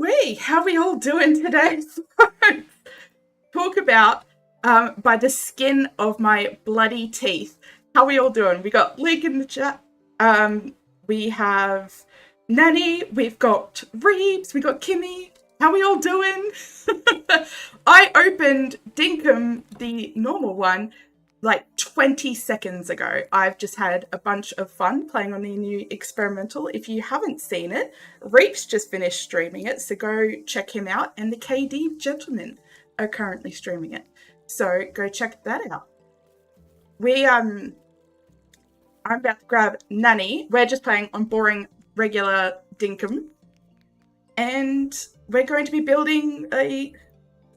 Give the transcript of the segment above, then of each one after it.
Woo-wee, how are we all doing today? Talk about by the skin of my bloody teeth. How are we all doing? We got Luke in the chat. We have Nanny. We've got Reeves. We got Kimmy. How are we all doing? I opened Dinkum, the normal one, like 20 seconds ago. I've just had a bunch of fun playing on the new experimental. If you haven't seen it, Reeps just finished streaming it, so go check him out. And the KD gentlemen are currently streaming it, so go check that out. I'm about to grab Nanny. We're just playing on boring regular Dinkum, and we're going to be building a...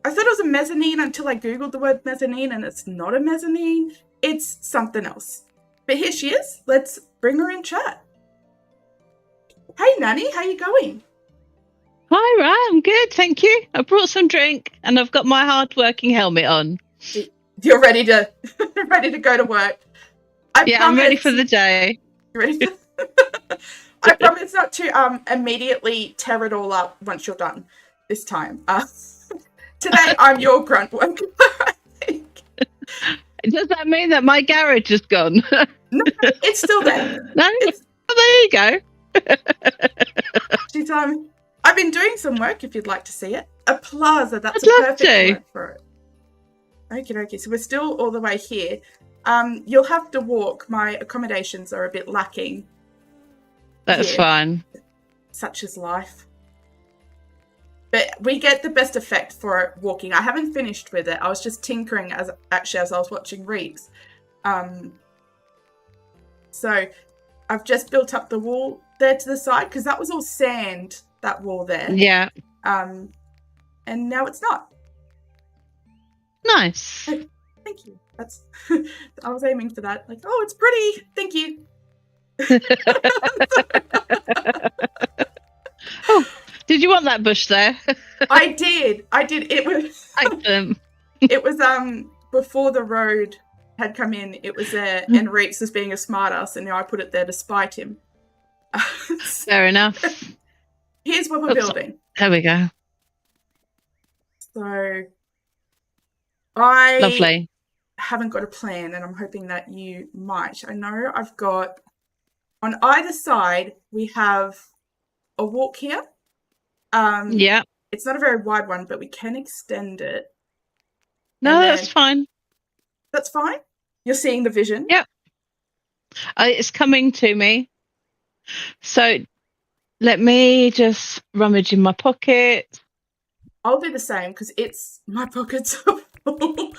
I thought it was a mezzanine until I googled the word mezzanine, and it's not a mezzanine. It's something else. But here she is. Let's bring her in chat. Hey, Nanny, how you going? Hi, Ra. I'm good, thank you. I brought some drink, and I've got my hard-working helmet on. You're ready to ready to go to work. I'm ready for the day. You ready? I promise not to immediately tear it all up once you're done this time. Today, I'm your grunt worker, I think. Does that mean that my garage is gone? No, it's still there. No? There you go. She's I've been doing some work if you'd like to see it. A plaza, that's I'd a love perfect to. word for it. Okay, so we're still all the way here. You'll have to walk. My accommodations are a bit lacking. That's here. fine. Such is life. But we get the best effect for it walking. I haven't finished with it. I was just tinkering as I was watching Reeves. So I've just built up the wall there to the side because that was all sand, that wall there. Yeah. And now it's not. Nice. Oh, thank you. That's I was aiming for that. Like, oh, it's pretty. Thank you. Oh. Did you want that bush there? I did. It was excellent. It was before the road had come in. It was there, and Reeks was being a smartass, and now I put it there to spite him. Fair enough. Here's what we're building. There we go. So I Lovely. haven't got a plan, and I'm hoping that you might. I know I've got on either side we have a walk here. Yeah. It's not a very wide one, but we can extend it. No, that's fine. That's fine? You're seeing the vision? Yep. It's coming to me. So let me just rummage in my pocket. I'll do the same because it's my pockets are full.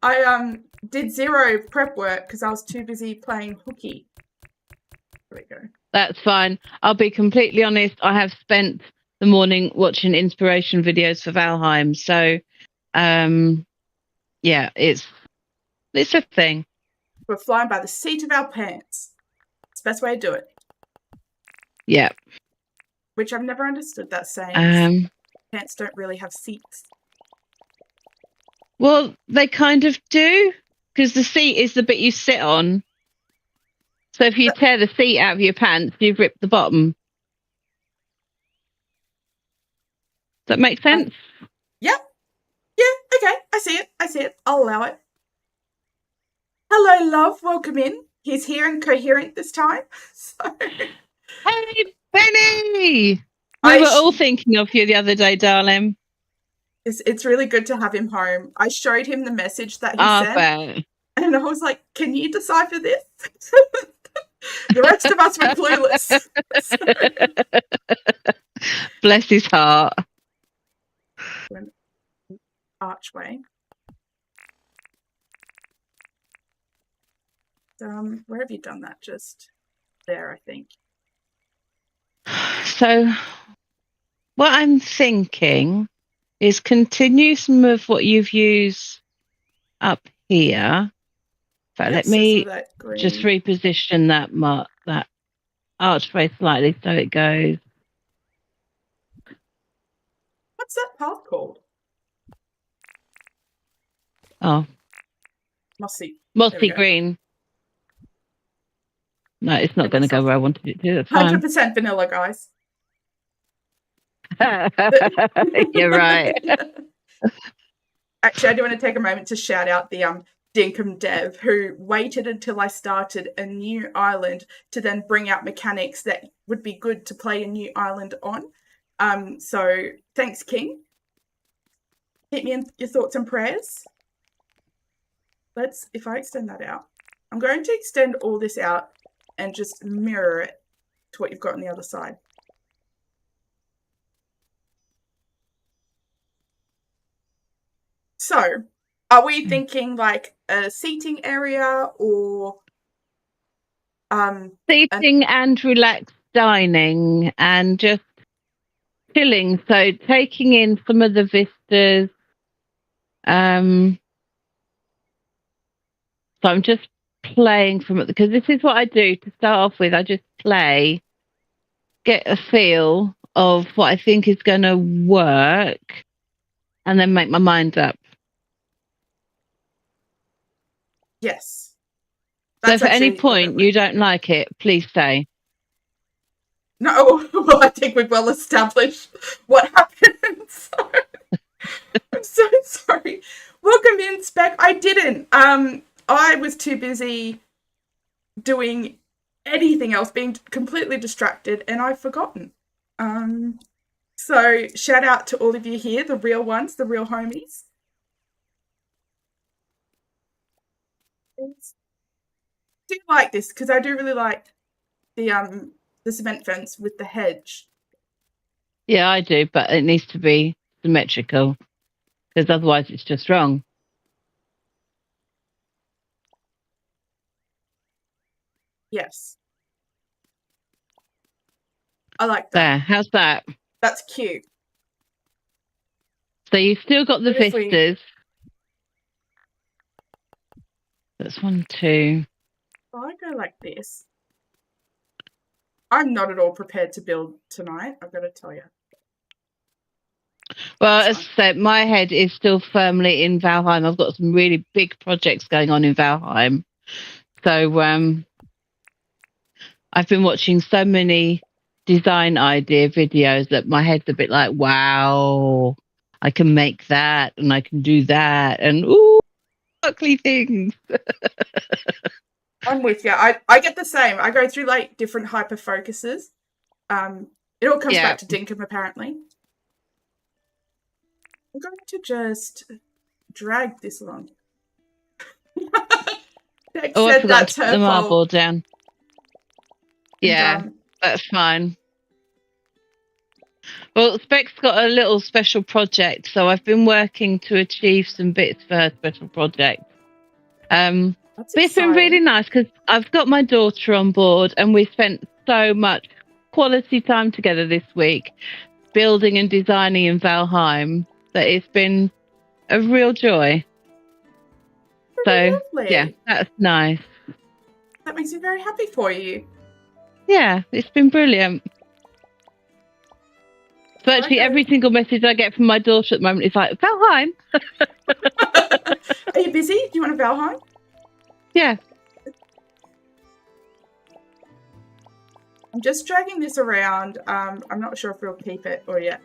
I did zero prep work because I was too busy playing hooky. There we go. That's fine. I'll be completely honest. I have spent the morning watching inspiration videos for Valheim. So, yeah, it's a thing. We're flying by the seat of our pants. It's the best way to do it. Yeah. Which I've never understood that saying. Pants don't really have seats. Well, they kind of do, because the seat is the bit you sit on. So if you tear the seat out of your pants, you've ripped the bottom. Does that make sense? Yeah. Yeah, okay. I see it. I'll allow it. Hello, love. Welcome in. He's here and coherent this time. So... Hey, Benny! We were all thinking of you the other day, darling. It's really good to have him home. I showed him the message that he sent. And I was like, can you decipher this? The rest of us were clueless. Bless his heart. Archway. Where have you done that? Just there, I think. So what I'm thinking is continue some of what you've used up here. But let me just reposition that archway slightly so it goes. What's that path called? Oh. Mossy green. No, it's not going to go where I wanted it to. 100% vanilla, guys. You're right. Actually, I do want to take a moment to shout out the Dinkum dev who waited until I started a new island to then bring out mechanics that would be good to play a new island on. So thanks, King. Keep me in your thoughts and prayers. If I extend that out, I'm going to extend all this out and just mirror it to what you've got on the other side. So, are we thinking like a seating area or seating and relaxed dining and just chilling? So taking in some of the vistas. So I'm just playing from it because this is what I do to start off with. I just play, get a feel of what I think is going to work, and then make my mind up. Yes. So if at any point you don't like it, please say. No, well, I think we've well established what happens. I'm so sorry. Welcome in, Spec. I didn't. I was too busy doing anything else, being completely distracted, and I've forgotten. So shout out to all of you here, the real ones, the real homies. I do like this because I do really like the cement fence with the hedge. Yeah, I do, but it needs to be symmetrical because otherwise it's just wrong. Yes. I like that. There, how's that? That's cute. So you've still got the vistas. That's 1, 2. Oh, I go like this. I'm not at all prepared to build tonight, I've got to tell you. Well, as I said, my head is still firmly in Valheim. I've got some really big projects going on in Valheim. So I've been watching so many design idea videos that my head's a bit like, wow, I can make that and I can do that and ooh, ugly things. I'm with you. I get the same. I go through like different hyper focuses. It all comes back to Dinkum apparently. I'm going to just drag this along. I forgot to put the marble down. Yeah, that's fine. Well, Spec's got a little special project, so I've been working to achieve some bits for her special project. But it's been really nice because I've got my daughter on board and we spent so much quality time together this week, building and designing in Valheim, that it's been a real joy. So, yeah, that's nice. That makes me very happy for you. Yeah, it's been brilliant. Virtually every single message I get from my daughter at the moment is like, Valheim. Are you busy? Do you want a Valheim? Yeah. I'm just dragging this around. I'm not sure if we'll keep it or yet.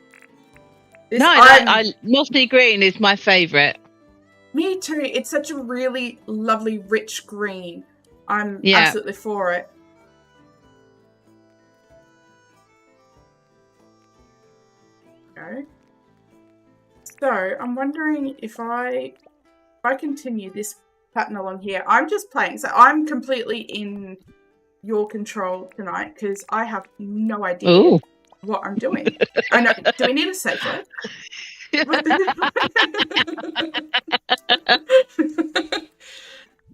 Mossy green is my favourite. Me too. It's such a really lovely, rich green. I'm absolutely for it. Okay. So I'm wondering if I continue this pattern along here. I'm just playing. So I'm completely in your control tonight because I have no idea what I'm doing. I know. Do we need a safe word?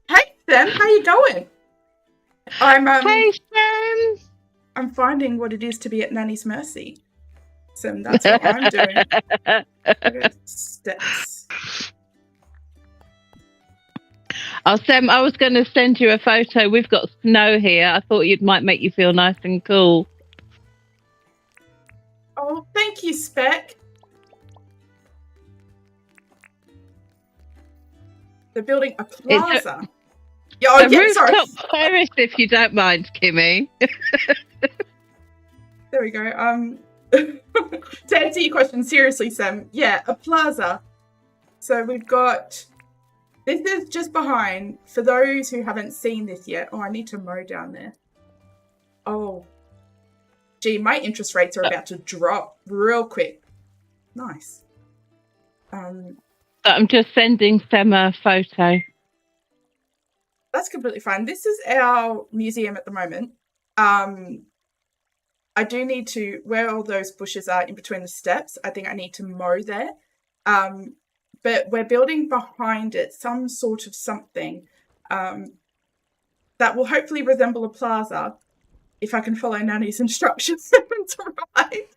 Hey Sam, how you going? Hey Sam. I'm finding what it is to be at Nanny's mercy. So that's what I'm doing. Steps. Oh, Sam, I was going to send you a photo. We've got snow here. I thought it might make you feel nice and cool. Oh, thank you, Spec. They're building a plaza. A rooftop terrace, if you don't mind, Kimmy. There we go. to answer your question seriously, Sam, yeah, a plaza. So we've got, this is just behind, for those who haven't seen this yet. Oh, I need to mow down there. Oh, gee, my interest rates are about to drop real quick. Nice. I'm just sending Sam a photo. That's completely fine. This is our museum at the moment. I do need to, where all those bushes are in between the steps, I think I need to mow there. But we're building behind it some sort of something that will hopefully resemble a plaza if I can follow Nanny's instructions right.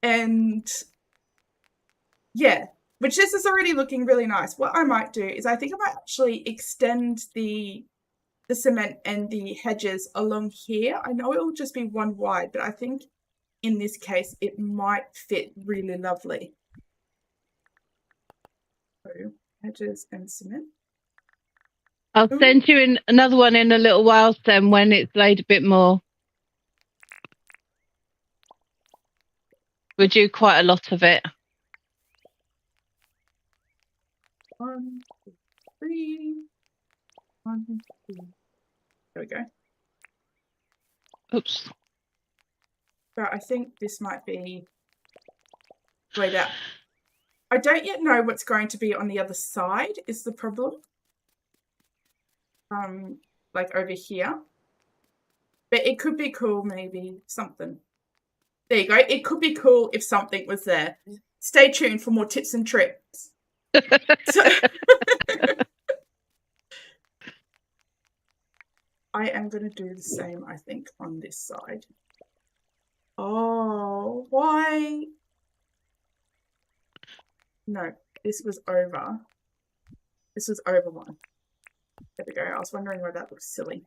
And yeah, which this is already looking really nice. What I might do is I think I might actually extend the cement and the hedges along here. I know it will just be one wide, but I think in this case it might fit really lovely. So hedges and cement. I'll send you in another one in a little while, then, when it's laid a bit more. We do quite a lot of it. 1, 2, 3. 1, 2. There we go. Oops. So I think this might be laid out. I don't yet know what's going to be on the other side is the problem. Like over here. But it could be cool, maybe something. There you go. It could be cool if something was there. Stay tuned for more tips and tricks. So I am going to do the same, I think, on this side. Oh, why? No, this was over. This was over one. There we go. I was wondering why that looks silly.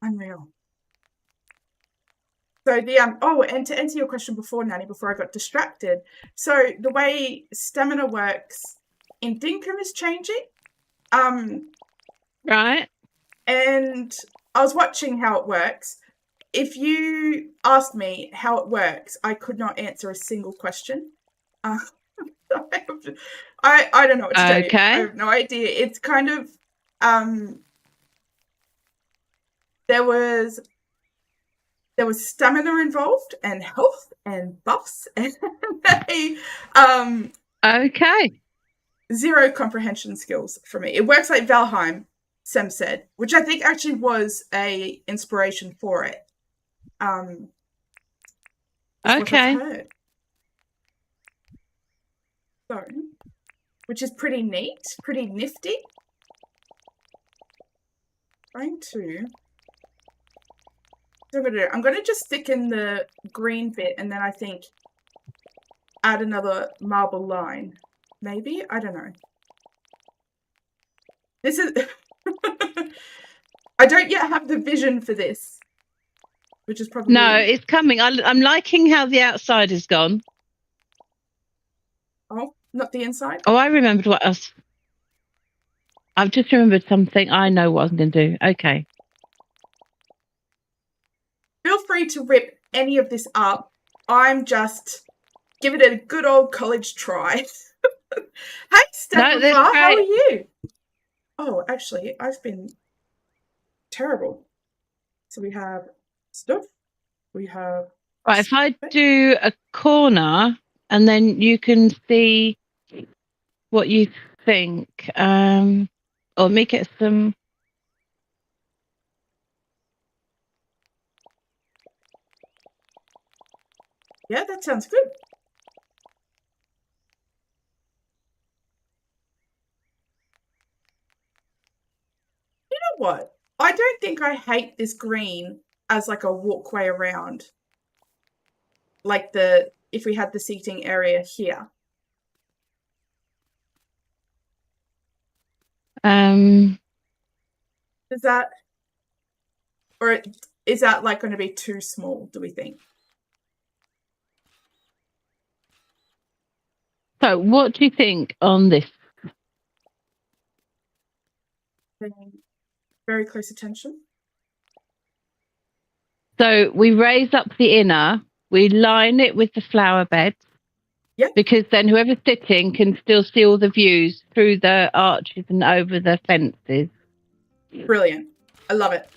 Unreal. So the and to answer your question before, Nanny, before I got distracted. So the way stamina works in Dinkum is changing. Right. And I was watching how it works. If you asked me how it works, I could not answer a single question. I don't know what to tell you. I have no idea. It's kind of there was stamina involved and health and buffs and zero comprehension skills for me. It works like Valheim, Sem said, which I think actually was a inspiration for it. Okay. So, which is pretty neat, pretty nifty. I'm going to just stick in the green bit and then I think add another marble line. Maybe? I don't know. This is... I don't yet have the vision for this. Which is probably... No, it's coming. I'm liking how the outside has gone. Oh, not the inside? Oh, I remembered what else. I've just remembered something. I know what I'm going to do. Okay. Feel free to rip any of this up. I'm just giving it a good old college try. Hey, Steph, how are you? Oh, actually, I've been terrible. So we have stuff. We have... Right, if I do a corner and then you can see what you think. Or make it some... Yeah, that sounds good. You know what? I don't think I hate this green as like a walkway around. Like if we had the seating area here. Is that... Or is that like going to be too small, do we think? So what do you think on this? Paying very close attention. So we raise up the inner, we line it with the flower beds. Yeah. Because then whoever's sitting can still see all the views through the arches and over the fences. Brilliant. I love it.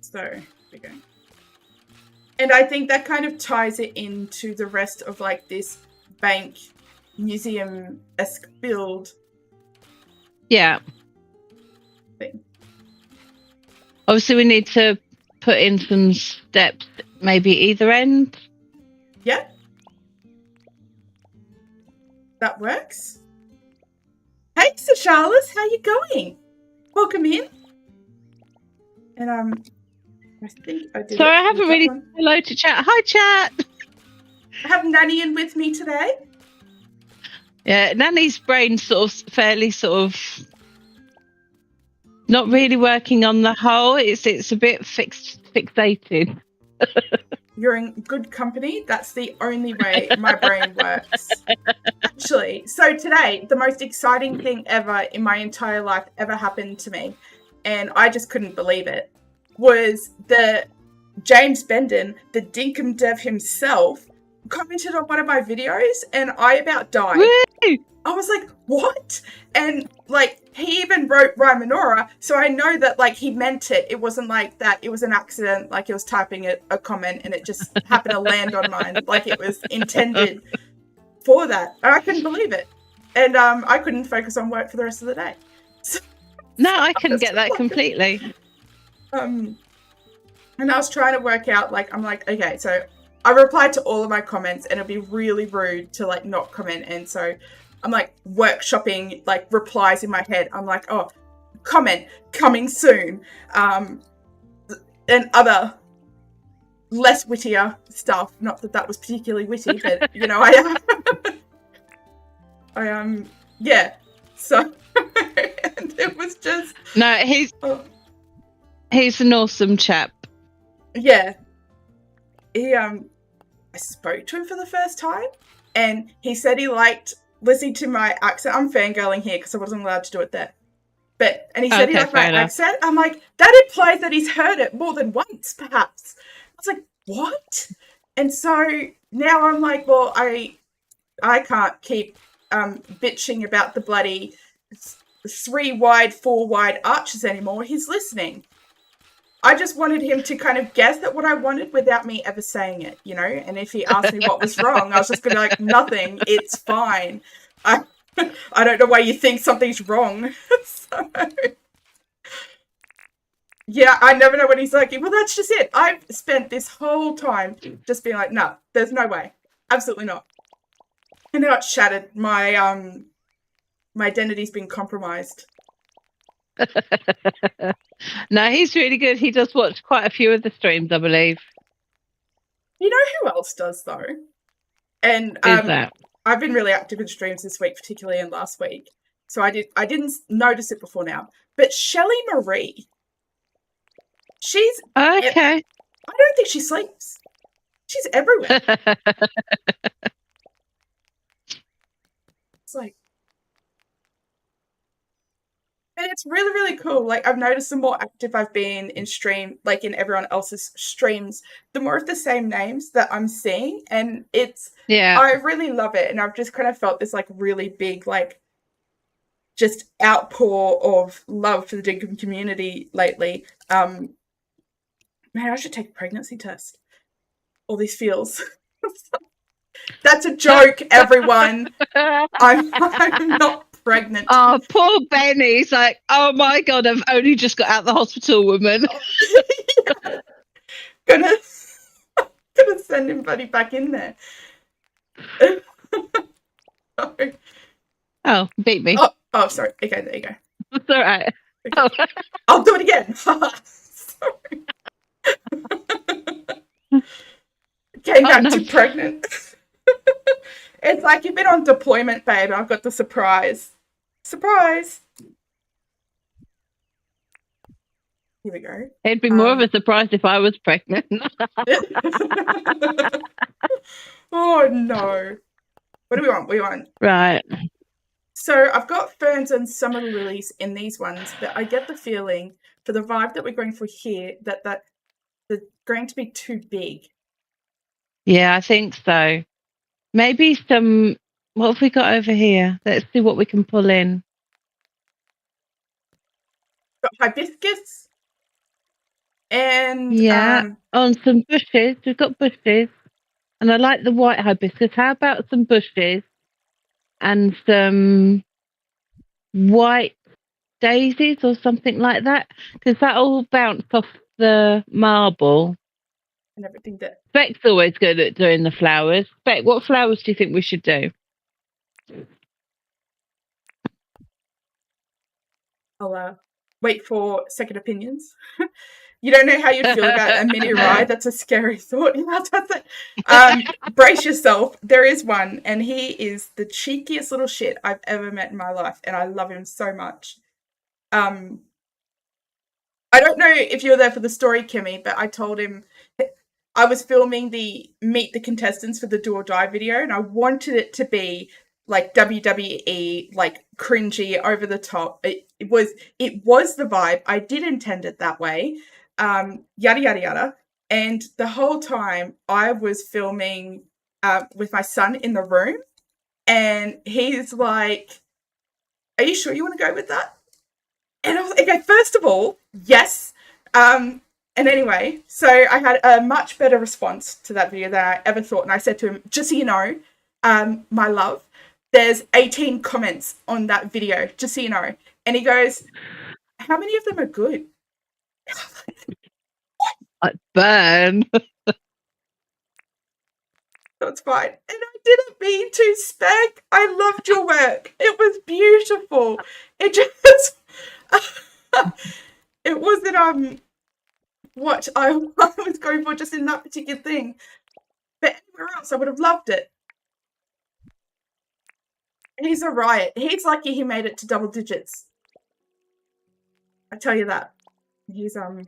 So, here we go. And I think that kind of ties it into the rest of like this bank museum-esque build. Yeah. Thing. Obviously, we need to put in some steps, maybe either end. Yeah. That works. Hey, Sir Charles, how you going? Welcome in. And I think I did. Sorry, I haven't really said hello to chat. Hi, chat. I have Nanny in with me today. Yeah, Nanny's brain's fairly not really working on the whole. It's a bit fixated. You're in good company. That's the only way my brain works. Actually, so today, the most exciting thing ever in my entire life ever happened to me, and I just couldn't believe it, was the James Bendon, the Dinkum dev himself, commented on one of my videos, and I about died. Woo! I was like, what? And like, he even wrote Rymanora, so I know that like he meant it. It wasn't like that. It was an accident. Like he was typing a comment and it just happened to land on mine. Like it was intended for that. And I couldn't believe it. And I couldn't focus on work for the rest of the day. So, no, I couldn't get that completely. And I was trying to work out, like, I'm like, okay, so I replied to all of my comments and it'd be really rude to like not comment. And so I'm like workshopping like replies in my head. I'm like, oh, comment coming soon. And other less wittier stuff. Not that that was particularly witty, but you know, yeah. So and it was just no. He's an awesome chap. Yeah. I spoke to him for the first time, and he said he liked listening to my accent. I'm fangirling here because I wasn't allowed to do it there. And he said he liked my accent. I'm like, that implies that he's heard it more than once, perhaps. I was like, what? And so now I'm like, well, I can't keep bitching about the bloody 3 wide, 4 wide arches anymore. He's listening. I just wanted him to kind of guess at what I wanted without me ever saying it, you know? And if he asked me what was wrong, I was just going to be like, nothing, it's fine. I don't know why you think something's wrong. So, yeah, I never know when he's like, well, that's just it. I've spent this whole time just being like, no, there's no way. Absolutely not. And now it's shattered. My identity's been compromised. No, he's really good. He does watch quite a few of the streams, I believe. You know who else does though? And who's that? I've been really active in streams this week, particularly in last week. So I didn't notice it before now. But Shelley Marie, she's okay. I don't think she sleeps. She's everywhere. It's like, and it's really, really cool. Like, I've noticed the more active I've been in stream, like in everyone else's streams, the more of the same names that I'm seeing. And I really love it. And I've just kind of felt this like really big, like, just outpour of love for the Dinkum community lately. Man, I should take a pregnancy test. All these feels. That's a joke, everyone. I'm not pregnant. Oh, poor Benny. He's like, oh my God, I've only just got out of the hospital, woman. Yeah. Gonna send him buddy back in there. Sorry. Oh, beat me. Oh, sorry. Okay, there you go. It's all right. Okay. Oh. I'll do it again. Sorry. Came back to pregnant. It's like you've been on deployment, babe. I've got the surprise. Surprise. Here we go. It'd be more of a surprise if I was pregnant. Oh, no. What do we want? We want... Right. So I've got ferns and summer lilies in these ones, but I get the feeling for the vibe that we're going for here, that they're going to be too big. Yeah, I think so. Maybe some. What have we got over here? Let's see what we can pull in. Got hibiscus and on some bushes. We've got bushes, and I like the white hibiscus. How about some bushes and some white daisies or something like that? Because that all bounced off the marble. And everything that Speck's always good at doing the flowers. Speck, what flowers do you think we should do? I'll wait for second opinions. You don't know how you'd feel about a mini ride. That's a scary thought. Brace yourself. There is one, and he is the cheekiest little shit I've ever met in my life, and I love him so much. I don't know if you were there for the story, Kimmy, but I told him I was filming the Meet the Contestants for the Do or Die video, and I wanted it to be like WWE, like cringy, over the top. It was the vibe. I did intend it that way. Yada yada yada. And the whole time I was filming with my son in the room, and he's like, "Are you sure you want to go with that?" And I was like, "Okay, first of all, yes." And anyway, so I had a much better response to that video than I ever thought. And I said to him, "Just so you know, my love, there's 18 comments on that video, just so you know." And he goes, "How many of them are good?" Burn. That's fine. And I didn't mean to, Spec. I loved your work. It was beautiful. It just it wasn't what I was going for just in that particular thing. But anywhere else I would have loved it. He's a riot. He's lucky he made it to double digits. I tell you that. He's Here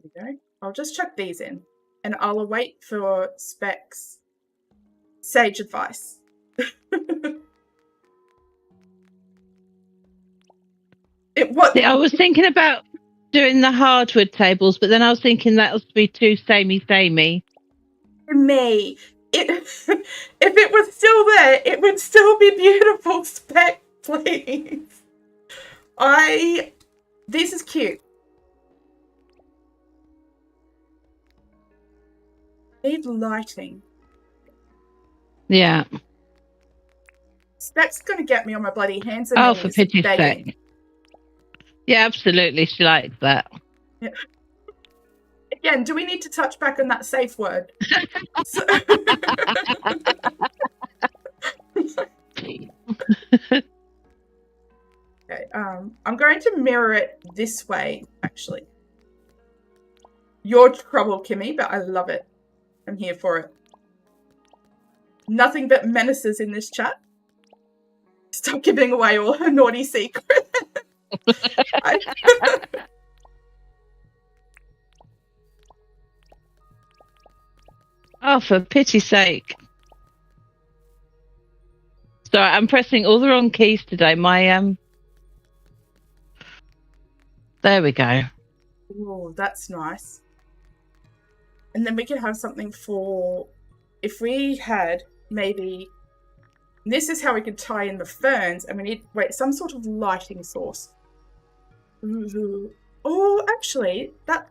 we go. I'll just chuck these in, and I'll await for Spec's sage advice. I was thinking about doing the hardwood tables, but then I was thinking that would be too samey. Me. If it was still there, it would still be beautiful, Spec, please. This is cute. Need lighting. Yeah. Spec's gonna get me on my bloody hands and knees. Oh, for pity's sake. Yeah, absolutely. She likes that. Yeah. Again, do we need to touch back on that safe word? Okay, I'm going to mirror it this way, actually. You're trouble, Kimmy, but I love it. I'm here for it. Nothing but menaces in this chat. Stop giving away all her naughty secrets. Oh, for pity's sake. Sorry, I'm pressing all the wrong keys today. There we go. Oh, that's nice. And then we could have something for, if we had maybe, this is how we could tie in the ferns, and we need, some sort of lighting source. Ooh. Oh, actually, that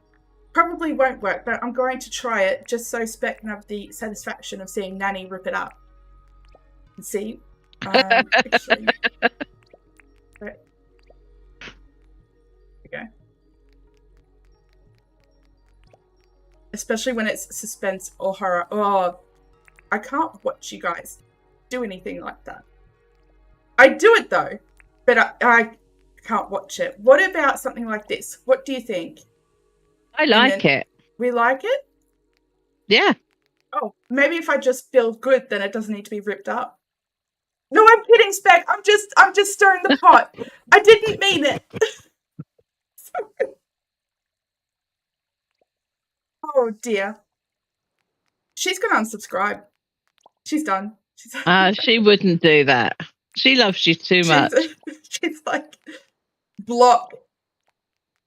probably won't work, but I'm going to try it just so Spec can have the satisfaction of seeing Nanny rip it up. And see. Actually, right. Okay. Especially when it's suspense or horror. Oh, I can't watch you guys do anything like that. I do it though, but I can't watch it. What about something like this? What do you think? I like it. We like it? Yeah. Oh, maybe if I just feel good, then it doesn't need to be ripped up. No, I'm kidding, Spec. I'm just stirring the pot. I didn't mean it. Oh dear. She's gonna unsubscribe. She's done. She wouldn't do that. She loves you too much. She's like, block.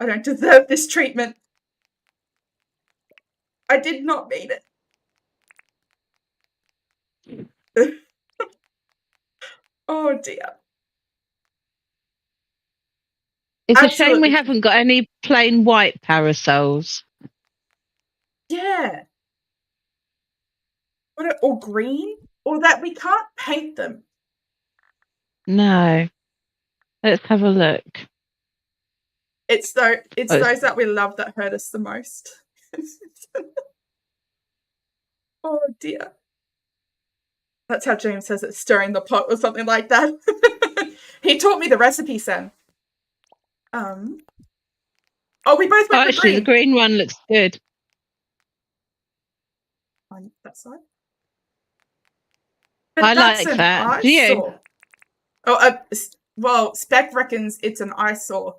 I don't deserve this treatment. I did not mean it. Oh dear. It's a shame we haven't got any plain white parasols. Yeah. Or green? Or that we can't paint them. No. Let's have a look. It's those that we love that hurt us the most. Oh dear. That's how James says it, stirring the pot or something like that. He taught me the recipe, Sam. Oh, we both went for actually, green. The green one looks good. On that side. But I that's like an that. eyesore. Do you? Oh, well, Spec reckons it's an eyesore.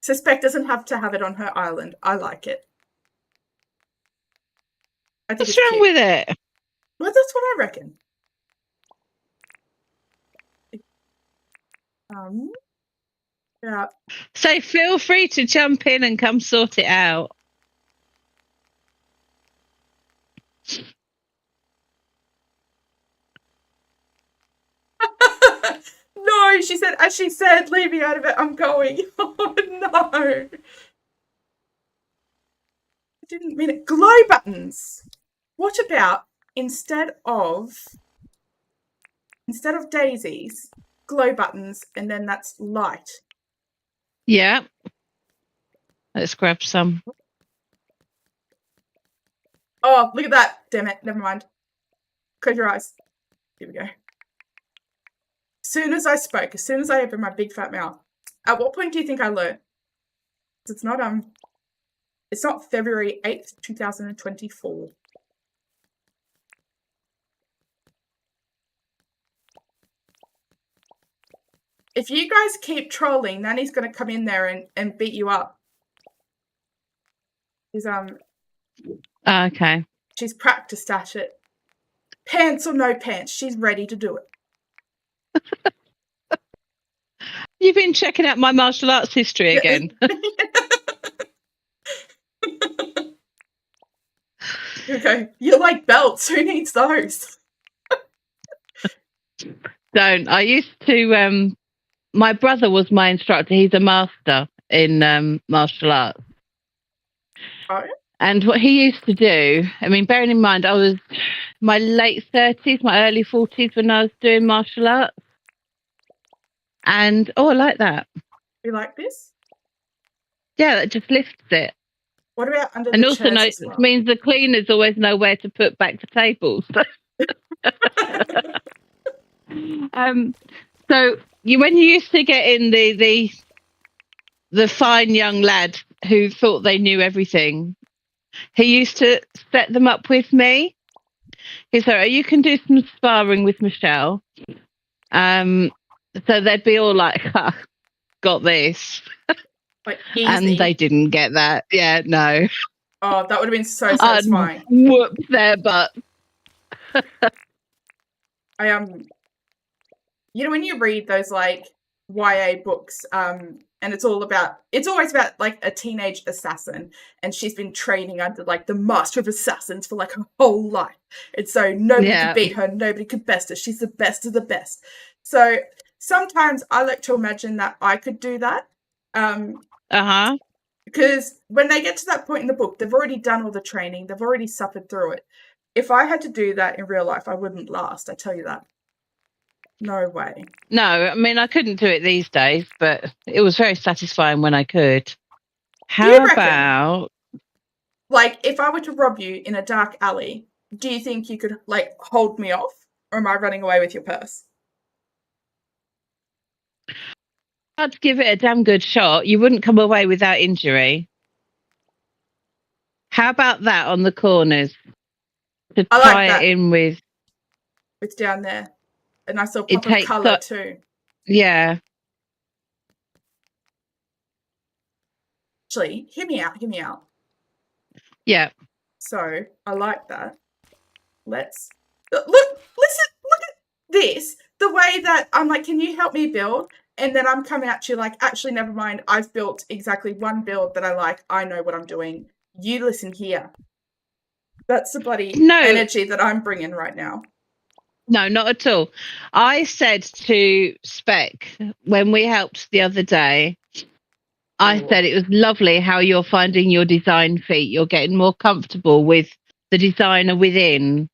So Spec doesn't have to have it on her island. I like it. I think What's wrong with it? Well, that's what I reckon. Yeah. So feel free to jump in and come sort it out. No, she said, as she said, leave me out of it, I'm going. Oh, no. I didn't mean it. Glow buttons. What about instead of daisies, glow buttons, and then that's light? Yeah. Let's grab some. Oh, look at that. Damn it. Never mind. Close your eyes. Here we go. As soon as I spoke, as soon as I opened my big fat mouth, at what point do you think I learned? It's not February 8th, 2024. If you guys keep trolling, Nanny's going to come in there and beat you up. Okay. She's practiced at it. Pants or no pants, she's ready to do it. You've been checking out my martial arts history again. Okay, you like belts. Who needs those? Don't. I used to, my brother was my instructor. He's a master in martial arts. Oh. And what he used to do, I mean, bearing in mind, I was my late 30s, my early 40s when I was doing martial arts. And, I like that. You like this? Yeah, that just lifts it. What about under the chairs as well? It means the cleaners always know where to put back the tables. So when you used to get in the fine young lad who thought they knew everything, he used to set them up with me. He said, you can do some sparring with Michelle. So they'd be all like, got this. Like easy. And they didn't get that. Yeah, no. Oh, that would have been so satisfying. I'd whoop their butt. You know, when you read those like YA books, and it's always about like a teenage assassin, and she's been training under like the master of assassins for like her whole life. And so nobody could beat her, nobody could best her. She's the best of the best. So sometimes I like to imagine that I could do that. Because when they get to that point in the book, they've already done all the training, they've already suffered through it. If I had to do that in real life, I wouldn't last, I tell you that. No way. No, I mean, I couldn't do it these days, but it was very satisfying when I could. How about... Like, if I were to rob you in a dark alley, do you think you could, like, hold me off? Or am I running away with your purse? I'd give it a damn good shot. You wouldn't come away without injury. How about that on the corners? To tie it in with... It's down there. A nice little pop of colour too. Yeah. Actually, hear me out. Yeah. So, I like that. Let's... Look at this. The way that I'm like, can you help me build? And then I'm coming at you like, actually, never mind. I've built exactly one build that I like. I know what I'm doing. You listen here. That's the bloody energy that I'm bringing right now. No, not at all. I said to Spec when we helped the other day, I said it was lovely how you're finding your design feet. You're getting more comfortable with the designer within.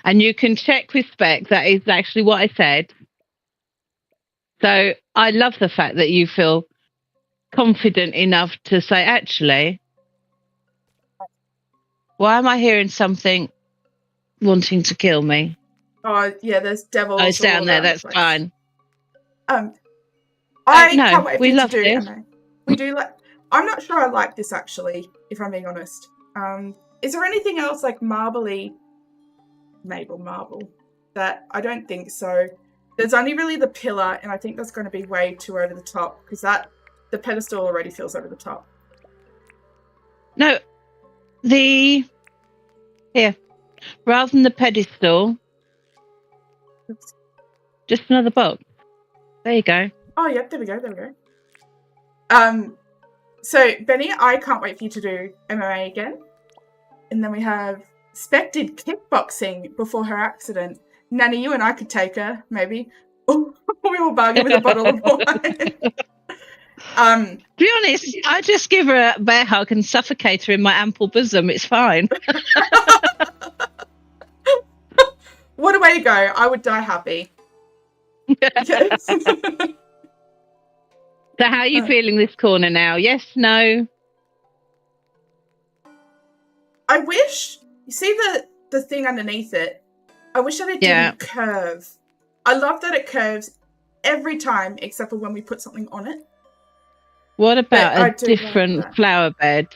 And you can check with Spec. That is actually what I said. So I love the fact that you feel confident enough to say, actually, why am I hearing something wanting to kill me? Oh, yeah, there's devils. Oh, it's down there. That's fine. I can't wait for you to do it. We do like. I'm not sure I like this actually, if I'm being honest. Is there anything else like marbly, marble, that I don't think so. There's only really the pillar, and I think that's going to be way too over the top because the pedestal already feels over the top. No, here, rather than the pedestal, just another box. There you go. Oh, yep, there we go. So Benny, I can't wait for you to do MMA again. And then we have Spec did kickboxing before her accident. Nanny, you and I could take her, maybe. We will bargain with a bottle of wine. To be honest, I just give her a bear hug and suffocate her in my ample bosom. It's fine. What a way to go. I would die happy. Yes. So how are you feeling this corner now? Yes, no? I wish, you see the thing underneath it? I wish that it didn't curve. I love that it curves every time except for when we put something on it. What about a different flower bed?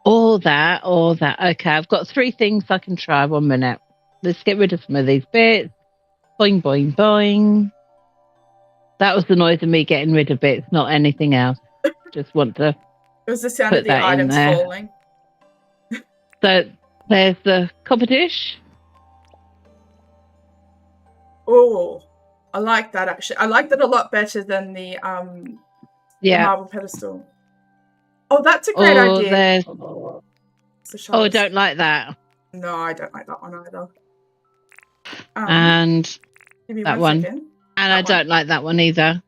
All that. Okay, I've got 3 things I can try. 1 minute. Let's get rid of some of these bits. Boing, boing, boing. That was the noise of me getting rid of bits, not anything else. Just want to. It was the sound of the items falling. So there's the copper dish. Oh, I like that actually. I like that a lot better than the marble pedestal. Oh, that's a great idea. I don't like that. No, I don't like that one either. And that one. Second. And I don't like that one either.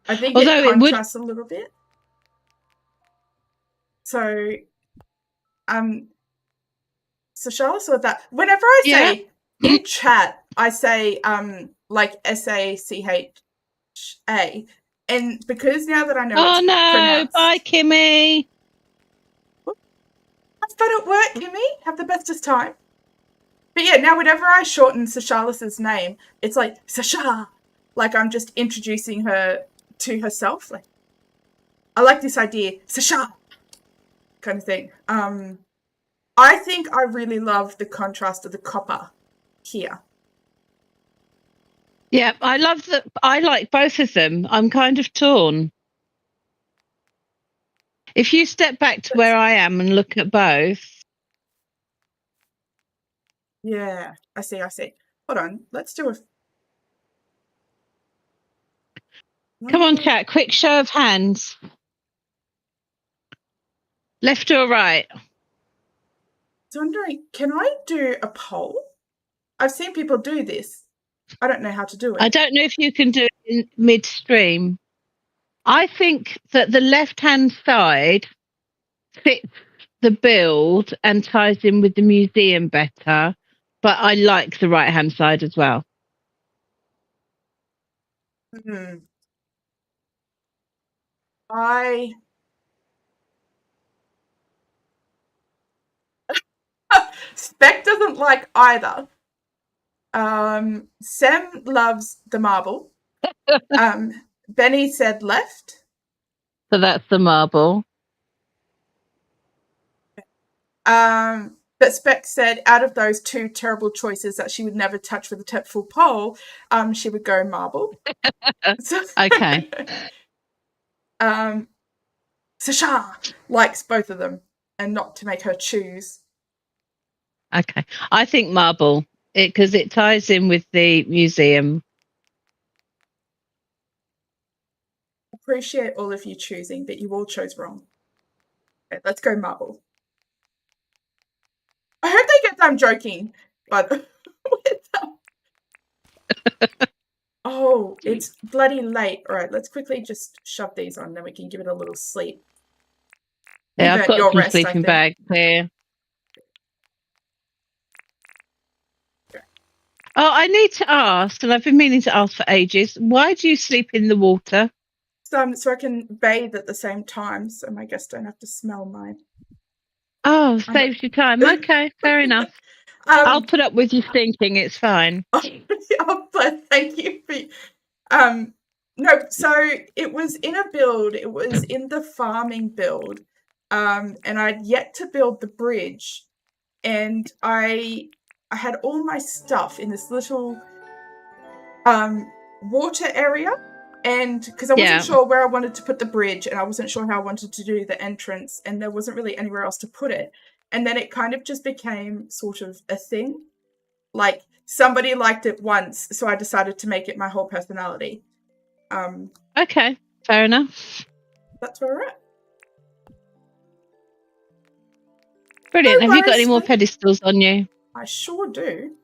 I think it contrasts a little bit. So, so Charlotte saw that. Whenever I say in chat, I say like SACHA, and because now that I know it's pronounced. Bye, Kimmy. I've got it work, Kimmy. Have the bestest time. But yeah, now whenever I shorten Sashalis's name, it's like Sasha, like I'm just introducing her to herself. Like, I like this idea, Sasha, kind of thing. I think I really love the contrast of the copper here. Yeah, I love that. I like both of them. I'm kind of torn. If you step back to where I am and look at both. Yeah, I see. Hold on, let's do a... Come on, chat, quick show of hands. Left or right? I was wondering, can I do a poll? I've seen people do this. I don't know how to do it. I don't know if you can do it in midstream. I think that the left-hand side fits the build and ties in with the museum better, but I like the right-hand side as well. Spec doesn't like either. Sam loves the marble. Benny said left. So that's the marble. But Spec said out of those 2 terrible choices that she would never touch with a 10-foot pole, she would go marble. Okay. Sasha likes both of them and not to make her choose. Okay. I think marble. because it ties in with the museum. Appreciate all of you choosing, but you all chose wrong. Okay, let's go marble. I hope they get I'm joking, but oh, it's bloody late. All right, let's quickly just shove these on, then we can give it a little sleep. Yeah, I've got some sleeping bags here. Oh, I need to ask, and I've been meaning to ask for ages. Why do you sleep in the water? So I can bathe at the same time, so my guests don't have to smell mine. Oh, saves you time. Okay, fair enough. I'll put up with you thinking it's fine. Oh, but thank you for no, so it was in a build, it was in the farming build. And I'd yet to build the bridge, and I had all my stuff in this little water area, and because I wasn't sure where I wanted to put the bridge, and I wasn't sure how I wanted to do the entrance, and there wasn't really anywhere else to put it. And then it kind of just became sort of a thing. Like somebody liked it once, so I decided to make it my whole personality. Okay, fair enough. That's where we're at. Brilliant. Have you got any more pedestals on you? I sure do.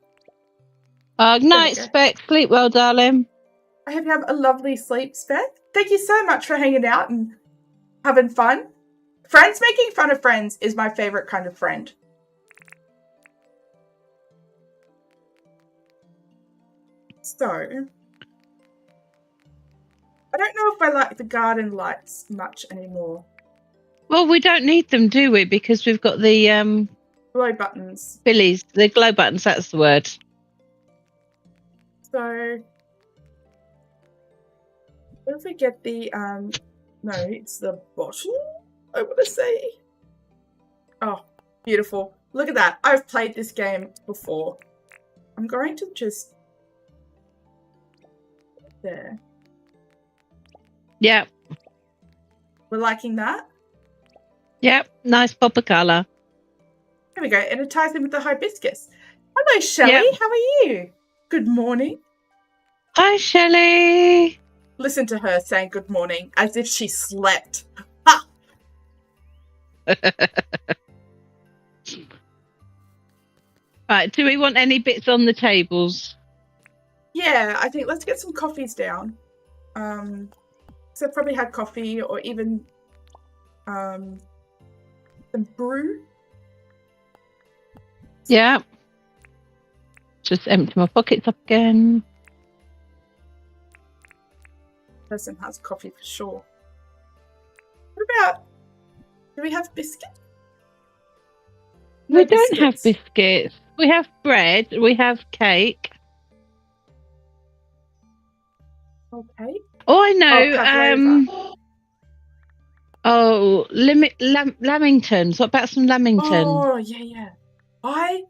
Night, Spec. Sleep well, darling. I hope you have a lovely sleep, Spec. Thank you so much for hanging out and having fun. Friends making fun of friends is my favorite kind of friend. So, I don't know if I like the garden lights much anymore. Well, we don't need them, do we? Because we've got the glow buttons. Billies, the glow buttons, that's the word. So, what if we get the no, it's the bottle, I want to say. Oh, beautiful. Look at that. I've played this game before. I'm going to just there. Yep. We're liking that? Yep. Nice pop of colour. There we go. And it ties in with the hibiscus. Hello, Shelley. Yep. How are you? Good morning. Hi, Shelley. Listen to her saying good morning as if she slept. Ha! Right. Do we want any bits on the tables? Yeah, I think let's get some coffees down. So I probably had coffee or even some brew. Yeah. Just empty my pockets up again. Person has coffee for sure. What about, do we have biscuits? No, we don't have biscuits. We have bread. We have cake. Okay. Oh, I know. Lamingtons. What about some lamingtons? Oh, yeah. I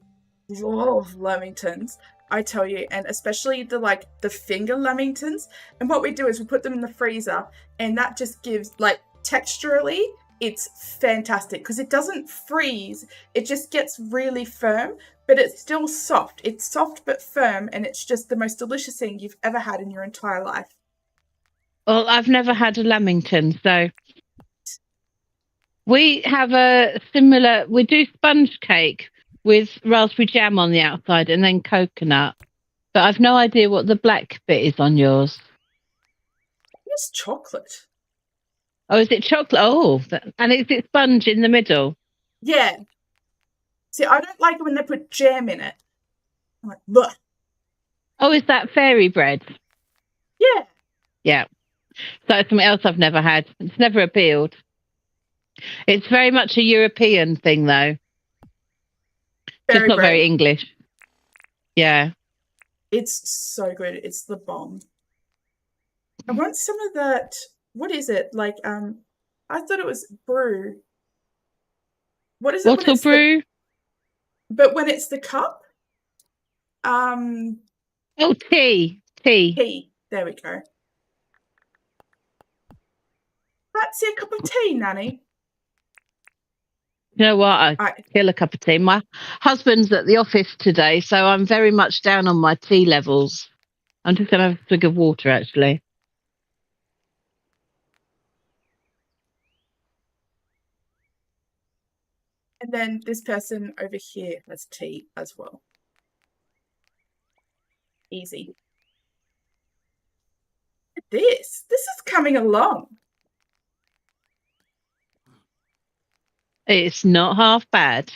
love lamingtons, I tell you, and especially the finger lamingtons. And what we do is we put them in the freezer, and that just gives, texturally, it's fantastic because it doesn't freeze. It just gets really firm, but it's still soft. It's soft but firm, and it's just the most delicious thing you've ever had in your entire life. Well, I've never had a lamington, so we have a similar. We do sponge cake with raspberry jam on the outside and then coconut, but I've no idea what the black bit is on yours. It's chocolate. Oh, is it chocolate? Oh, and is it sponge in the middle? Yeah. See, I don't like it when they put jam in it. I'm like, bleh. Oh, is that fairy bread? Yeah. Yeah. So it's something else I've never had. It's never appealed. It's very much a European thing, though. Just not very English. Yeah. It's so good. It's the bomb. I want some of that. What is it? I thought it was brew. What is it? Bottle brew? But when it's the cup? Oh, tea. Tea. There we go. Fancy a cup of tea, Nanny? You know what? I kill a cup of tea. My husband's at the office today, so I'm very much down on my tea levels. I'm just going to have a swig of water, actually. And then this person over here has tea as well. Easy. This is coming along. It's not half bad.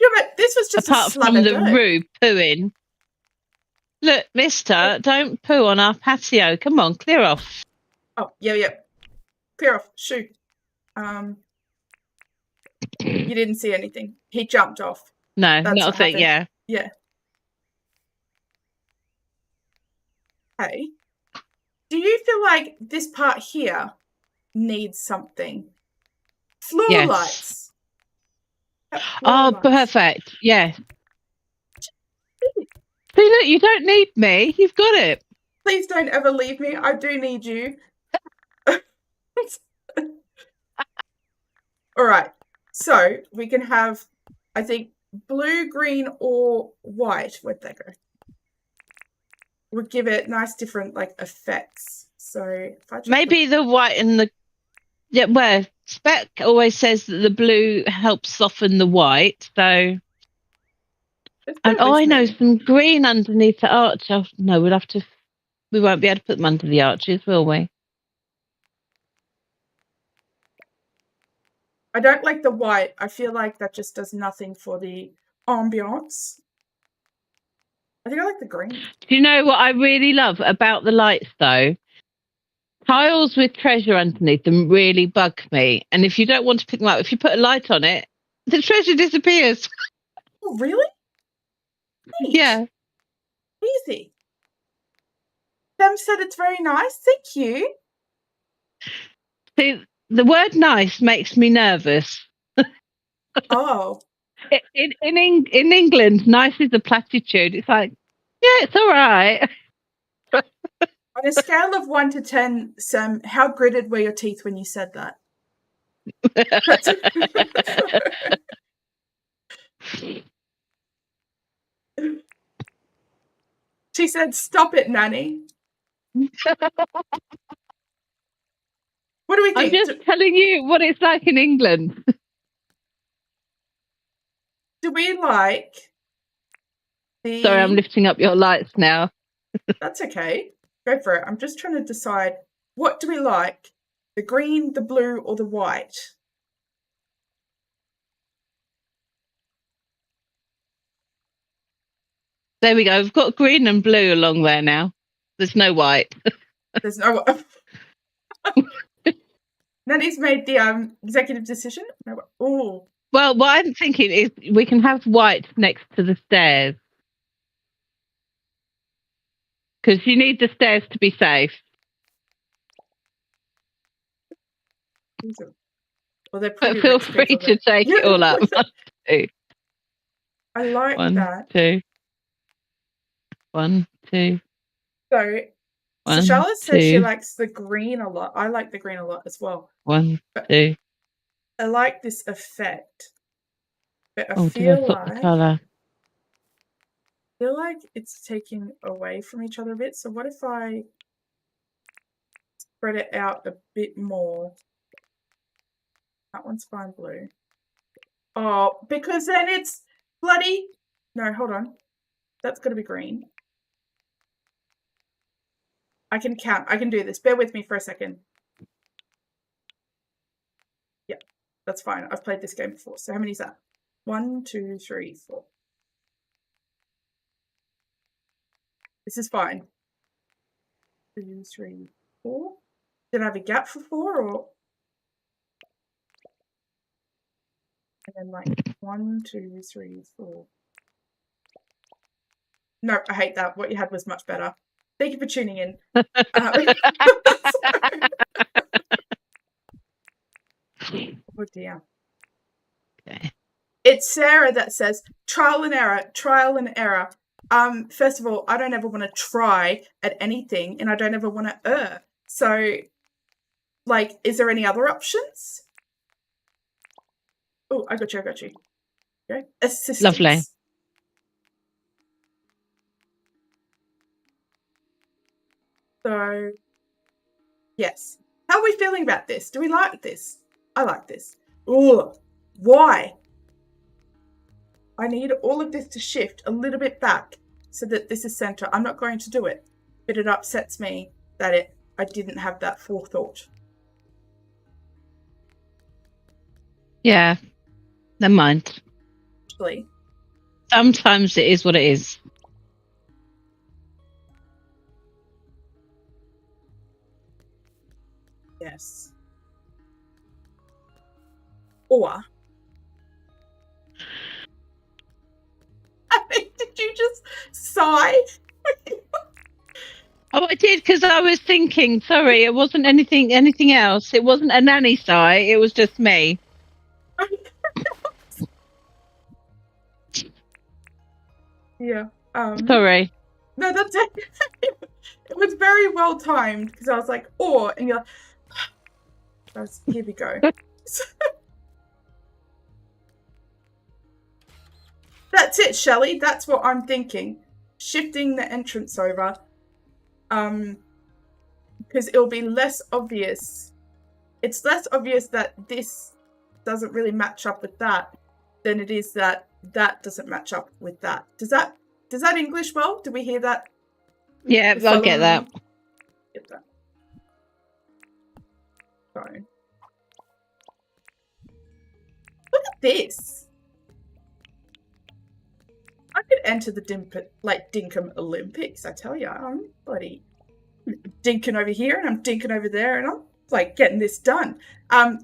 Yeah, but this was just apart from the Roo pooing. Look, mister, don't poo on our patio. Come on, clear off. Oh, yeah. Clear off. Shoot. You didn't see anything. He jumped off. No, not a thing, yeah. Yeah. Okay. Do you feel like this part here needs something? Floor lights. Oh, perfect. Yes. See, look, you don't need me. You've got it. Please don't ever leave me. I do need you. All right. So we can have, I think, blue, green, or white. Where'd they go? Would give it nice different like effects. So if I maybe the white and the where Spec always says that the blue helps soften the white. So and I know some green underneath the arch. Oh, no, we'll have to. We won't be able to put them under the arches, will we? I don't like the white. I feel like that just does nothing for the ambiance. I think I like the green. Do you know what I really love about the lights, though? Tiles with treasure underneath them really bug me. And if you don't want to pick them up, if you put a light on it, the treasure disappears. Oh, really? Neat. Yeah. Easy. Them said it's very nice. Thank you. See, the word nice makes me nervous. Oh. In England, nice is a platitude. It's like, yeah, it's all right. On a scale of 1 to 10, Sam, how gritted were your teeth when you said that? She said, "Stop it, Nanny." What do we think? I'm just telling you what it's like in England. Do we like the... Sorry, I'm lifting up your lights now. That's okay. Go for it. I'm just trying to decide, what do we like? The green, the blue, or the white? There we go. We've got green and blue along there now. There's no white. There's no... Nanny's made the executive decision. No. Oh. Well, what I'm thinking is we can have white next to the stairs. Because you need the stairs to be safe. Well, they're pretty. But feel free to take it all up. 1, 2. I like 1, that. 2. 1, 2. So Charlotte says she likes the green a lot. I like the green a lot as well. 1, 2. I like this effect. But I feel like the colour. I feel like it's taking away from each other a bit. So what if I spread it out a bit more? That one's fine blue. Oh, because then it's bloody... No, hold on. That's got to be green. I can count. I can do this. Bear with me for a second. Yeah, that's fine. I've played this game before. So how many is that? 1, 2, 3, 4. This is fine. 2, 3, 4. Did I have a gap for 4 or? And then like 1, 2, 3, 4. No, I hate that. What you had was much better. Thank you for tuning in. Oh dear. Okay. It's Sarah that says trial and error, trial and error. First of all, I don't ever want to try at anything, and I don't ever want to err. So, like, is there any other options? Oh, I got you. Okay. Assistance. Lovely. So, yes. How are we feeling about this? Do we like this? I like this. Oh, why? I need all of this to shift a little bit back so that this is center. I'm not going to do it, but it upsets me that I didn't have that forethought. Yeah, never mind. Actually, sometimes it is what it is. Yes. Or, did you just sigh? Oh, I did, because I was thinking. Sorry, it wasn't anything else. It wasn't a nanny sigh. It was just me. Yeah. Sorry. No, that's it. It was very well timed because I was like, and you're like, here we go. That's it, Shelley. That's what I'm thinking. Shifting the entrance over. Because it'll be less obvious. It's less obvious that this doesn't really match up with that than it is that doesn't match up with that. Does that English well? Do we hear that? Yeah, I'll get that. Get that. Sorry. Look at this. I could enter the Dinkum Olympics, I tell you. I'm bloody dinking over here and I'm dinking over there and I'm like getting this done.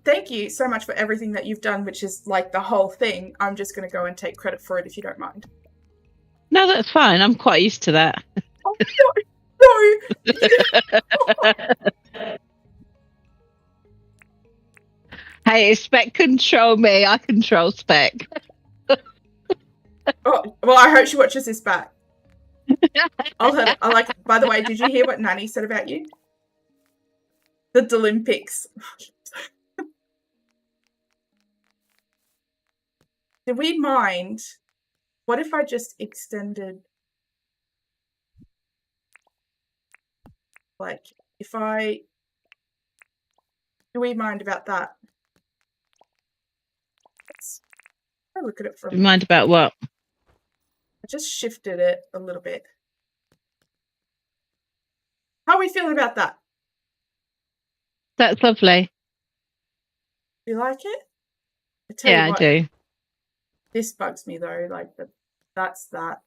Thank you so much for everything that you've done, which is like the whole thing. I'm just going to go and take credit for it if you don't mind. No, that's fine. I'm quite used to that. Oh, no. Hey, Spec control me. I control Spec. Oh, well, I hope she watches this back. By the way, did you hear what Nanny said about you? The Olympics. Do we mind? What if I just extended? Like, do we mind about that? Let's look at it from. Do you mind about what? I just shifted it a little bit. How are we feeling about that? That's lovely. Do you like it? I do. This bugs me though. Like that's that.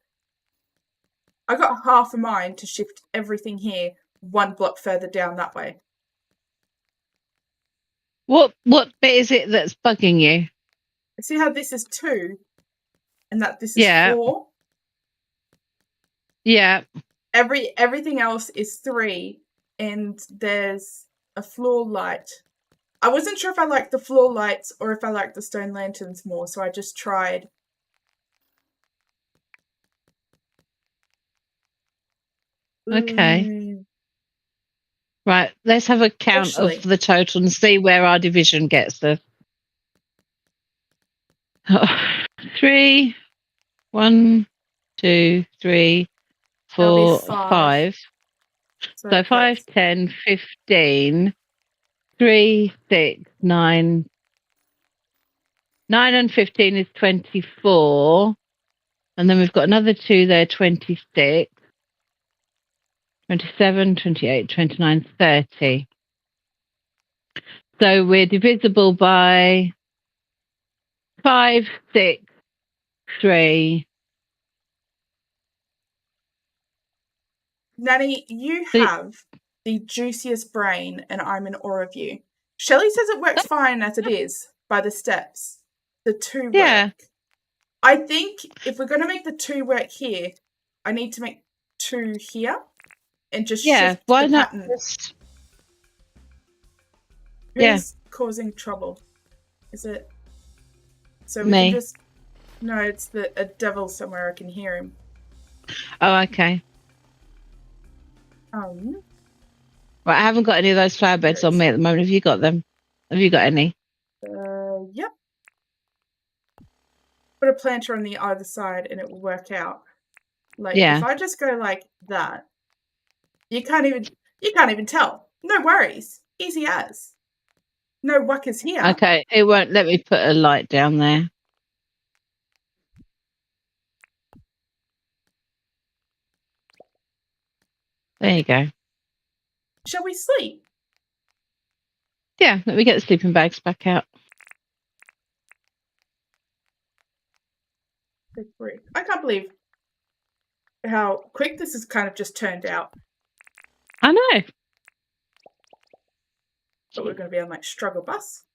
I got half a mind to shift everything here one block further down that way. What bit is it that's bugging you? See how this is 2 and that this is 4? Yeah. Everything else is 3 and there's a floor light. I wasn't sure if I liked the floor lights or if I liked the stone lanterns more, so I just tried. Okay. Right, let's have a count of the total and see where our division gets us. 3, 1, 2, 3, 4, 5. So 5, 10, 15, 3, 6, 9. 9 and 15 is 24. And then we've got another 2 there, 26. 27, 28, 29, 30. So we're divisible by 5, 6, 3. Nanny, you have the juiciest brain and I'm in awe of you. Shelley says it works fine as it is by the steps. The 2 work. I think if we're going to make the 2 work here, I need to make 2 here and just shift the pattern. Who's causing trouble? Is it? So we can just. No, it's a devil somewhere. I can hear him. Oh, okay. Right, I haven't got any of those flower beds on me at the moment. Have you got them? Have you got any? Yep. put a planter on the either side and it will work out. Like if I just go like that, you can't even tell. No worries. Easy as. No wuckers here. Okay, it won't let me put a light down there. There you go. Shall we sleep? Yeah, let me get the sleeping bags back out. I can't believe how quick this has kind of just turned out. I know. But we're going to be on like struggle bus.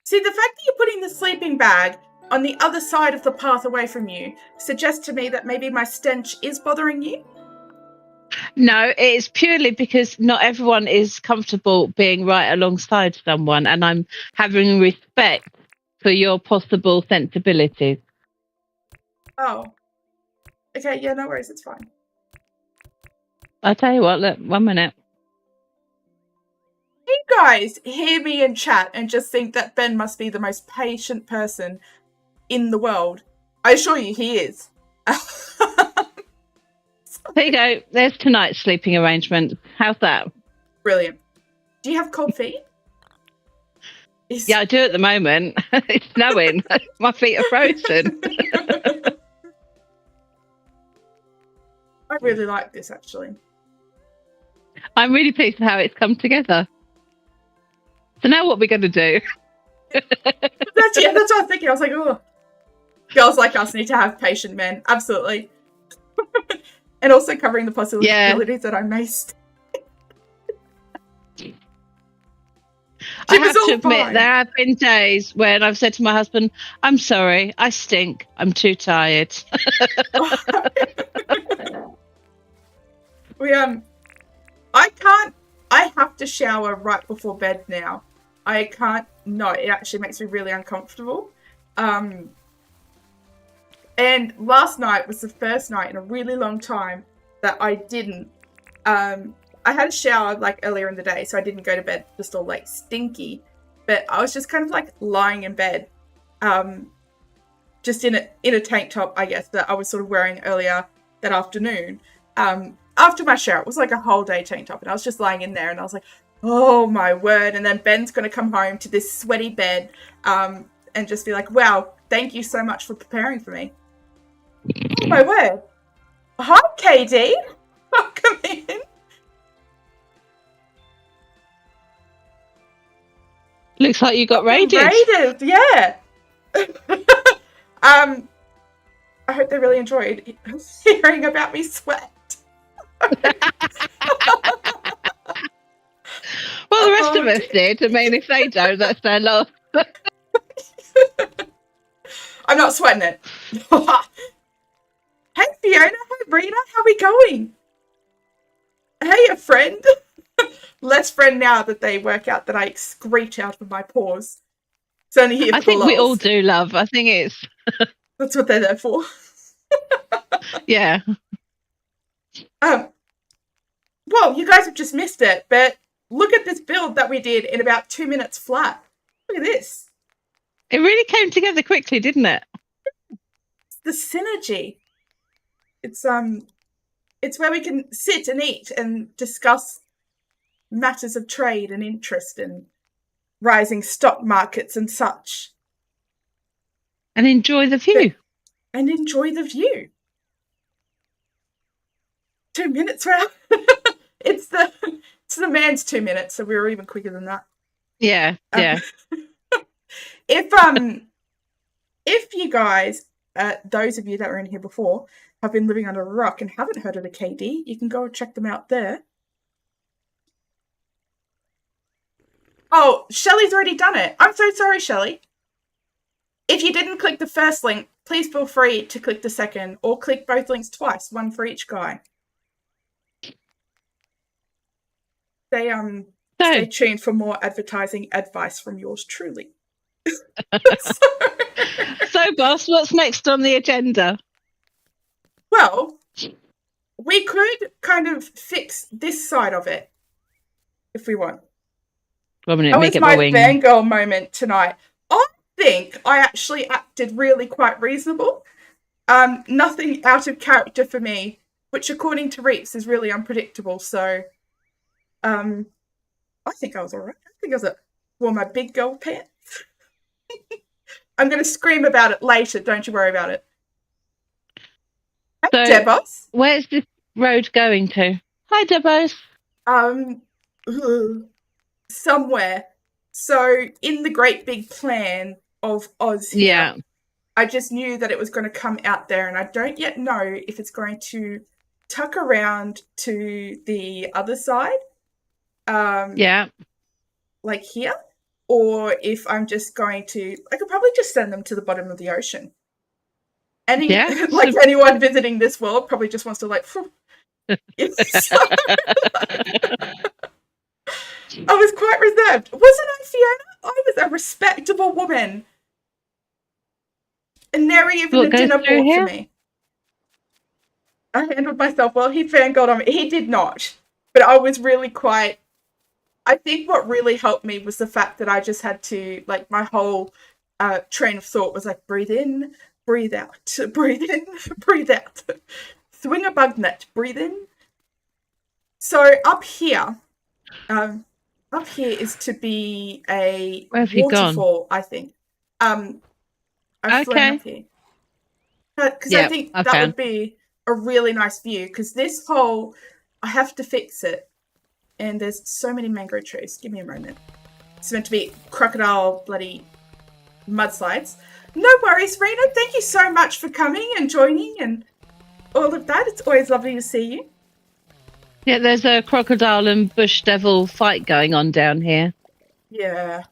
See, the fact that you're putting the sleeping bag on the other side of the path away from you suggests to me that maybe my stench is bothering you. No, it's purely because not everyone is comfortable being right alongside someone, and I'm having respect for your possible sensibilities. Oh. Okay, yeah, no worries, it's fine. I'll tell you what, look, 1 minute. You guys hear me in chat and just think that Ben must be the most patient person in the world. I assure you he is. There you go. There's tonight's sleeping arrangement. How's that? Brilliant. Do you have cold feet? Yeah, I do at the moment. It's snowing. My feet are frozen. I really like this, actually. I'm really pleased with how it's come together. So now what are we going to do? That's what I was thinking. I was like, oh, girls like us need to have patient men. Absolutely. And also covering the possibilities that I may I have to admit, there have been days when I've said to my husband, I'm sorry, I stink. I'm too tired. I have to shower right before bed now. I can't, no, it actually makes me really uncomfortable. And last night was the first night in a really long time that I didn't. I had a shower like earlier in the day, so I didn't go to bed just all like stinky. But I was just kind of like lying in bed, just in a tank top, I guess, that I was sort of wearing earlier that afternoon. After my shower, it was like a whole day tank top, and I was just lying in there, and I was like, oh my word! And then Ben's going to come home to this sweaty bed, and just be like, wow, thank you so much for preparing for me. Oh my word! Hi, KD. Welcome in. Looks like you got raided. Raided, yeah. I hope they really enjoyed hearing about me sweat. Well, the rest of us did. I mean, if they don't, that's their loss. I'm not sweating it. Hey, Fiona. Hey, Rita. How we going? Hey, a friend. Less friend now that they work out that I excrete out of my pores. It's only here for I think the we all do, love. I think it's... That's what they're there for. Yeah. Well, you guys have just missed it, but look at this build that we did in about 2 minutes flat. Look at this. It really came together quickly, didn't it? The synergy. It's where we can sit and eat and discuss matters of trade and interest and rising stock markets and such. And enjoy the view. And enjoy the view. 2 minutes, wow. It's the man's 2 minutes, so we were even quicker than that. Yeah, yeah. If you guys, those of you that were in here before, have been living under a rock and haven't heard of the KD, you can go and check them out there. Oh, Shelley's already done it. I'm so sorry, Shelley. If you didn't click the first link, please feel free to click the second or click both links twice, one for each guy. Stay tuned for more advertising advice from yours truly. So, boss, what's next on the agenda? Well, we could kind of fix this side of it if we want. That was my fangirl moment tonight. I think I actually acted really quite reasonable. Nothing out of character for me, which according to Reaps is really unpredictable. So, I think I was all right. I think I was wore my big girl pants. I'm going to scream about it later. Don't you worry about it. Hey, so, Debos. Where's this road going to? Hi, Debos. Somewhere. So, in the great big plan of Oz here, I just knew that it was going to come out there, and I don't yet know if it's going to tuck around to the other side. Like here, or if I'm just going to, I could probably just send them to the bottom of the ocean. Like anyone visiting this world probably just wants to like. I was quite reserved, wasn't I, Fiona? I was a respectable woman, and never even a dinner bought for me. I handled myself well. He fangirled on me. He did not, but I was really quite. I think what really helped me was the fact that I just had to, like, my whole train of thought was like, breathe in, breathe out, breathe in, breathe out. Swing a bug net, breathe in. So up here is to be a waterfall, I think. I've flown up here. Because I think that would be a really nice view, because this hole, I have to fix it. And there's so many mango trees. Give me a moment. It's meant to be crocodile bloody mudslides. No worries, Rena. Thank you so much for coming and joining and all of that. It's always lovely to see you. Yeah, there's a crocodile and bush devil fight going on down here. Yeah.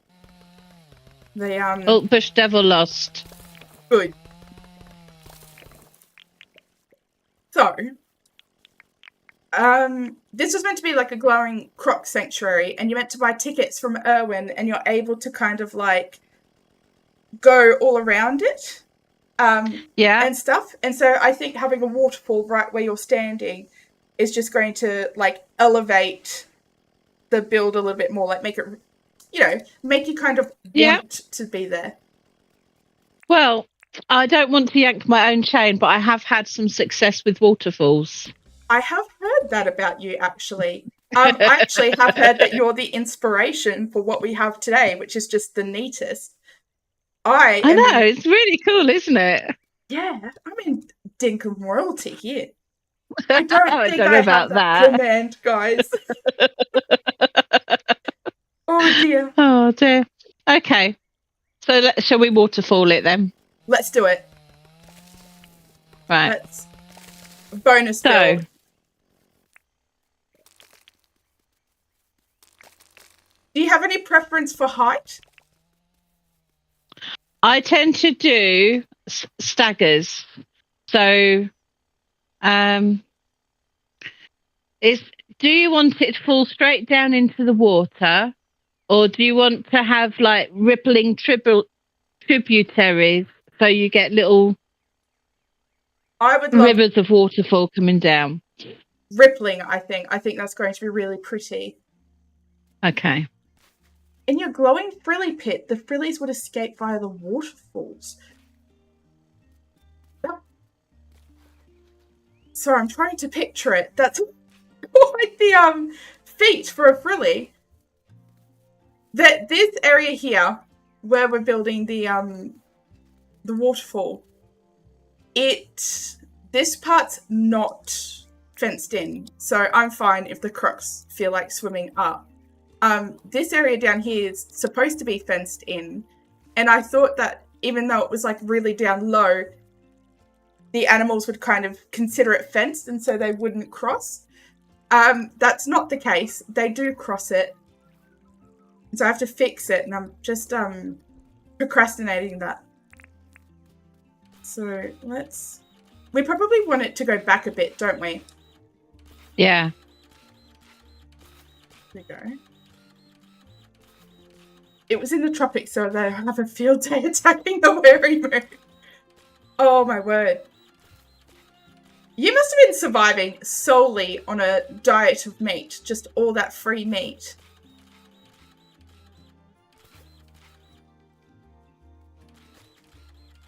They bush devil lost. Good. So, this was meant to be like a glowing croc sanctuary, and you're meant to buy tickets from Irwin, and you're able to kind of like go all around it. And stuff. And so I think having a waterfall right where you're standing is just going to like elevate the build a little bit more, like make it, make you kind of want to be there. Well, I don't want to yank my own chain, but I have had some success with waterfalls. I have heard that about you, actually. I actually have heard that you're the inspiration for what we have today, which is just the neatest. I know, it's really cool, isn't it? Yeah, I'm in Dinkum royalty here. I don't think I have that command, guys. Oh, dear. Oh, dear. Okay. So shall we waterfall it then? Let's do it. Right. Bonus build. Do you have any preference for height? I tend to do staggers. So, do you want it to fall straight down into the water, or do you want to have like rippling tributaries so you get little rivers of waterfall coming down? Rippling, I think. I think that's going to be really pretty. Okay. In your glowing frilly pit, the frillies would escape via the waterfalls. Sorry, I'm trying to picture it. That's quite the feat for a frilly. That this area here, where we're building the waterfall, this part's not fenced in, so I'm fine if the crocs feel like swimming up. This area down here is supposed to be fenced in, and I thought that even though it was like really down low, the animals would kind of consider it fenced, and so they wouldn't cross. That's not the case. They do cross it, so I have to fix it, and I'm just procrastinating that. So we probably want it to go back a bit, don't we? Yeah. There we go. It was in the tropics, so they have a field day attacking the wary moon. Oh my word. You must have been surviving solely on a diet of meat, just all that free meat.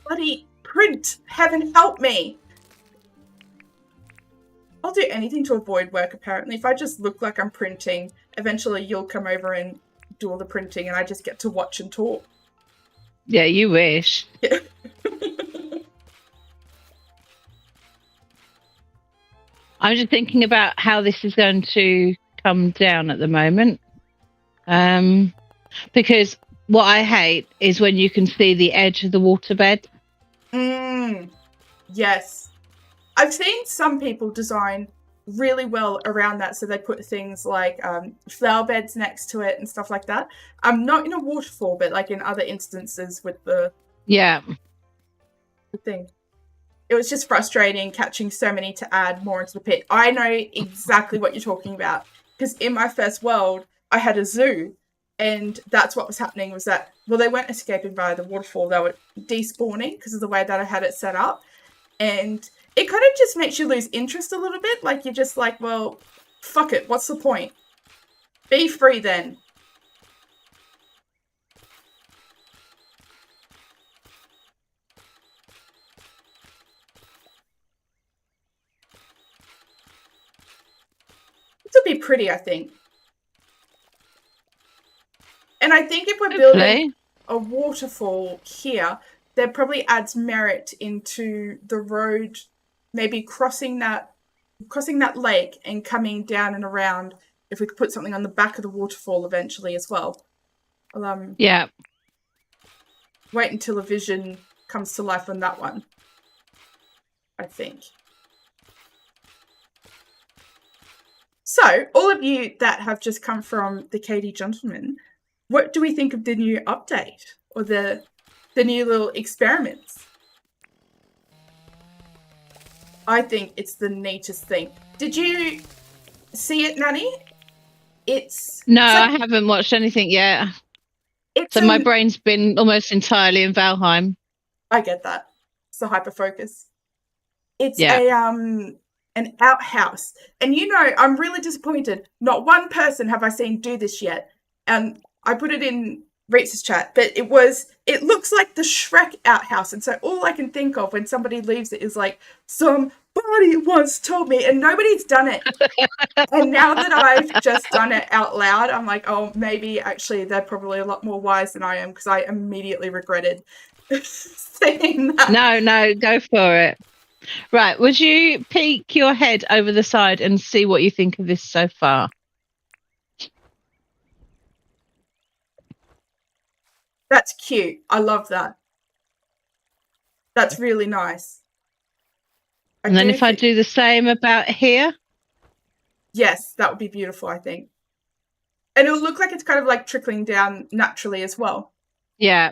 bloody print. Heaven help me. I'll do anything to avoid work, apparently. If I just look like I'm printing, eventually you'll come over and do all the printing and I just get to watch and talk. Yeah, you wish. Yeah. I'm just thinking about how this is going to come down at the moment. Because what I hate is when you can see the edge of the waterbed. Yes. I've seen some people design really well around that, so they put things like flower beds next to it and stuff like that. Not in a waterfall, but like in other instances with the thing. It was just frustrating catching so many to add more into the pit. I know exactly what you're talking about, because in my first world I had a zoo, and that's what was happening was that, well, they weren't escaping via the waterfall, they were despawning because of the way that I had it set up. And it kind of just makes you lose interest a little bit. Like, you're just like, well, fuck it. What's the point? Be free then. This would be pretty, I think. And I think if we're building a waterfall here, that probably adds merit into the road, maybe crossing that lake and coming down and around. If we could put something on the back of the waterfall eventually as well. Yeah. Wait until a vision comes to life on that one, I think. So, all of you that have just come from the Katie Gentleman, what do we think of the new update or the new little experiments? I think it's the neatest thing. Did you see it, Nanny? I haven't watched anything yet. So my brain's been almost entirely in Valheim. I get that. It's a hyper focus. It's an outhouse. And I'm really disappointed. Not one person have I seen do this yet. And I put it in Reetz's chat, but it looks like the Shrek outhouse. And so all I can think of when somebody leaves it is like, somebody once told me, and nobody's done it. And now that I've just done it out loud, I'm like, oh, maybe actually they're probably a lot more wise than I am, because I immediately regretted saying that. No, go for it. Right, would you peek your head over the side and see what you think of this so far? That's cute. I love that. That's really nice. And then if I do the same about here? Yes, that would be beautiful, I think. And it'll look like it's kind of like trickling down naturally as well. Yeah.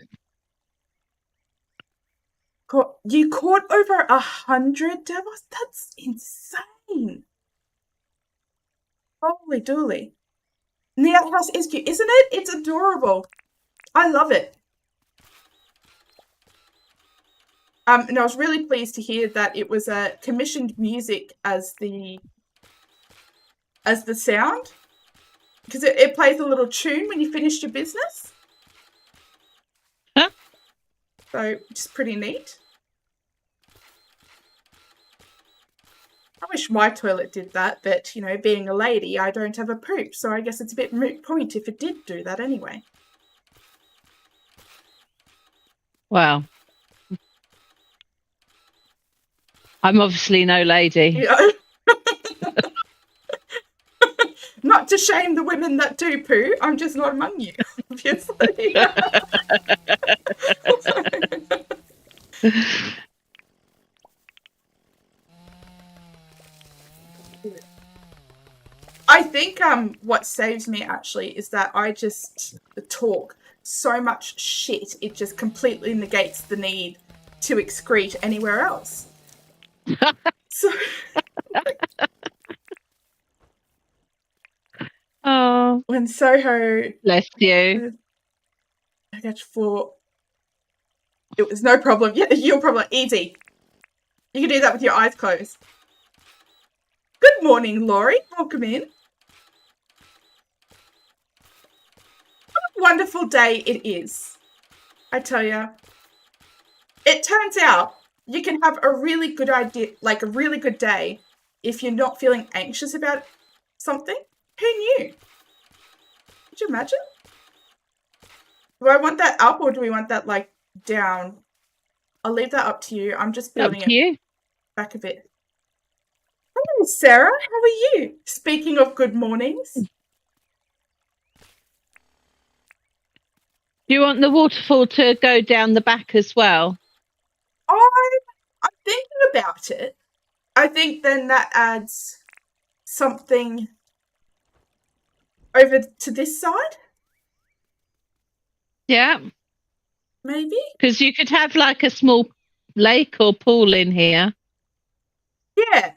You caught over 100 devils? That's insane. Holy dooly. And the outhouse is cute, isn't it? It's adorable. I love it. And I was really pleased to hear that it was commissioned music as the sound, because it plays a little tune when you finish your business. Huh? So, which is pretty neat. I wish my toilet did that, but, being a lady, I don't have a poop, so I guess it's a bit moot point if it did do that anyway. Wow. I'm obviously no lady. Yeah. Not to shame the women that do poo, I'm just not among you, obviously. I think what saves me actually is that I just talk so much shit, it just completely negates the need to excrete anywhere else. So, oh, when Soho, bless you. I guess it was no problem. Yeah, your problem, easy. You can do that with your eyes closed. Good morning, Laurie. Welcome in. What a wonderful day it is. I tell you. it turns out you can have a really good idea, like a really good day, if you're not feeling anxious about something. Who knew? Could you imagine? Do I want that up or do we want that like down? I'll leave that up to you. I'm just building it back a bit. Hello, Sarah. How are you? Speaking of good mornings. Do you want the waterfall to go down the back as well? I'm thinking about it. I think then that adds something over to this side. Yeah. Maybe. Because you could have like a small lake or pool in here. Yeah.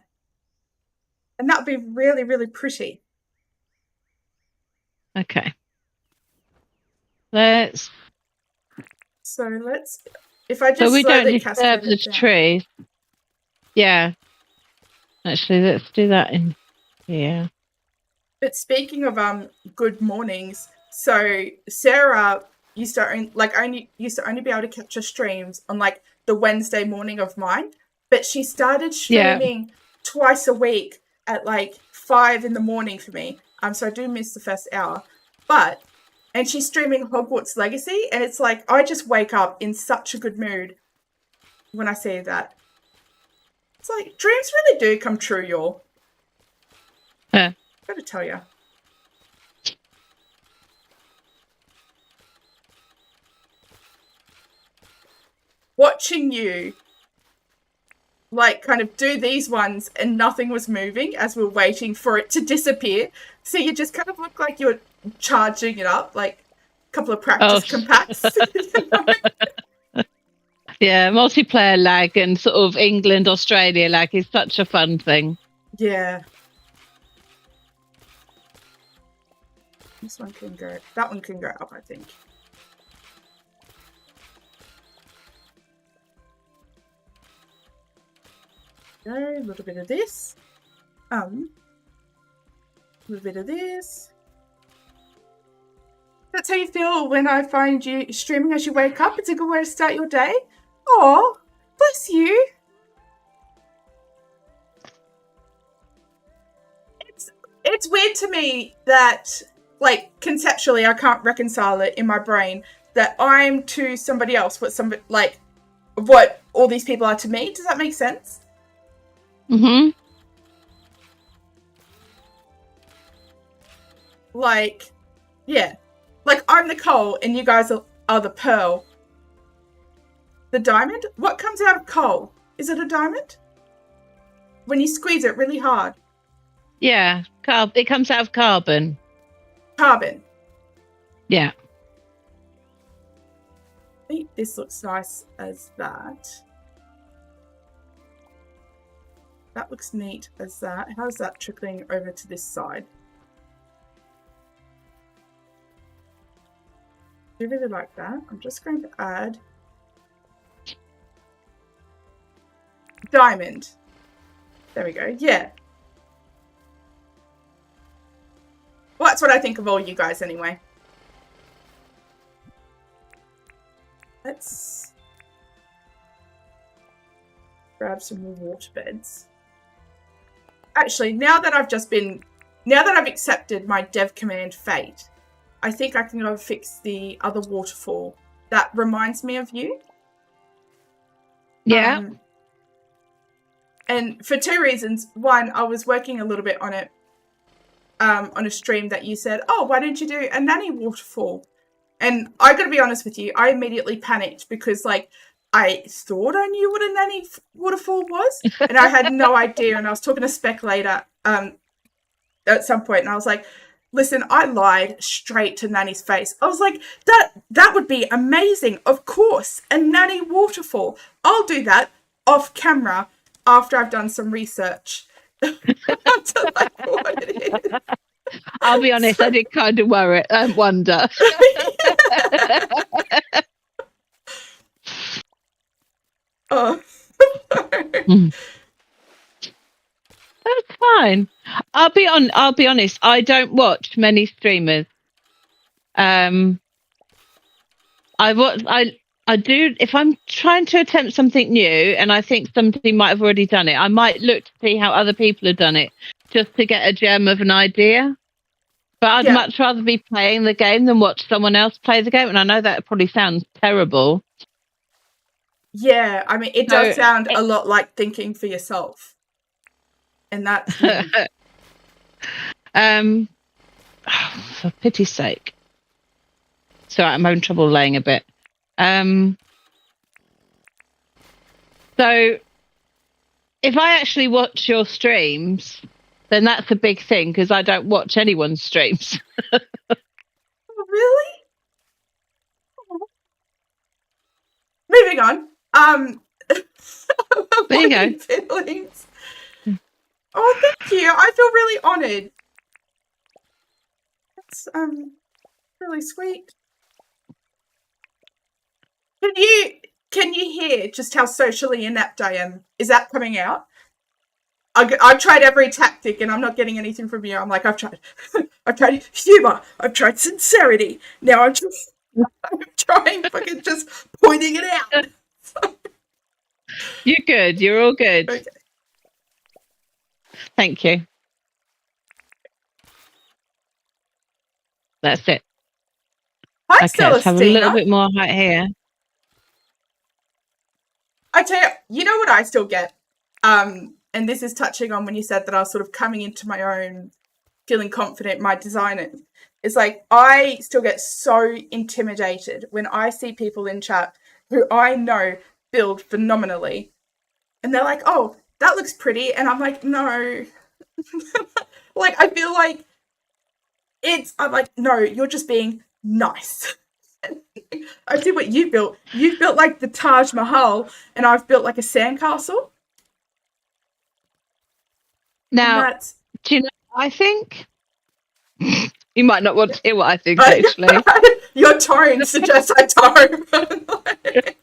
And that would be really, really pretty. Okay. If I just so we don't slowly disturb the trees. Yeah. Actually, let's do that in here. But speaking of good mornings, so Sarah used to only be able to capture streams on like the Wednesday morning of mine, but she started streaming twice a week at like 5 a.m. for me. So I do miss the first hour, and she's streaming Hogwarts Legacy, and it's like I just wake up in such a good mood when I see that. It's like dreams really do come true, y'all. Yeah. Gotta tell you. Watching you like kind of do these ones and nothing was moving as we're waiting for it to disappear. So you just kind of look like you're charging it up, like a couple of practice compacts. Yeah, multiplayer lag and sort of England, Australia lag is such a fun thing. Yeah. This one can go, that one can go up, I think. A little bit of this. A little bit of this. That's how you feel when I find you streaming as you wake up. It's a good way to start your day. Oh, bless you. It's weird to me that, like, conceptually, I can't reconcile it in my brain that I'm to somebody else what all these people are to me. Does that make sense? Mm-hmm. Like, yeah. Like, I'm the coal and you guys are the pearl. The diamond? What comes out of coal? Is it a diamond? When you squeeze it really hard. Yeah, it comes out of carbon. Carbon. Yeah. I think this looks nice as that. That looks neat as that. How's that trickling over to this side? I really like that. I'm just going to add diamond. There we go. Yeah. Well, that's what I think of all you guys anyway. Let's grab some more water beds. Actually, now that I've accepted my dev command fate, I think I can go fix the other waterfall. That reminds me of you. Yeah. And for two reasons. One, I was working a little bit on it on a stream that you said, oh, why don't you do a nanny waterfall? And I got to be honest with you, I immediately panicked because, like, I thought I knew what a nanny waterfall was, and I had no idea. And I was talking to Spec later at some point, and I was like, listen, I lied straight to Nanny's face. I was like, that would be amazing. Of course, a nanny waterfall. I'll do that off camera after I've done some research. What it is. I'll be honest, I did kind of wonder. Oh. That's fine. I'll be honest, I don't watch many streamers. I I do, if I'm trying to attempt something new and I think somebody might have already done it, I might look to see how other people have done it just to get a gem of an idea. But I'd much rather be playing the game than watch someone else play the game. And I know that probably sounds terrible. Yeah, I mean, it does sound a lot like thinking for yourself. And that. For pity's sake. Sorry, I'm having trouble laying a bit. So if I actually watch your streams, then that's a big thing because I don't watch anyone's streams. Really? Moving on. There you go. Feelings. Oh, thank you. I feel really honoured. That's really sweet. Can you hear just how socially inept I am? Is that coming out? I've tried every tactic and I'm not getting anything from you. I'm like, I've tried humor. I've tried sincerity. Now I'm trying fucking just pointing it out. You're good. You're all good. Okay. Thank you. That's it. Hi, okay, let's have a little bit more height here. I tell you, you know what I still get? And this is touching on when you said that I was sort of coming into my own, feeling confident in my design. It's like, I still get so intimidated when I see people in chat who I know build phenomenally. And they're like, oh, that looks pretty. And I'm like, no. Like, I feel like I'm like, no, you're just being nice. I see what you built. You've built like the Taj Mahal, and I've built like a sandcastle. Now, do you know what I think? You might not want to hear what I think, actually. Your tone suggests I don't.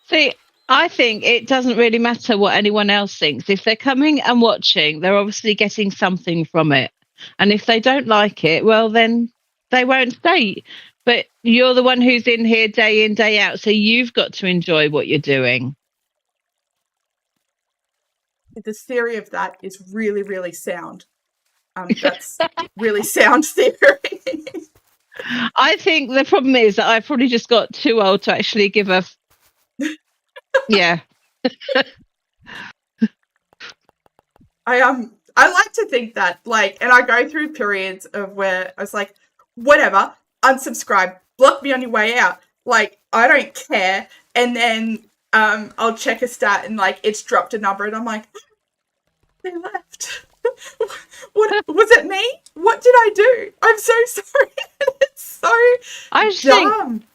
See, I think it doesn't really matter what anyone else thinks. If they're coming and watching, they're obviously getting something from it. And if they don't like it, well, then they won't stay. But you're the one who's in here day in, day out. So you've got to enjoy what you're doing. The theory of that is really, really sound. That's really sound theory. I think the problem is that I've probably just got too old to actually give a... Yeah. I like to think that, like, and I go through periods of where I was like, whatever, unsubscribe, block me on your way out. Like, I don't care. And then I'll check a stat and like it's dropped a number and I'm like, they left. What was it me? What did I do? I'm so sorry. It's so dumb. Think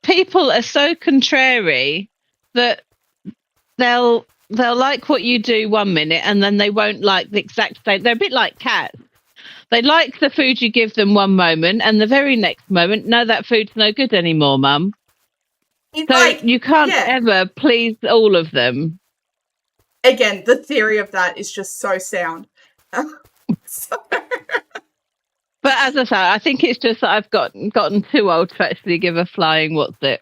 people are so contrary that they'll like what you do 1 minute and then they won't like the exact same. They're a bit like cats. They like the food you give them one moment and the very next moment, no, that food's no good anymore, Mum. So like, you can't ever please all of them. Again, the theory of that is just so sound. But as I say, I think it's just that I've gotten too old to actually give a flying what's it.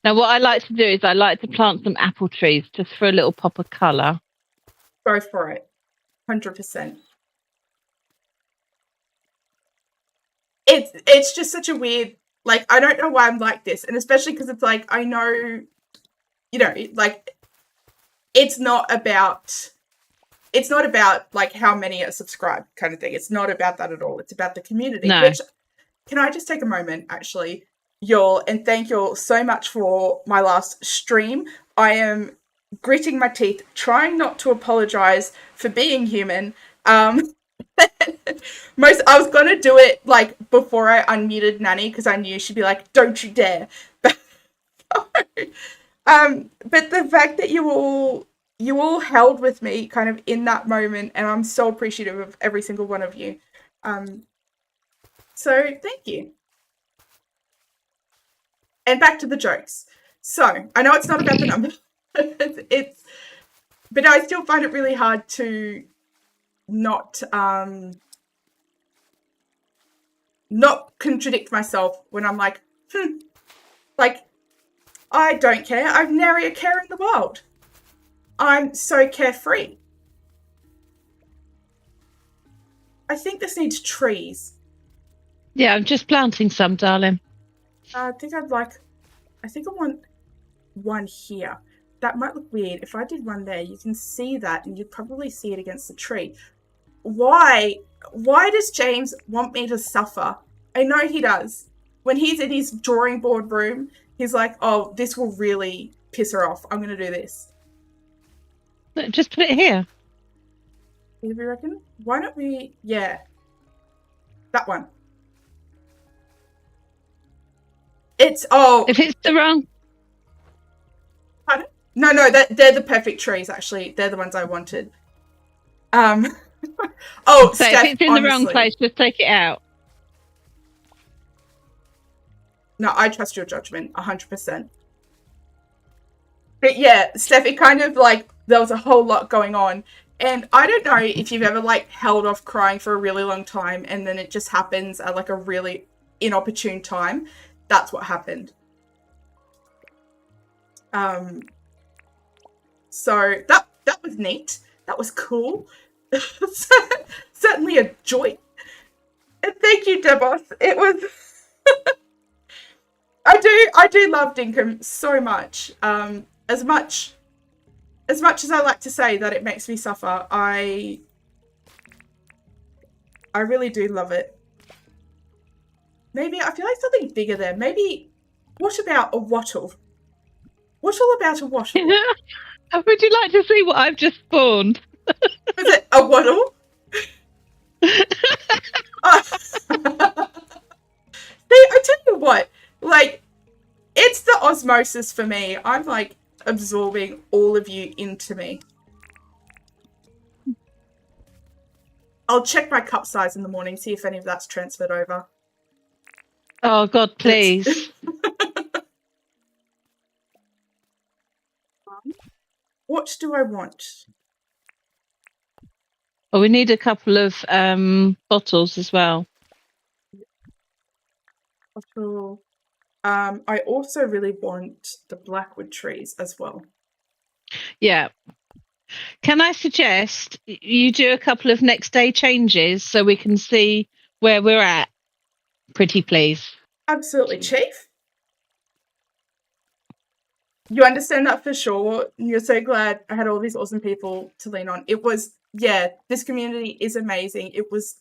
Now, what I like to do is I like to plant some apple trees just for a little pop of colour. Go for it. 100%. It's just such a weird, like, I don't know why I'm like this. And especially because it's like, I know, you know, like, it's not about like how many are subscribed kind of thing. It's not about that at all. It's about the community. No. Which, can I just take a moment, actually, y'all, and thank y'all so much for my last stream. I am gritting my teeth, trying not to apologize for being human. I was gonna do it like before I unmuted Nanny because I knew she'd be like, "Don't you dare!" But the fact that you all held with me kind of in that moment, and I'm so appreciative of every single one of you. So thank you. And back to the jokes. So I know it's not about the number. But I still find it really hard to not not contradict myself when I'm like, like, I don't care. I've nary a care in the world. I'm so carefree. I think this needs trees. Yeah, I'm just planting some, darling. I think I want one here. That might look weird. If I did one there, you can see that, and you'd probably see it against the tree. Why does James want me to suffer? I know he does. When he's in his drawing board room, he's like, oh, this will really piss her off. I'm going to do this. Just put it here. Do you reckon? Why don't we... Yeah. That one. It's... Oh... If it's the wrong... Pardon? No, they're the perfect trees, actually. They're the ones I wanted. Oh, so Steph, if it's in the wrong place, just take it out. No, I trust your judgment, 100%. But yeah, Steph, it kind of like, there was a whole lot going on. And I don't know if you've ever like held off crying for a really long time and then it just happens at like a really inopportune time. That's what happened. So that was neat. That was cool. Certainly a joy. And thank you, Debos. It was... I do love Dinkum so much. As much as I like to say that it makes me suffer, I really do love it. Maybe I feel like something bigger there. Maybe what about a wattle? What all about a wattle? Would you like to see what I've just spawned? Is it a wattle? See, I tell you what, like, it's the osmosis for me. I'm like absorbing all of you into me. I'll check my cup size in the morning, see if any of that's transferred over. Oh, God, please. What do I want? Well, we need a couple of bottles as well. Bottle. I also really want the blackwood trees as well. Yeah. Can I suggest you do a couple of next day changes so we can see where we're at? Pretty please. Absolutely, Chief. You understand that for sure. You're so glad I had all these awesome people to lean on. It was, yeah, this community is amazing. It was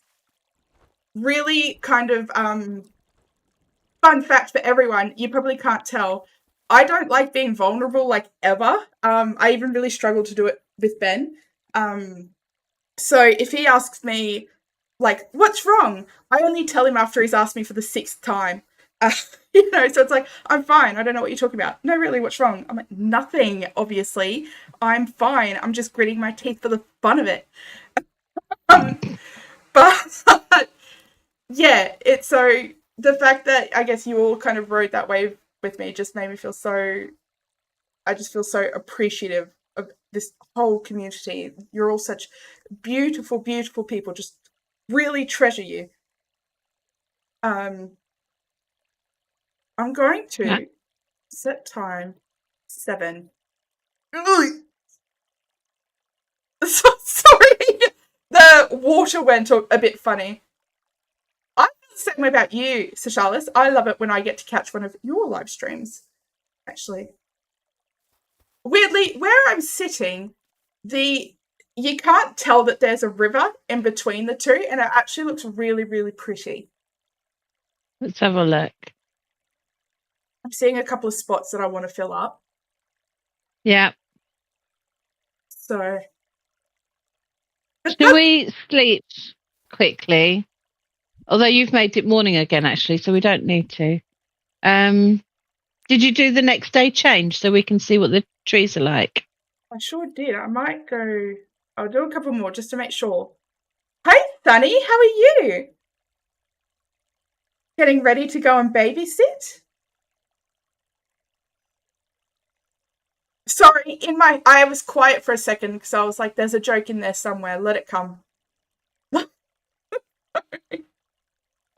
really kind of fun fact for everyone. You probably can't tell. I don't like being vulnerable, like, ever. I even really struggle to do it with Ben. So if he asks me, like, what's wrong? I only tell him after he's asked me for the 6th time. You know, so it's like, I'm fine. I don't know what you're talking about. No, really, what's wrong? I'm like, nothing, obviously. I'm fine. I'm just gritting my teeth for the fun of it. But yeah, it's so the fact that I guess you all kind of rode that wave with me just made me feel so, I just feel so appreciative of this whole community. You're all such beautiful, beautiful people. Just really treasure you. I'm going to set time 7. So sorry, the water went a bit funny. I feel the same way about you, Sashalis. I love it when I get to catch one of your live streams, actually. Weirdly, where I'm sitting, you can't tell that there's a river in between the two, and it actually looks really, really pretty. Let's have a look. I'm seeing a couple of spots that I want to fill up. Yeah. So... Shall we sleep quickly? Although you've made it morning again, actually, so we don't need to. Did you do the next day change so we can see what the trees are like? I sure did. I might go... I'll do a couple more just to make sure. Hey, Sunny, how are you? Getting ready to go and babysit? Sorry, I was quiet for a second because I was like, there's a joke in there somewhere. Let it come.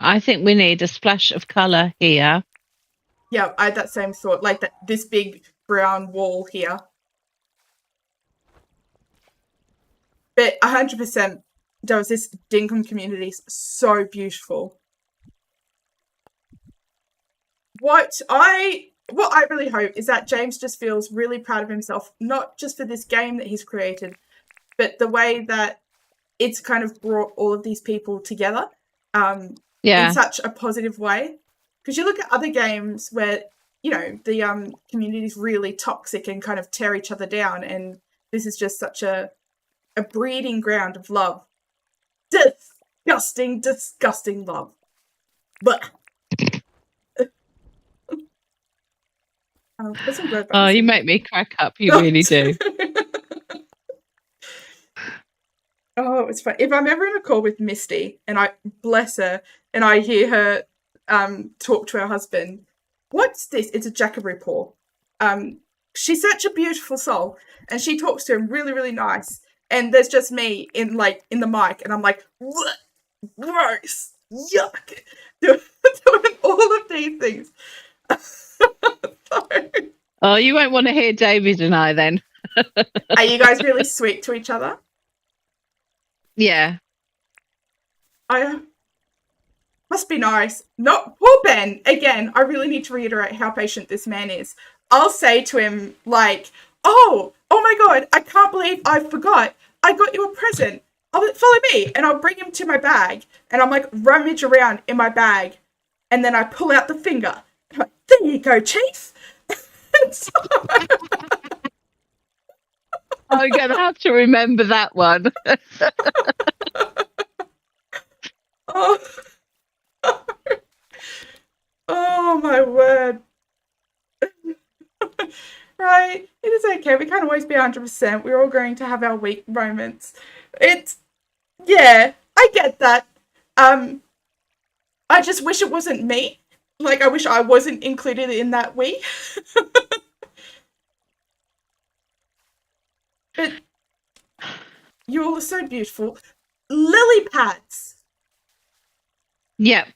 I think we need a splash of colour here. Yeah, I had that same thought, like this big brown wall here. But 100%, there was this Dinkum community, so beautiful. What I really hope is that James just feels really proud of himself, not just for this game that he's created, but the way that it's kind of brought all of these people together in such a positive way. Because you look at other games where, you know, the community is really toxic and kind of tear each other down, and this is just such a breeding ground of love. Disgusting, disgusting love. But oh, you make me crack up. You really do. Oh, it's fun. If I'm ever in a call with Misty and I bless her and I hear her talk to her husband, what's this? It's a Jacobry paw. She's such a beautiful soul, and she talks to him really, really nice. And there's just me in the mic, and I'm like, what? Gross, yuck, doing all of these things. Oh, you won't want to hear David and I then. Are you guys really sweet to each other? Yeah. Must be nice. Not poor Ben. Again, I really need to reiterate how patient this man is. I'll say to him, like, oh my God, I can't believe I forgot. I got you a present. Follow me. And I'll bring him to my bag. And I'm like, rummage around in my bag. And then I pull out the finger. I'm like, there you go, Chief. I'm going to have to remember that one. Oh my word. Right, it is okay. We can't always be 100%. We're all going to have our weak moments. Yeah, I get that. I just wish it wasn't me. Like, I wish I wasn't included in that we. But you all are so beautiful. Lily pads. Yep.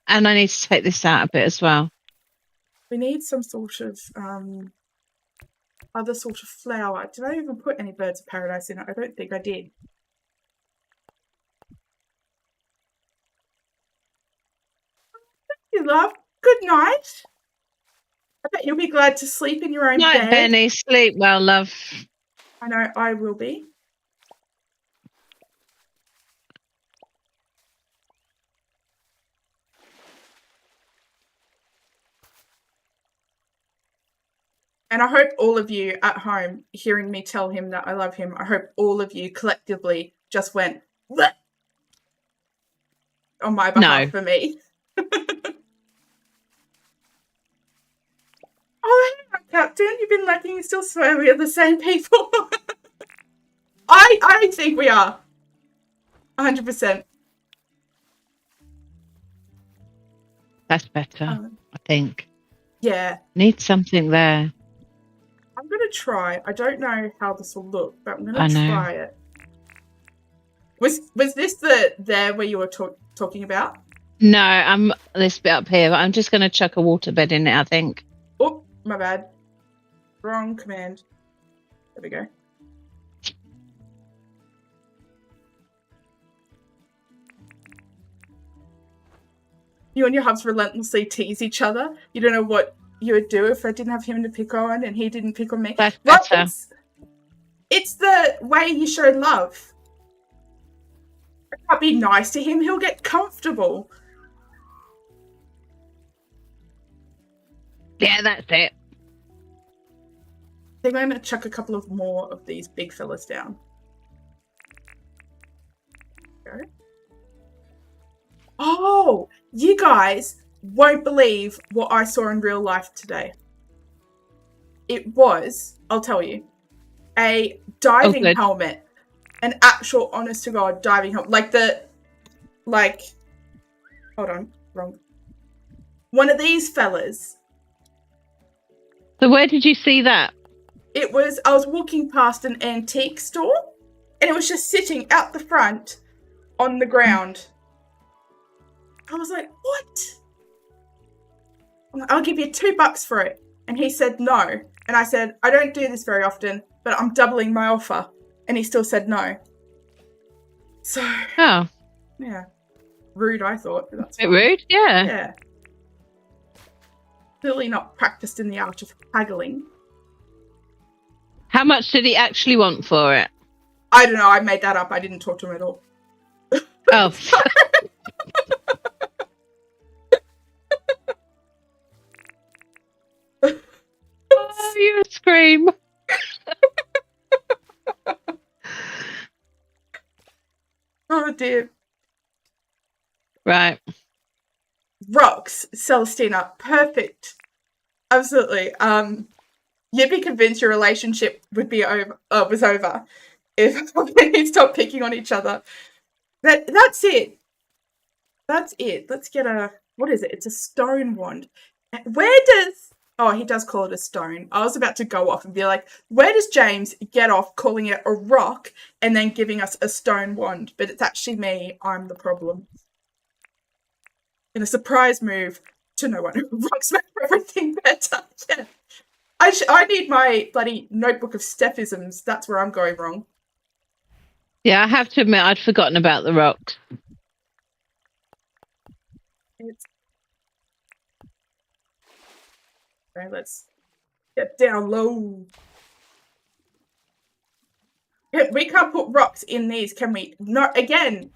And I need to take this out a bit as well. We need some sort of other sort of flower. Did I even put any birds of paradise in it? I don't think I did. Thank you, love. Good night. I bet you'll be glad to sleep in your own bed. Night, Benny. Sleep well, love. I know I will be. And I hope all of you at home hearing me tell him that I love him, I hope all of you collectively just went, bleh, on my behalf for me. Oh, hang on, Captain. You've been lucky you still swear we are the same people. I think we are. 100%. That's better, I think. Yeah. Need something there. I'm going to try. I don't know how this will look, but I'm going to try it. Was this there where you were talking about? No, I'm this bit up here. I'm just going to chuck a waterbed in it, I think. Oh, my bad. Wrong command. There we go. You and your hubs relentlessly tease each other. You don't know what you would do if I didn't have him to pick on and he didn't pick on me. That's better. It's the way you show love. I can't be nice to him. He'll get comfortable. Yeah, that's it. I think I'm going to chuck a couple of more of these big fellas down. There we go. Oh, you guys won't believe what I saw in real life today. It was, I'll tell you, a diving helmet. An actual, honest to God, diving helmet. Hold on, wrong. One of these fellas. So where did you see that? I was walking past an antique store, and it was just sitting out the front on the ground. I was like, what? I'll give you $2 for it. And he said no. And I said, I don't do this very often, but I'm doubling my offer. And he still said no. So, yeah. Rude, I thought. But that's a bit rude, yeah. Yeah. Clearly not practiced in the art of haggling. How much did he actually want for it? I don't know. I made that up. I didn't talk to him at all. Oh. Oh, you scream. Oh, dear. Right. Rocks, Celestina. Perfect. Absolutely. You'd be convinced your relationship would be was over if you stopped picking on each other. That's it. That's it. Let's get what is it? It's a stone wand. Where does... Oh, he does call it a stone. I was about to go off and be like, where does James get off calling it a rock and then giving us a stone wand? But it's actually me. I'm the problem. In a surprise move to no one. Rocks make everything better. Yeah. I need my bloody notebook of stephisms. That's where I'm going wrong. Yeah, I have to admit, I'd forgotten about the rocks. Okay, let's get down low. We can't put rocks in these, can we? No, again.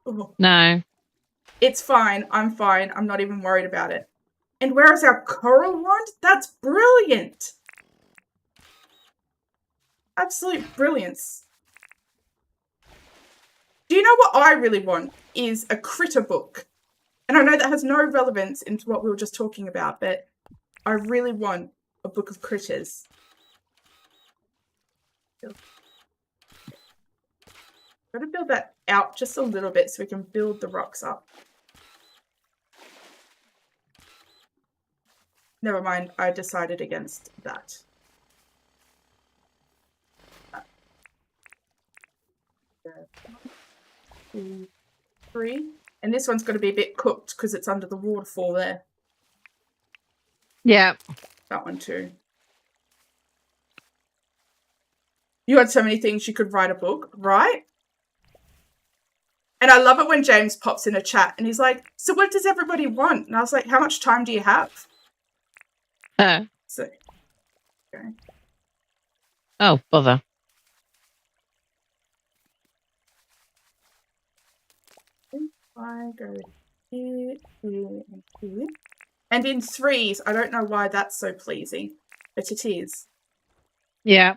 Ooh. No. It's fine. I'm fine. I'm not even worried about it. And where is our coral wand? That's brilliant. Absolute brilliance. Do you know what I really want? Is a critter book. And I know that has no relevance into what we were just talking about, but I really want a book of critters. Got to build that out just a little bit so we can build the rocks up. Never mind, I decided against that. 2, 3. And this one's got to be a bit cooked because it's under the waterfall there. Yeah. That one too. You had so many things you could write a book, right? And I love it when James pops in a chat and he's like, so what does everybody want? And I was like, how much time do you have? So, okay. Oh, bother. I go here, here, and here. And in 3s, I don't know why that's so pleasing, but it is. Yeah.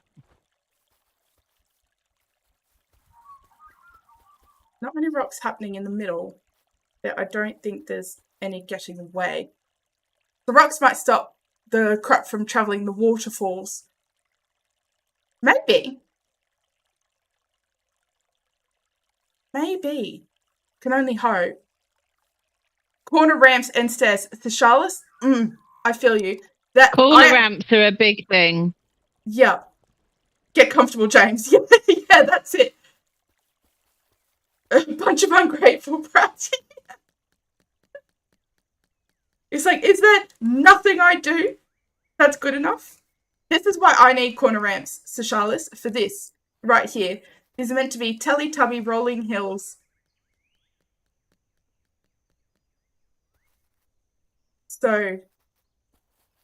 Not many rocks happening in the middle, but I don't think there's any getting away. The rocks might stop the crop from travelling the waterfalls. Maybe. Maybe. Can only hope. Corner ramps and stairs. Theshalis? I feel you. Corner ramps are a big thing. Yeah. Get comfortable, James. Yeah, that's it. A bunch of ungrateful brats. It's like, is there nothing I do that's good enough? This is why I need corner ramps, Theshalis, for this right here. These are meant to be Teletubby rolling hills. So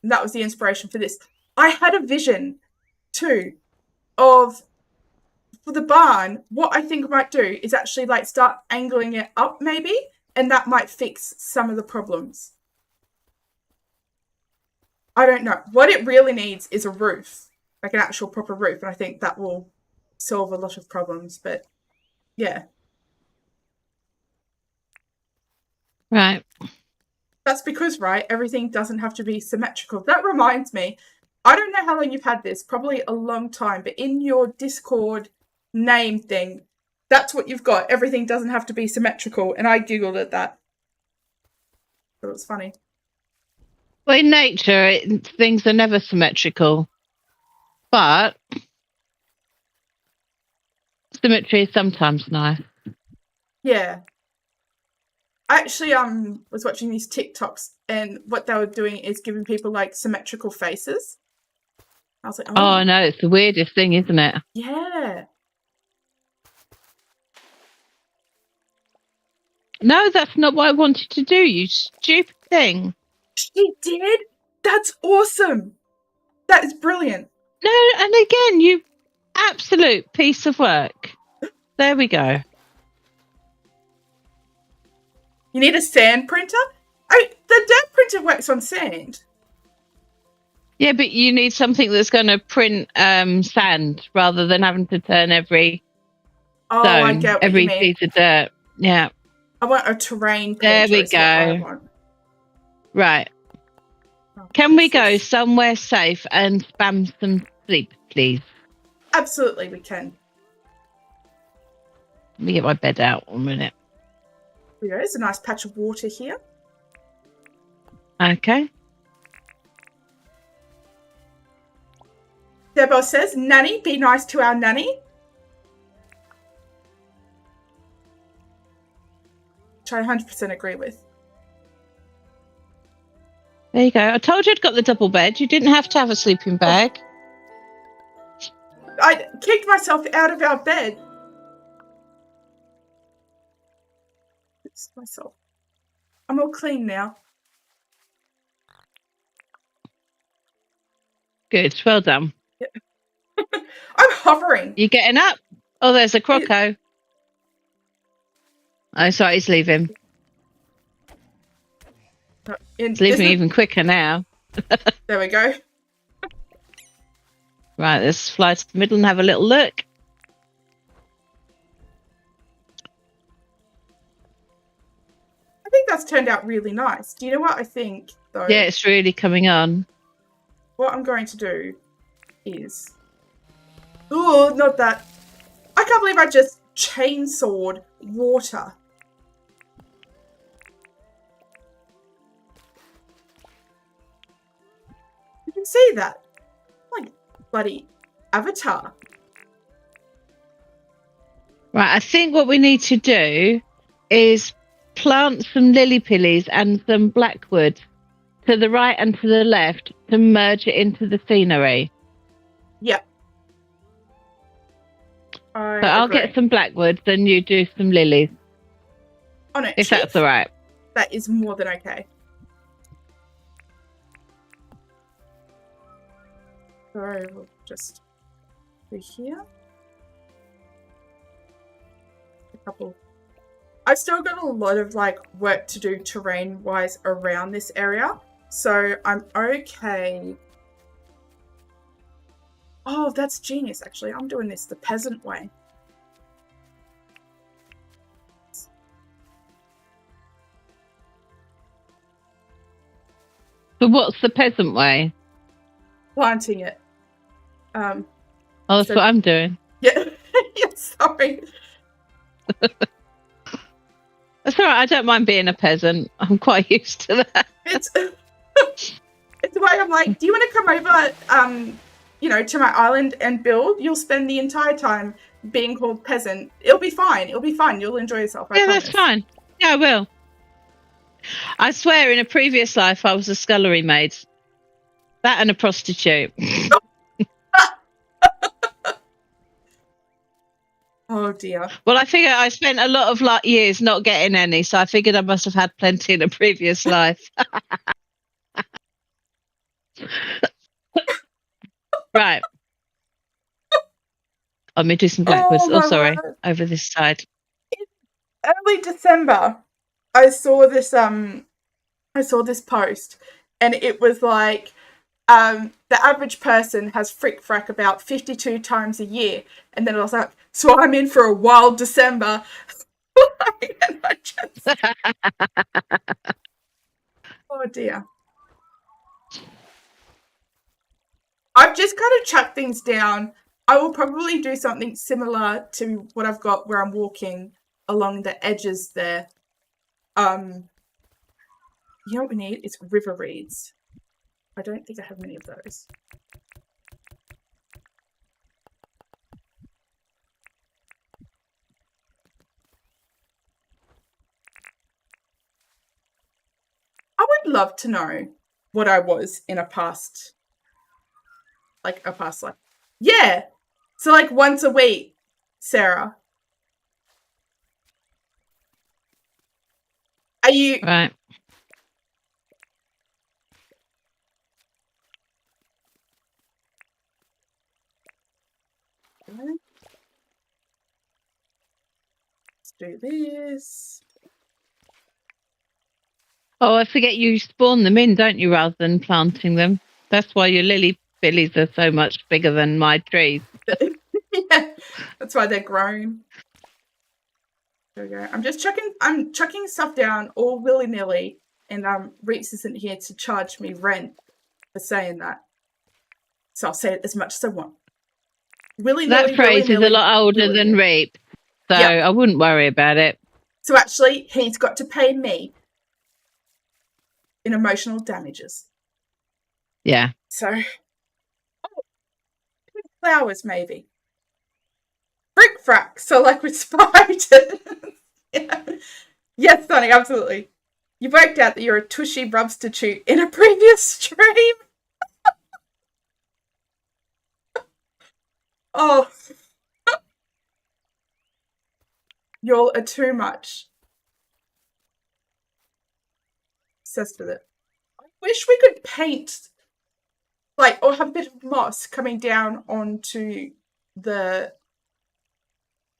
that was the inspiration for this. I had a vision too of, for the barn, what I think I might do is actually like start angling it up maybe, and that might fix some of the problems. I don't know. What it really needs is a roof, like an actual proper roof, and I think that will solve a lot of problems, but yeah. Right. That's because, right, everything doesn't have to be symmetrical. That reminds me, I don't know how long you've had this, probably a long time, but in your Discord name thing, that's what you've got. Everything doesn't have to be symmetrical, and I giggled at that. So it's funny. Well, in nature, things are never symmetrical, but symmetry is sometimes nice. Yeah. I actually was watching these TikToks, and what they were doing is giving people like symmetrical faces. I was like, oh no, it's the weirdest thing, isn't it? Yeah. No, that's not what I wanted to do, you stupid thing. She did? That's awesome. That is brilliant. No, and again, you absolute piece of work. There we go. You need a sand printer? The dirt printer works on sand. Yeah, but you need something that's going to print sand rather than having to turn every stone, I get what every you mean. piece of dirt. Yeah. I want a terrain There painter. we go. Right. Can we go somewhere safe and spam some sleep, please? Absolutely, we can. Let me get my bed out 1 minute. There's a nice patch of water here. Okay. Debo says, Nanny, be nice to our nanny. Which I 100% agree with. There you go. I told you I'd got the double bed. You didn't have to have a sleeping bag. I kicked myself out of our bed. It's myself. I'm all clean now. Good. Well done. Yeah. I'm hovering. You getting up? Oh, there's a croco. Oh, sorry, he's leaving. He's leaving even quicker now. There we go. Right, let's fly to the middle and have a little look. I think that's turned out really nice. Do you know what I think, though? Yeah, it's really coming on. What I'm going to do is... Oh, not that. I can't believe I just chainsawed water. You can see that. Like, bloody Avatar. Right, I think what we need to do is plant some lily pillies and some blackwood to the right and to the left to merge it into the scenery. Yep. So I'll get some blackwood, then you do some lilies. Oh no, if that's all right. That is more than okay. So we'll just do here. A couple. I've still got a lot of like work to do terrain wise around this area, so I'm okay. Oh, that's genius, actually. I'm doing this the peasant way. But what's the peasant way? Planting it. Oh, that's what I'm doing. Yeah, yeah, sorry. That's all right. I don't mind being a peasant. I'm quite used to that. It's why I'm like, do you want to come over, you know, to my island and build? You'll spend the entire time being called peasant. It'll be fine. It'll be fine. You'll enjoy yourself. Yeah, that's fine. Yeah, I will. I swear, in a previous life, I was a scullery maid. That and a prostitute. Oh dear. Well, I figure I spent a lot of years not getting any, so I figured I must have had plenty in a previous life. Right. Let me do some blackwoods. Oh, sorry. Word. Over this side. In early December, I saw this post, and it was like, the average person has frick frack about 52 times a year. And then I was like, so I'm in for a wild December. And I just... Oh dear. I've just kind of chucked things down. I will probably do something similar to what I've got where I'm walking along the edges there. You know what we need? It's river reeds. I don't think I have many of those. love to know what I was in a past life. Yeah. So like once a week, Sarah. Are you right? Let's do this. Oh, I forget you spawn them in, don't you, rather than planting them? That's why your lily billies are so much bigger than my trees. Yeah, that's why they're grown. There we go. I'm chucking stuff down all willy-nilly, and Reeks isn't here to charge me rent for saying that. So I'll say it as much as I want. Willy-nilly, That phrase is a lot older willy-nilly. than Reap, so Yep. I wouldn't worry about it. So actually, he's got to pay me in emotional damages. Yeah. So, flowers maybe. Brick frack, so like with spiders. Yeah. Yes, Sonny, absolutely. You worked out that you're a tushy substitute in a previous stream. Oh. Y'all are too much. Obsessed with it. I wish we could paint, like, or have a bit of moss coming down onto the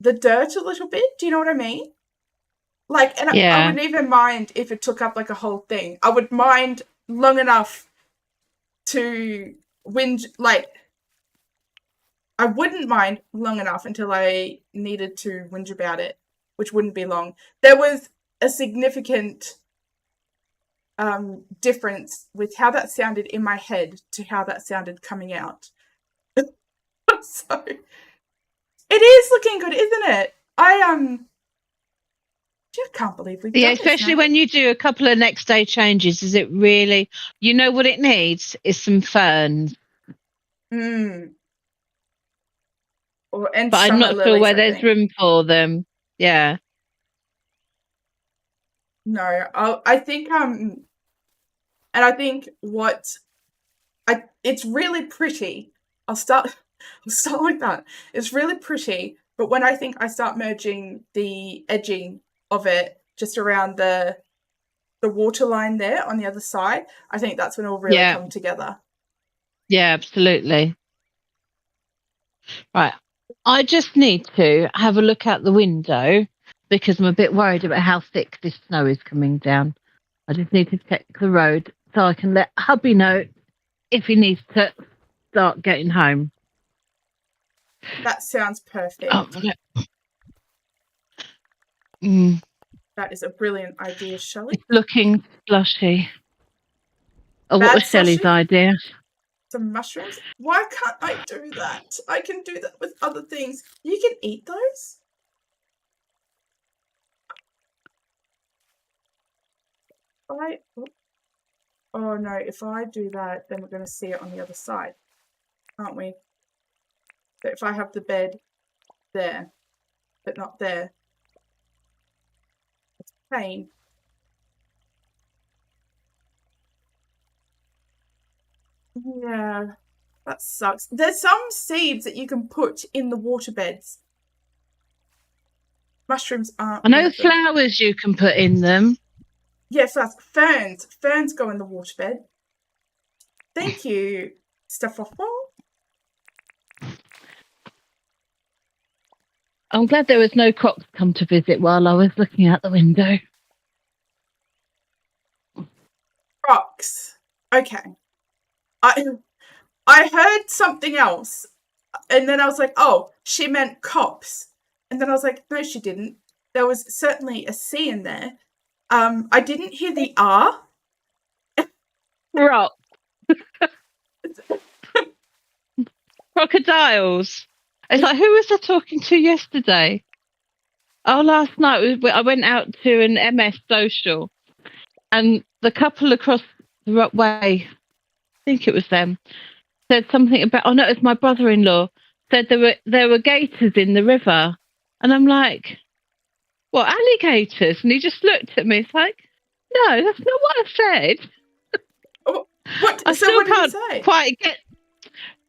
dirt a little bit. Do you know what I mean? Like, and I wouldn't even mind if it took up like a whole thing. I would mind long enough to I wouldn't mind long enough until I needed to whinge about it, which wouldn't be long. There was a significant difference with how that sounded in my head to how that sounded coming out. So it is looking good, isn't it? I just can't believe we've done this, especially when you do a couple of next day changes. Is it really? You know what it needs is some ferns. And but I'm not sure where there's room for them. Yeah. No, I think and I think it's really pretty. I'll start like that. It's really pretty, but when I think I start merging the edging of it just around the waterline there on the other side, I think that's when it'll really come together. Yeah, absolutely. Right. I just need to have a look out the window because I'm a bit worried about how thick this snow is coming down. I just need to check the road so I can let hubby know if he needs to start getting home. That sounds perfect. Oh, That is a brilliant idea, Shelley. It's looking slushy. Oh, what was Shelley's idea? Some mushrooms? Why can't I do that? I can do that with other things. You can eat those? Oh no, if I do that, then we're going to see it on the other side, aren't we? So if I have the bed there, but not there, it's pain. Yeah, that sucks. There's some seeds that you can put in the water beds. Mushrooms aren't. I know flowers you can put in them. Yes, that's ferns. Ferns go in the waterbed. Thank you, Stefan. I'm glad there was no crocs come to visit while I was looking out the window. Crocs. Okay. I heard something else, and then I was like, oh, she meant cops. And then I was like, no, she didn't. There was certainly a C in there. I didn't hear the R. Rock. Crocodiles. It's like, who was I talking to yesterday? Oh, last night I went out to an MS social, and the couple across the way, I think it was them, said something about. Oh no, it was my brother-in-law. Said there were gators in the river, and I'm like, what, alligators? And he just looked at me. It's like, no, that's not what I said. What? I So still what did he can't say? quite get.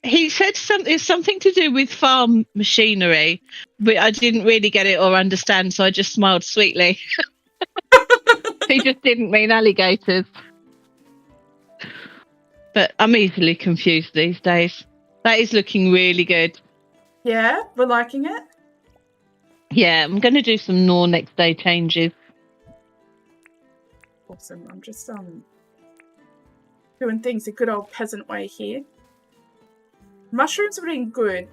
He said something to do with farm machinery, but I didn't really get it or understand, so I just smiled sweetly. He just didn't mean alligators. But I'm easily confused these days. That is looking really good. Yeah, we're liking it. Yeah, I'm going to do some more next day changes. Awesome. I'm just doing things the good old peasant way here. Mushrooms are doing good.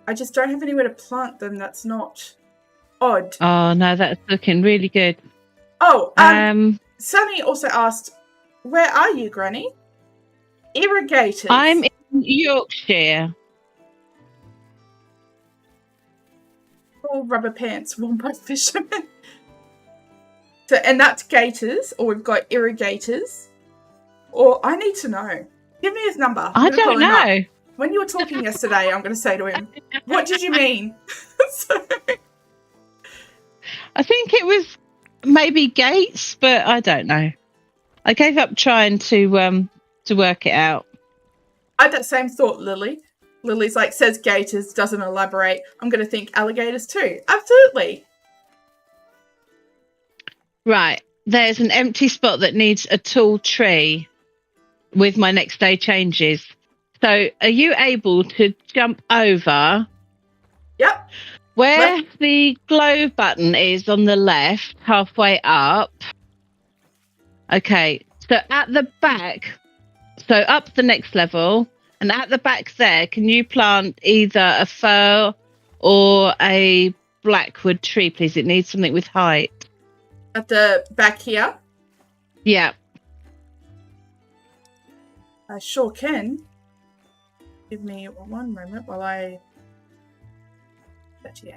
I just don't have anywhere to plant them. That's not odd. Oh no, that's looking really good. Oh, Sunny also asked, "Where are you, Granny?" Irrigators. I'm in Yorkshire. All rubber pants worn by fishermen. So, and that's gators, or we've got irrigators. Or I need to know. Give me his number. I don't know. When you were talking yesterday, I'm going to say to him, "What did you mean?" I think it was maybe Gates, but I don't know. I gave up trying to work it out. I had that same thought, Lily. Lily's like, says gators, doesn't elaborate. I'm going to think alligators too. Absolutely. Right. There's an empty spot that needs a tall tree with my next day changes. So are you able to jump over? Yep. Where the glow button is on the left, halfway up. Okay. So at the back, so up the next level, and at the back there, can you plant either a fir or a blackwood tree, please? It needs something with height. At the back here? Yeah. I sure can. Give me one moment while I... 38.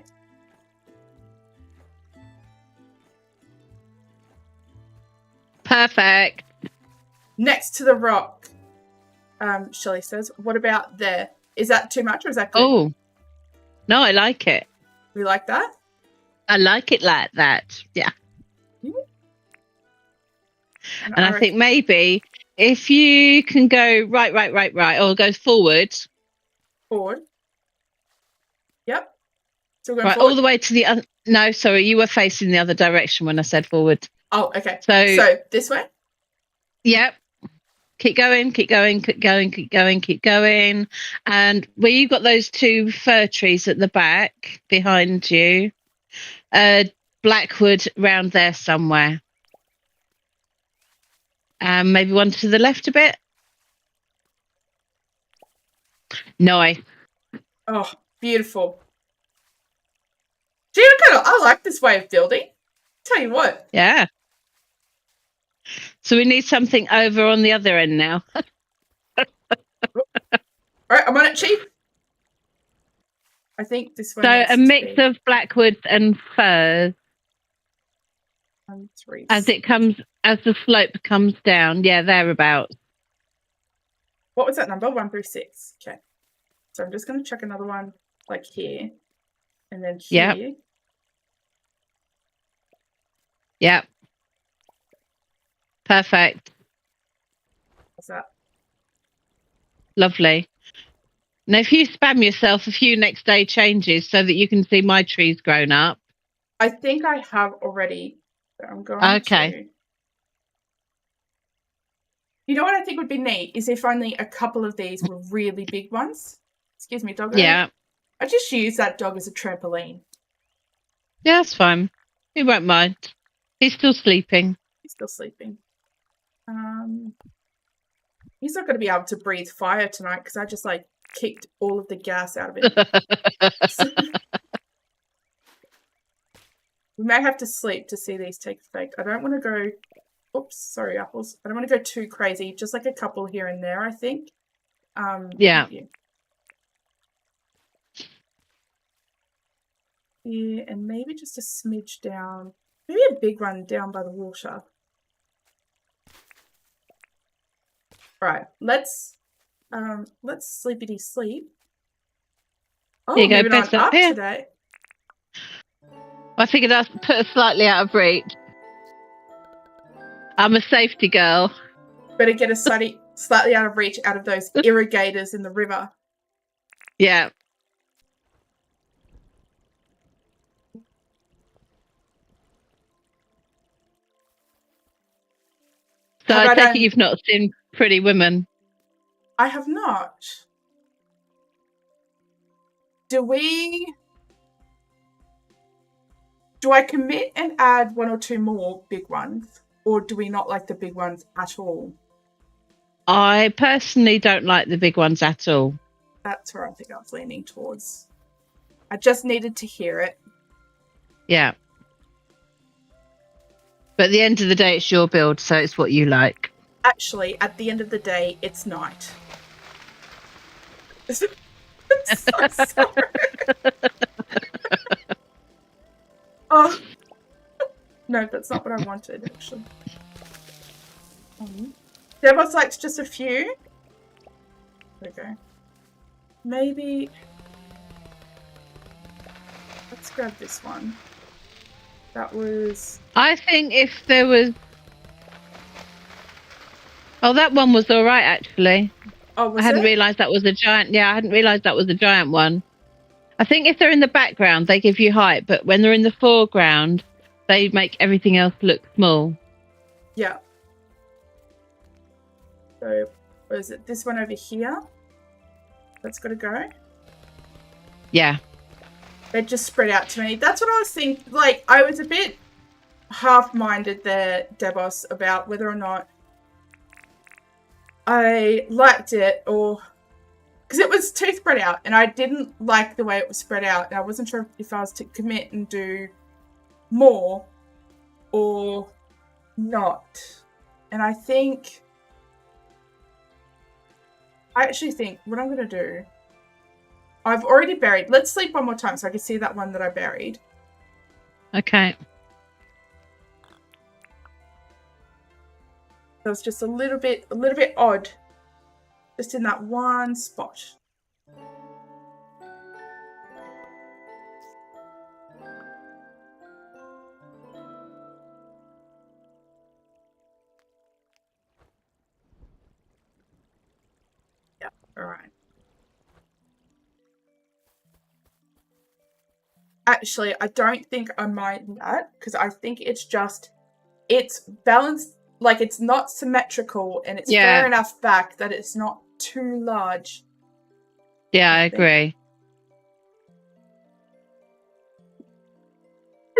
Perfect. Next to the rock, Shelley says. What about there? Is that too much or is that good? Oh, no, I like it. You like that? I like it like that. Yeah. And I think maybe if you can go right, or go forward. Forward. Yep. Still going right, forward? all the way to the other. No, sorry, you were facing the other direction when I said forward. Oh, okay. So this way? Yep. Keep going, keep going, keep going, keep going, keep going. And where you've got those two fir trees at the back behind you, blackwood round there somewhere. Maybe one to the left a bit. Nice. Oh, beautiful. Gee, I like this way of building. Tell you what. Yeah. So we need something over on the other end now. All right, I'm on it, Chief. I think this one. So a mix of blackwood and firs. 1, 3, as the slope comes down. Yeah, thereabouts. What was that number? 1 through 6. Okay. So I'm just going to chuck another one like here, and then here. Yep. Yep. Perfect. What's that? Lovely. Now, if you spam yourself a few next day changes so that you can see my trees grown up. I think I have already. So I'm going to. You know what I think would be neat is if only a couple of these were really big ones. Excuse me, doggo. Yeah. I just use that dog as a trampoline. Yeah, that's fine. He won't mind. He's still sleeping. He's still sleeping. He's not going to be able to breathe fire tonight because I just kicked all of the gas out of him. We may have to sleep to see these take effect. I don't want to go... Oops, sorry, apples. I don't want to go too crazy. Just a couple here and there, I think. Yeah. Yeah, and maybe just a smidge down. Maybe a big one down by the water. Right, let's sleepity sleep. Oh, there you moving go, on up here. today. I figured I'd put her slightly out of reach. I'm a safety girl. Better get a slightly out of reach out of those irrigators in the river. Yeah. So I take it you've not seen Pretty Women? I have not. Do I commit and add 1 or 2 more big ones? Or do we not like the big ones at all? I personally don't like the big ones at all. That's where I think I was leaning towards. I just needed to hear it. Yeah. But at the end of the day, it's your build, so it's what you like. Actually, at the end of the day, it's night. I'm so sorry. Oh. No, that's not what I wanted, actually. Devos likes just a few. Okay. Maybe... Let's grab this one. That was... I think if there was... Oh, that one was all right, actually. Oh, was I hadn't realised that was a giant... Yeah, I hadn't realised that was a giant one. I think if they're in the background, they give you height, but when they're in the foreground, they make everything else look small. Yeah. So, what is it? This one over here? That's got to go? Yeah. They just spread out to me. That's what I was thinking. Like, I was a bit half-minded there, Debos, about whether or not I liked it or... Because it was too spread out, and I didn't like the way it was spread out. And I wasn't sure if I was to commit and do more or not. And I actually think what I'm going to do... I've already buried... Let's sleep one more time so I can see that one that I buried. Okay. So it's just a little bit odd. Just in that one spot. Yeah, all right. Actually, I don't think I mind that because I think it's balanced, like it's not symmetrical and it's fair enough back that it's not too large. Yeah, I agree.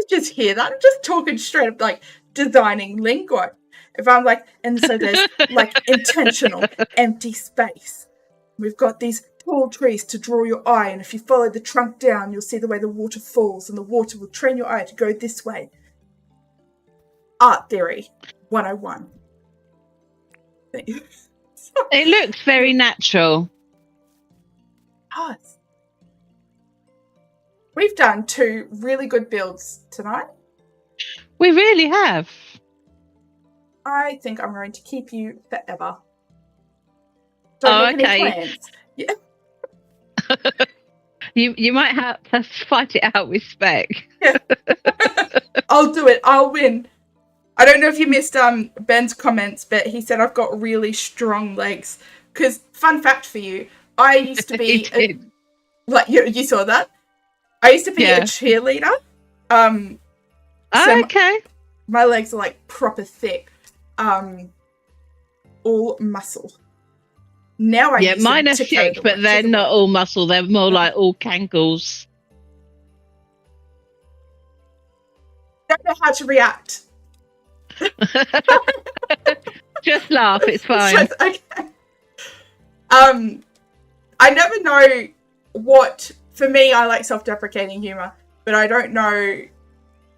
Just hear that. I'm just talking straight up like designing lingo. If I'm like, and so there's like intentional empty space. We've got these tall trees to draw your eye, and if you follow the trunk down, you'll see the way the water falls, and the water will train your eye to go this way. Art theory 101. It looks very natural. Yes. We've done 2 really good builds tonight. We really have. I think I'm going to keep you forever. Don't make any plans. Yeah. You might have to fight it out with Spec. Yeah. I'll do it. I'll win. I don't know if you missed Ben's comments, but he said I've got really strong legs. Because, fun fact for you, I used to be you saw that? I used to be a cheerleader. Okay. My legs are like proper thick. All muscle. Now I use mine are thick, but they're not all muscle. They're more like all cankles. Don't know how to react. Just laugh. It's fine. Okay. I never know what. For me, I like self-deprecating humor, but I don't know.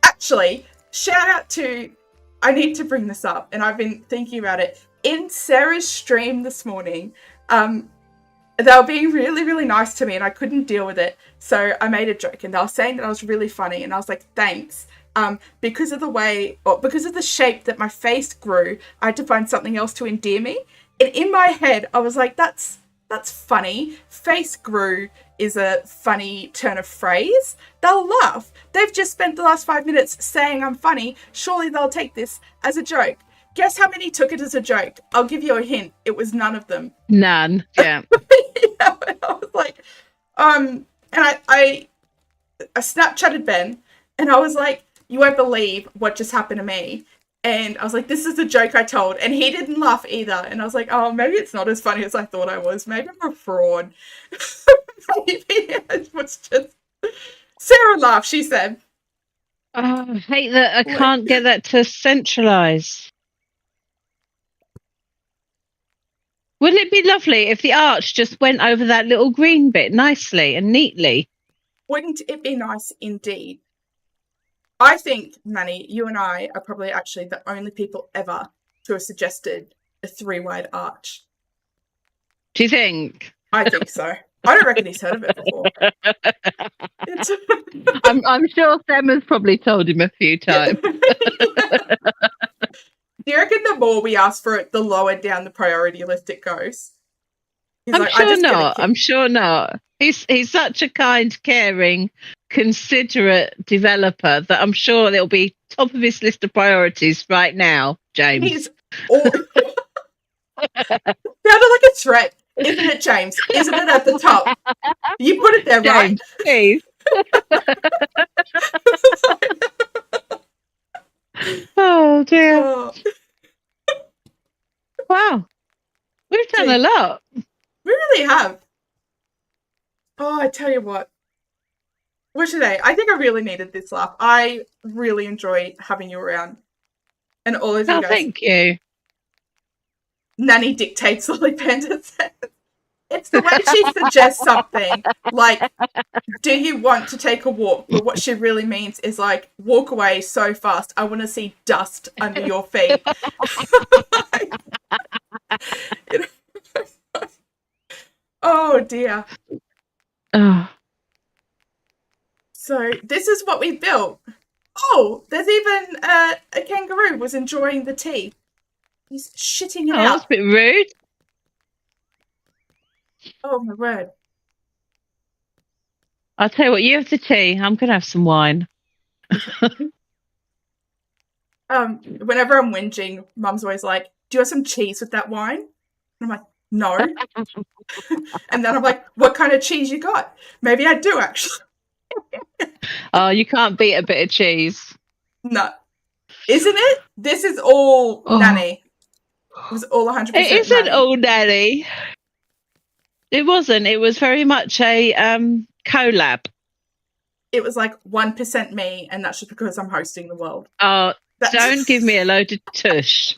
Actually, shout out to. I need to bring this up, and I've been thinking about it. In Sarah's stream this morning, they were being really, really nice to me, and I couldn't deal with it. So I made a joke, and they were saying that I was really funny, and I was like, thanks. Because of the shape that my face grew, I had to find something else to endear me. And in my head, I was like, that's funny. Face grew is a funny turn of phrase. They'll laugh. They've just spent the last 5 minutes saying I'm funny. Surely they'll take this as a joke. Guess how many took it as a joke? I'll give you a hint. It was none of them. None. Yeah. Yeah, I was like, and I Snapchatted Ben, and I was like, you won't believe what just happened to me. And I was like, this is a joke I told. And he didn't laugh either. And I was like, oh, maybe it's not as funny as I thought I was. Maybe I'm a fraud. Maybe it was just... Sarah laughed, she said. Oh, I hate that I can't get that to centralise. Wouldn't it be lovely if the arch just went over that little green bit nicely and neatly? Wouldn't it be nice indeed? I think, Nanny, you and I are probably actually the only people ever to have suggested a 3-wide arch. Do you think? I think so. I don't reckon he's heard of it before. I'm sure Sam has probably told him a few times. Do you reckon the more we ask for it, the lower down the priority list it goes? I'm sure not. I'm sure not. He's such a kind, caring, considerate developer that I'm sure it'll be top of his list of priorities right now, James. He's sounded like a threat, isn't it, James? Isn't it at the top? You put it there, James, right? Please. Oh dear. Oh. Wow. We've done a lot. We really have. Oh, I tell you what. What today? I think I really needed this laugh. I really enjoy having you around. And all of you guys. Thank you. Nanny dictates Lily Panda says. It's the way she suggests something. Like, do you want to take a walk? But what she really means is like, walk away so fast. I want to see dust under your feet. Oh dear. Oh. So this is what we built. Oh, there's even a kangaroo was enjoying the tea. He's shitting it out. That's a bit rude. Oh my word. I'll tell you what, you have the tea. I'm gonna have some wine. Whenever I'm whinging, Mum's always like, do you have some cheese with that wine? And I'm like, no. And then I'm like, what kind of cheese you got? Maybe I do actually. Oh, you can't beat a bit of cheese. No. Isn't it? This is all Nanny. It was all 100% It isn't Nanny. all Nanny. It wasn't. It was very much a collab. It was like 1% me, and that's just because I'm hosting the world. Oh, don't give me a load of tush.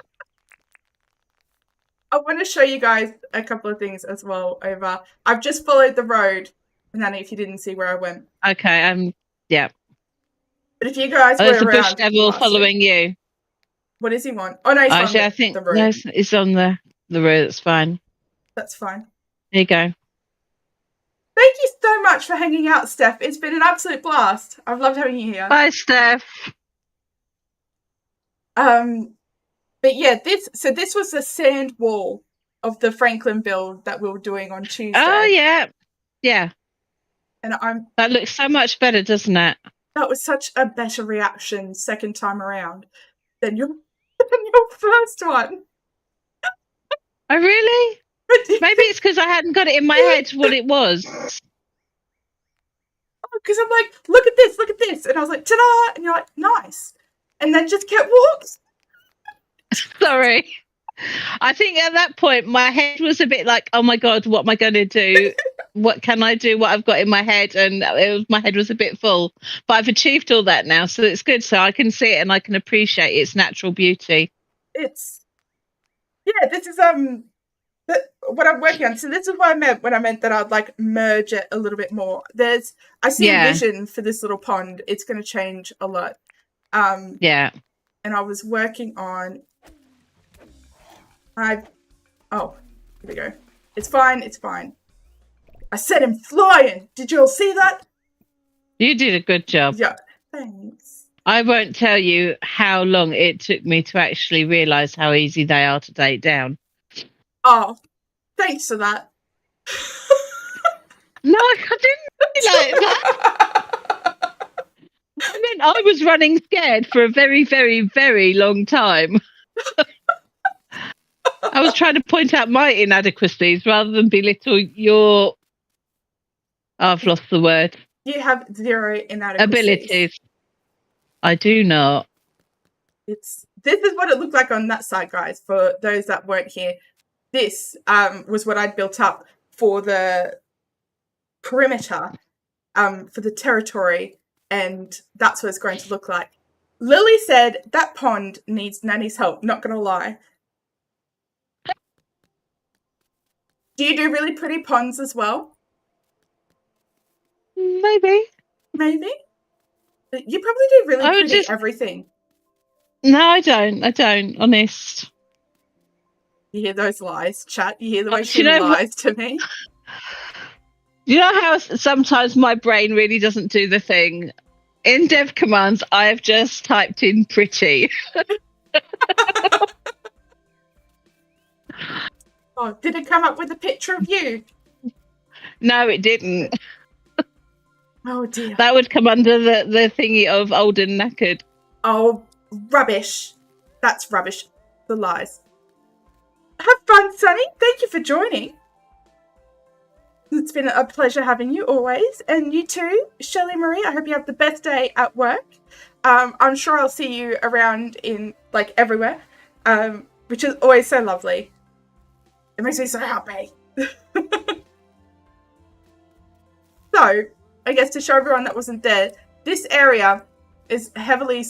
I want to show you guys a couple of things as well over. I've just followed the road, Nanny, if you didn't see where I went. Okay, yeah. But if you guys were there's around... There's a bush devil following you. What does he want? Oh, no, he's actually, on I think the road. No, it's on the road. That's fine. That's fine. There you go. Thank you so much for hanging out, Steph. It's been an absolute blast. I've loved having you here. Bye, Steph. But yeah, this was the sand wall of the Franklin build that we were doing on Tuesday. Oh yeah, yeah. And that looks so much better, doesn't it? That was such a better reaction second time around than your first one. Oh really? Maybe it's because I hadn't got it in my head what it was. Because I'm like, look at this. And I was like, ta-da! And you're like, nice. And then just kept walking. Sorry. I think at that point, my head was a bit like, oh my God, what am I going to do? What can I do? What I've got in my head? And my head was a bit full. But I've achieved all that now, so it's good. So I can see it and I can appreciate its natural beauty. This is what I'm working on. So this is what I meant when I meant that I'd like merge it a little bit more. I see a vision for this little pond. It's going to change a lot. Yeah. And I was working on. Here we go. It's fine. I set him flying. Did you all see that? You did a good job. Yeah. Thanks. I won't tell you how long it took me to actually realise how easy they are to take down. Oh, thanks for that. No, I didn't like that. I mean, I was running scared for a very, very, very long time. was trying to point out my inadequacies rather than belittle your... I've lost the word. You have 0 inadequacies. Abilities. I do not. This is what it looked like on that side, guys, for those that weren't here. This was what I'd built up for the perimeter, for the territory, and that's what it's going to look like. Lily said that pond needs Nanny's help, not going to lie. Do you do really pretty ponds as well? Maybe. Maybe? You probably do really pretty everything. No, I don't, honest. You hear those lies, chat? You hear the way she lies to me? You know how sometimes my brain really doesn't do the thing? In dev commands, I have just typed in pretty. Oh, did it come up with a picture of you? No, it didn't. Oh, dear. That would come under the thingy of old and knackered. Oh, rubbish. That's rubbish. The lies. Have fun, Sunny. Thank you for joining. It's been a pleasure having you always. And you too, Shelley Marie. I hope you have the best day at work. I'm sure I'll see you around in, like, everywhere, which is always so lovely. It makes me so happy. So, I guess to show everyone that wasn't there, this area is heavily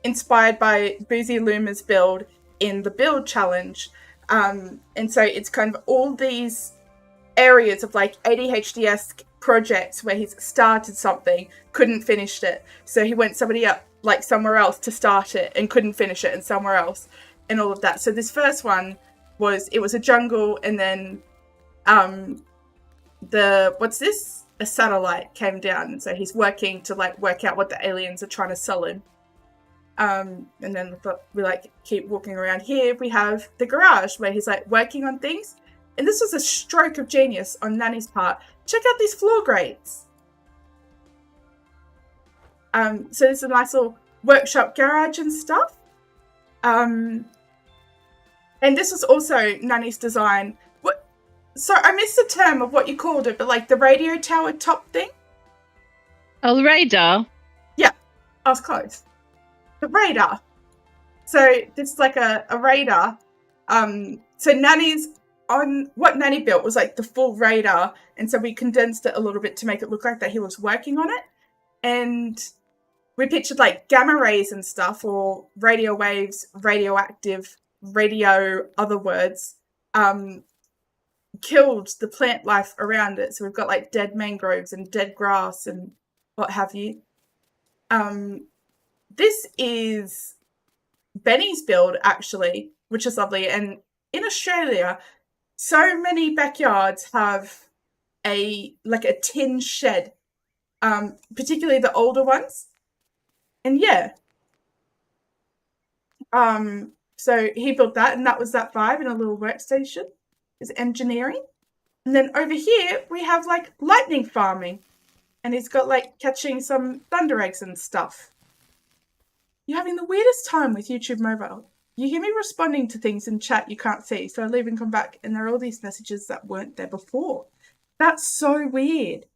inspired by Boozy Luma's build in the Build Challenge. And so it's kind of all these areas of like ADHD-esque projects where he's started something, couldn't finish it. So he went somewhere else to start it and couldn't finish it, and somewhere else, and all of that. So this first one was a jungle, and then a satellite came down, and so he's working to like work out what the aliens are trying to sell him. And then we keep walking around here. We have the garage where he's like working on things, and this was a stroke of genius on Nanny's part. Check out these floor grates. So there's a nice little workshop garage and stuff. And this was also Nanny's design. So I missed the term of what you called it, but like the radio tower top thing? Oh, the radar? Yeah, I was close. The radar. So this is like a radar. So what Nanny built was like the full radar, and so we condensed it a little bit to make it look like that he was working on it. And we pictured like gamma rays and stuff, or radio waves, radioactive, other words, killed the plant life around it. So we've got like dead mangroves and dead grass and what have you. This is Benny's build, actually, which is lovely. And in Australia, so many backyards have a tin shed, particularly the older ones. And yeah. So he built that, and that was that vibe in a little workstation. Is engineering. And then over here we have like lightning farming, and he's got like catching some thunder eggs and stuff. You're having the weirdest time with YouTube Mobile. You hear me responding to things in chat you can't see, so I leave and come back, and there are all these messages that weren't there before. That's so weird.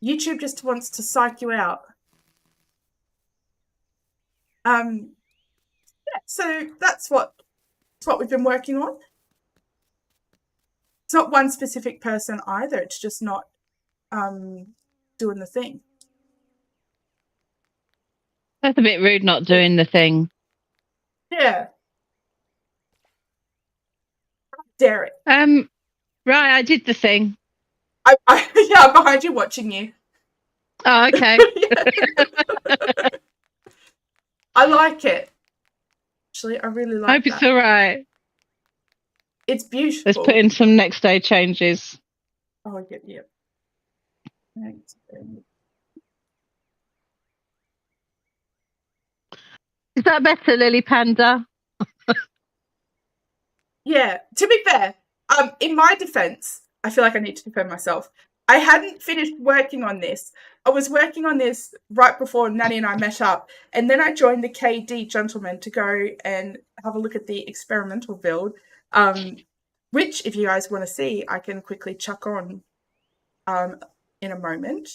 YouTube just wants to psych you out. Yeah, so that's what we've been working on. It's not one specific person either. It's just not doing the thing. That's a bit rude, not doing the thing. Yeah. How dare it? Right, I did the thing. Yeah, I'm behind you watching you. Oh, okay. I like it. Actually, I really like it. I hope it's all right. It's beautiful. Let's put in some next day changes. Oh, yeah. Next day. Is that better, Lily Panda? Yeah. To be fair, in my defense, I feel like I need to defend myself. I hadn't finished working on this I was working on this right before Nanny and I met up, and then I joined the KD gentleman to go and have a look at the experimental build, which, if you guys want to see, I can quickly chuck on in a moment.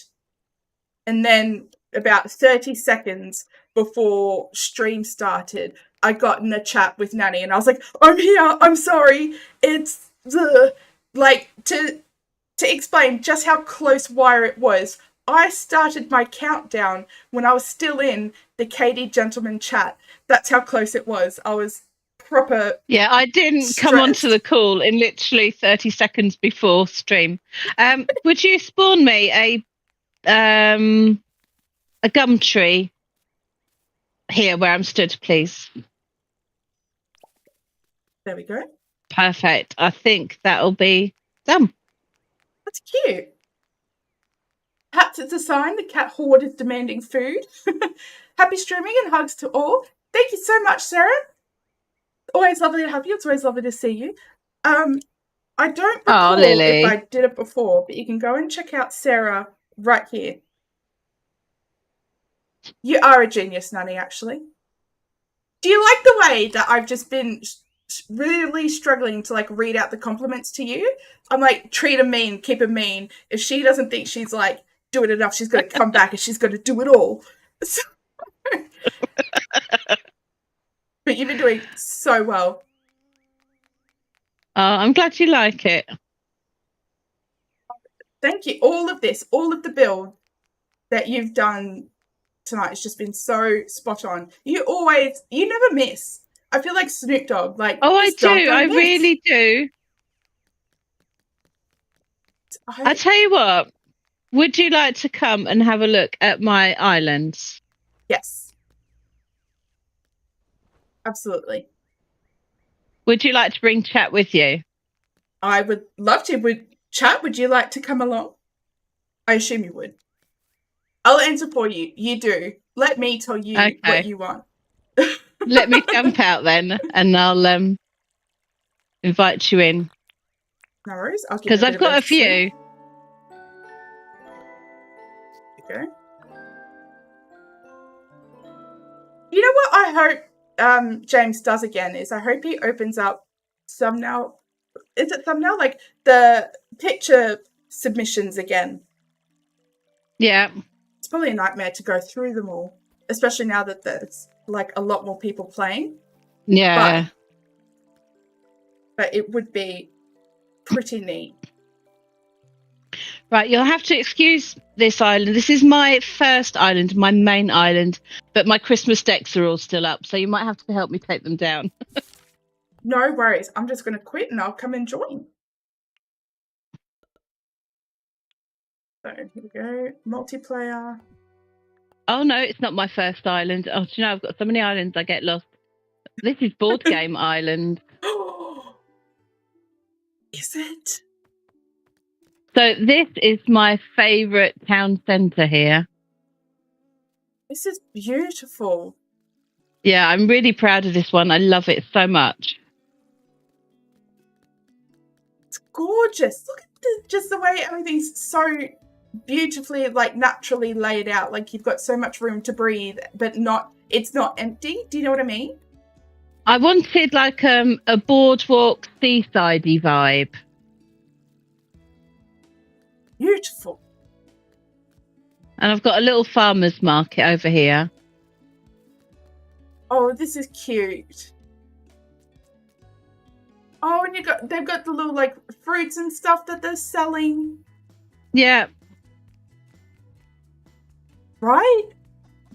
And then about 30 seconds before stream started, I got in a chat with Nanny, and I was like, I'm here, I'm sorry. It's like, to explain just how close wire it was, I started my countdown when I was still in the KD gentleman chat. That's how close it was. I was proper. Yeah, I didn't stressed. Come onto the call in literally 30 seconds before stream. Would you spawn me a gum tree here where I'm stood, please? There we go. Perfect. I think that'll be done. That's cute. Perhaps it's a sign the cat horde is demanding food. Happy streaming and hugs to all. Thank you so much, Sarah. Always lovely to have you. It's always lovely to see you. I don't recall if I did it before, but you can go and check out Sarah right here. You are a genius, Nanny, actually. Do you like the way that I've just been really struggling to like read out the compliments to you? I'm like, treat her mean, keep her mean. If she doesn't think she's like doing enough, she's going to come back and she's going to do it all. So... But you've been doing so well. I'm glad you like it. Thank you. All of the build that you've done tonight has just been so spot on. You never miss. I feel like Snoop Dogg. Like, oh, I do. I really do. I tell you what. Would you like to come and have a look at my islands? Yes. Absolutely. Would you like to bring chat with you? I would love to. Would you like to come along? I assume you would. I'll answer for you. You do. Let me tell you what you want. Let me jump out then, and I'll invite you in. No worries. Because I've got a few. Okay. You know what I hope James does again is I hope he opens up thumbnail. Is it thumbnail? Like the picture submissions again. Yeah. It's probably a nightmare to go through them all, especially now that there's like a lot more people playing. Yeah. But it would be pretty neat. Right, you'll have to excuse this island. This is my first island, my main island, but my Christmas decks are all still up, so you might have to help me take them down. No worries. I'm just going to quit and I'll come and join. So here we go. Multiplayer. Oh, no, it's not my first island. Oh, do you know, I've got so many islands I get lost. This is Board Game Island. Is it? So this is my favourite town centre here. This is beautiful. Yeah, I'm really proud of this one. I love it so much. It's gorgeous. Look at just the way everything's so beautifully, like, naturally laid out. Like, you've got so much room to breathe, but it's not empty. Do you know what I mean? I wanted like a boardwalk seaside-y vibe. Beautiful. And I've got a little farmer's market over here. Oh, this is cute. Oh, and they've got the little like fruits and stuff that they're selling. Yeah. Right?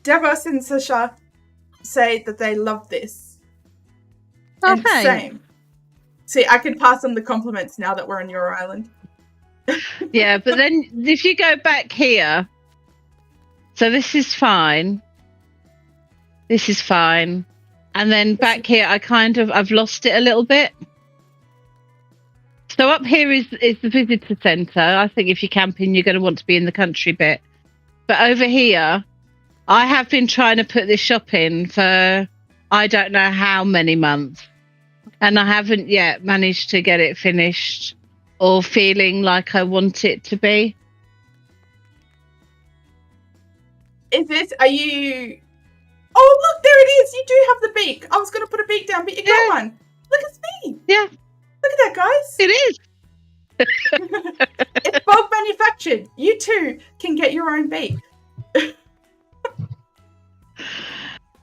Devos and Sasha say that they love this. Oh, and same. See, I can pass on the compliments now that we're on your island. Yeah, but then if you go back here, so this is fine. This is fine. And then back here, I've lost it a little bit. So up here is the visitor centre. I think if you're camping, you're going to want to be in the country bit. But over here, I have been trying to put this shop in for I don't know how many months. And I haven't yet managed to get it finished or feeling like I want it to be. Is this? Are you? Oh, look, there it is. You do have the beak. I was going to put a beak down, but you got one. Look, it's me. Yeah. Look at that, guys. It is. It's bulk manufactured. You too can get your own beak.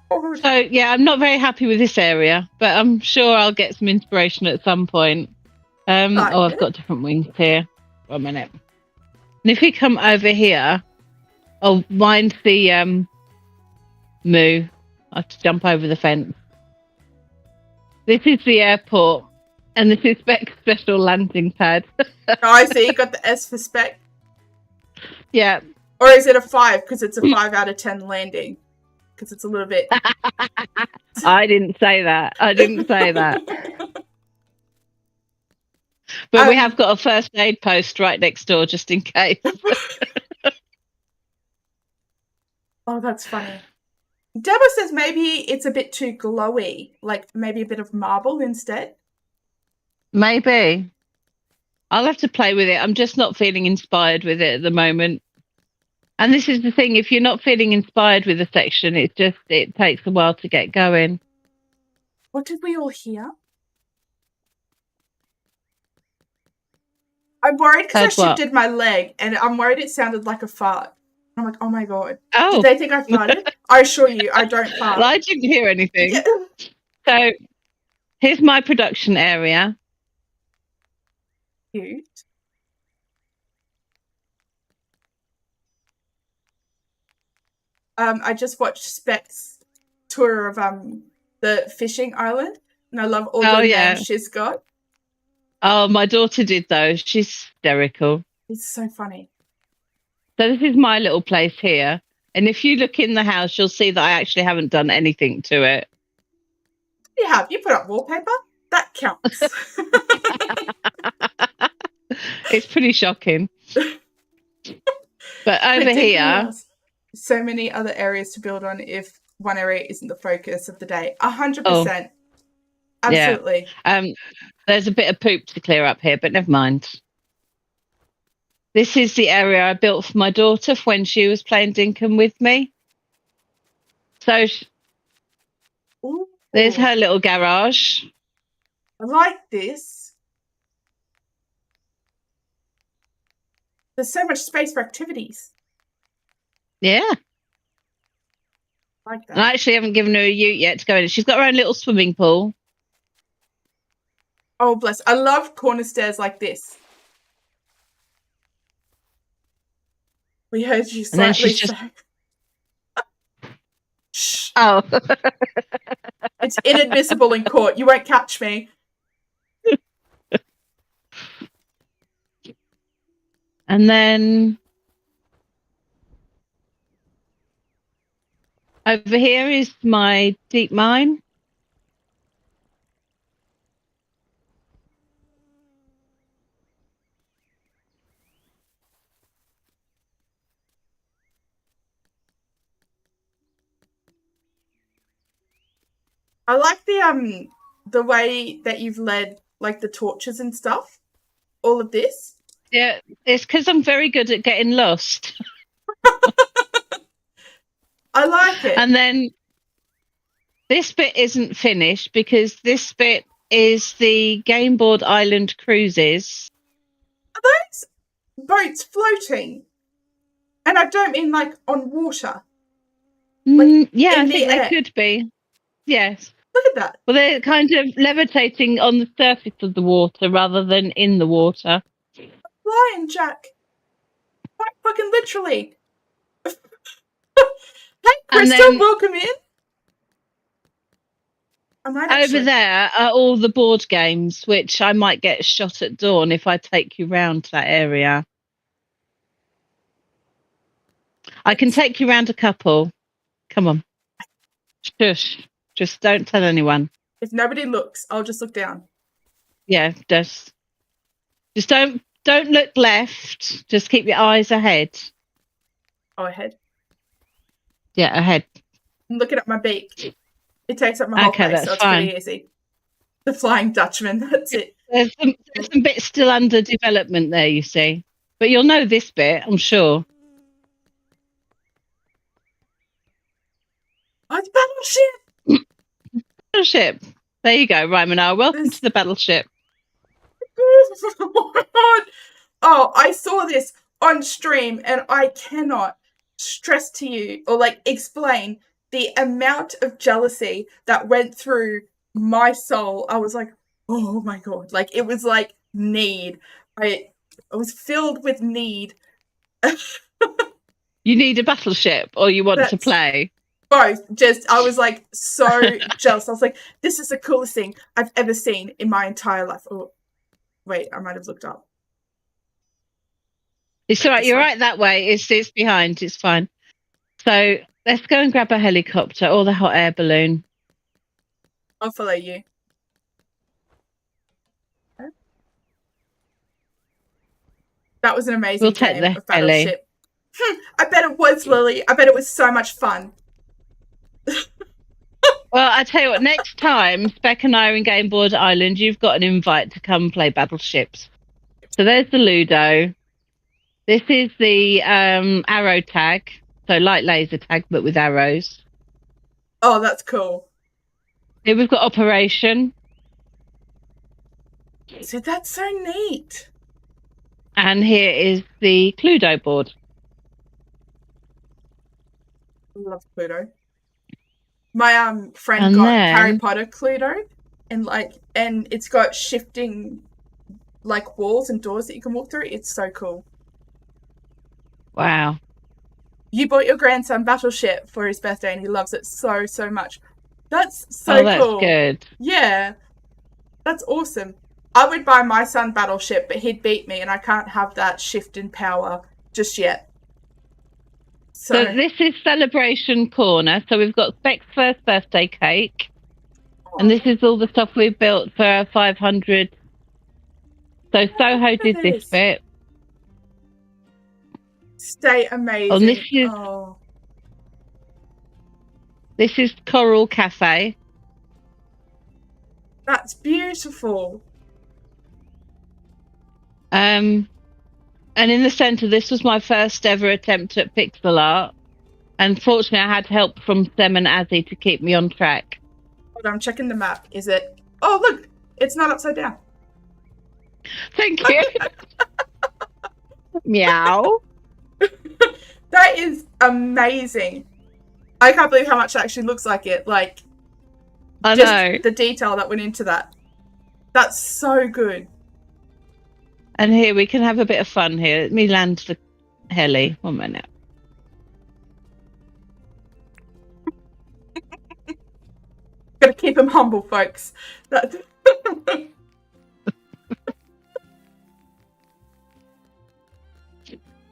So, yeah, I'm not very happy with this area, but I'm sure I'll get some inspiration at some point. I've got different wings here. 1 minute. And if we come over here, mine's the moo. I have to jump over the fence. This is the airport, and this is Spec's special landing pad. Oh, I see. You got the S for Spec. Yeah. Or is it a 5 because it's a 5 out of 10 landing? Because it's a little bit. I didn't say that. But we have got a first aid post right next door just in case. Oh, that's funny. Deborah says maybe it's a bit too glowy, like maybe a bit of marble instead. Maybe. I'll have to play with it. I'm just not feeling inspired with it at the moment. And this is the thing, if you're not feeling inspired with a section, it takes a while to get going. What did we all hear? I'm worried because I shifted my leg, and I'm worried it sounded like a fart. I'm like, oh my God. Oh. Did they think I farted? I assure you, I don't fart. Well, I didn't hear anything. Yeah. So here's my production area. Cute. I just watched Spec's tour of the fishing island, and I love all the names she's got. Oh, my daughter did those. She's hysterical. It's so funny. So this is my little place here, and if you look in the house, you'll see that I actually haven't done anything to it. You have. You put up wallpaper. That counts. It's pretty shocking. But over here, so many other areas to build on if one area isn't the focus of the day. 100%. Absolutely. Yeah. There's a bit of poop to clear up here, but never mind. This is the area I built for my daughter for when she was playing Dinkum with me. So there's her little garage. I like this. There's so much space for activities. Yeah. I like that. And I actually haven't given her a ute yet to go in. She's got her own little swimming pool. Oh, bless. I love corner stairs like this. We heard you slightly say. Shh. Oh. It's inadmissible in court. You won't catch me. And then over here is my deep mine. I like the way that you've led like the torches and stuff. All of this. Yeah, it's because I'm very good at getting lost. I like it. And then this bit isn't finished because this bit is the game board island cruises. Are those boats floating? And I don't mean like on water. Like yeah, I think they could be. Yes. Look at that. Well, they're kind of levitating on the surface of the water rather than in the water. Flying, Jack. Quite fucking literally. Hey, Crystal, welcome in. Over there are all the board games, which I might get shot at dawn if I take you round to that area. I can take you round a couple. Come on. Shush. Just don't tell anyone. If nobody looks, I'll just look down. Yeah, just don't look left. Just keep your eyes ahead. Oh, ahead? Yeah, ahead. I'm looking at my beak. It takes up my whole face, so it's pretty easy. The Flying Dutchman, that's it. There's some bits still under development there, you see. But you'll know this bit, I'm sure. Oh, the battleship! Battleship. There you go, Rymanar. Welcome to the battleship. Oh, I saw this on stream and I cannot stress to you or like explain the amount of jealousy that went through my soul. I was like, oh my god. Like it was like need. I was filled with need. You need a battleship or you want to play? Both. Just I was like so jealous. I was like, this is the coolest thing I've ever seen in my entire life. Oh wait, I might have looked up. It's all right. You're right that way. It's behind. It's fine. So let's go and grab a helicopter or the hot air balloon. I'll follow you. That was an amazing game of Battleship. I bet it was, Lily. I bet it was so much fun. Well, I tell you what, next time Spec and I are in Game Board Island, you've got an invite to come play Battleships. So there's the Ludo. This is the arrow tag. So light laser tag, but with arrows. Oh, that's cool. Here we've got Operation. So that's so neat. And here is the Cluedo board. I love Cluedo. My friend got Harry Potter Cluedo, and it's got shifting like walls and doors that you can walk through. It's so cool. Wow. You bought your grandson Battleship for his birthday and he loves it so much. That's so cool. That's good. Yeah. That's awesome. I would buy my son Battleship, but he'd beat me and I can't have that shift in power just yet. So this is Celebration Corner. So we've got Spec's first birthday cake. Aww. And this is all the stuff we've built for our 500. So Soho did this bit. Stay amazing. And this is Coral Cafe. That's beautiful. And in the centre, this was my first ever attempt at pixel art. And fortunately, I had help from Sem and Azzy to keep me on track. Hold on, I'm checking the map. Is it? Oh, look! It's not upside down. Thank you. Meow. That is amazing. I can't believe how much it actually looks like it. Like, I know. The detail that went into that. That's so good. And here we can have a bit of fun here. Let me land the heli. 1 minute. Gotta keep him humble, folks.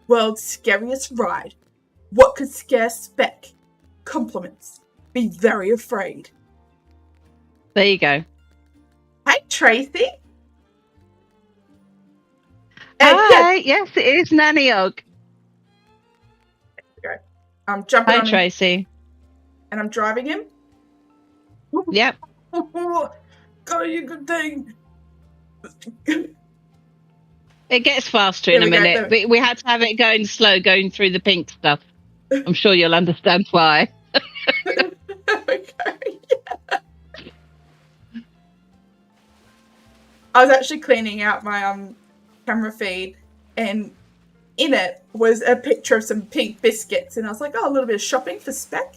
World's scariest ride. What could scare Spec? Compliments. Be very afraid. There you go. Hey, Tracy. Hi, yes, it is NannyOgg. Okay. I'm jumping on Tracy. Him, and I'm driving him. Yep. Go, you good thing. It gets faster in a minute. We had to have it going slow, going through the pink stuff. I'm sure you'll understand why. Okay. Yeah. I was actually cleaning out my camera feed, and in it was a picture of some pink biscuits, and I was like, oh, a little bit of shopping for Spec.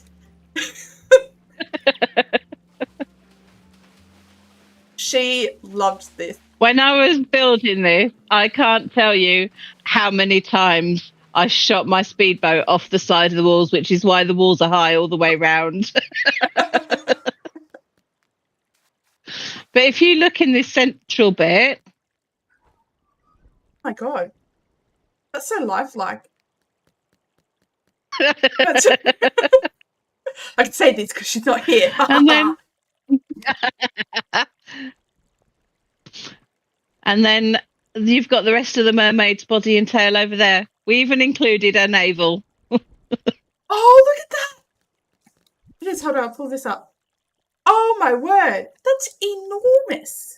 She loved this. When I was building this, I can't tell you how many times I shot my speedboat off the side of the walls, which is why the walls are high all the way round. But if you look in this central bit... Oh my God. That's so lifelike. I can say this because she's not here. And then you've got the rest of the mermaid's body and tail over there. We even included her navel. Oh, look at that. Just hold on, I'll pull this up. Oh my word, that's enormous.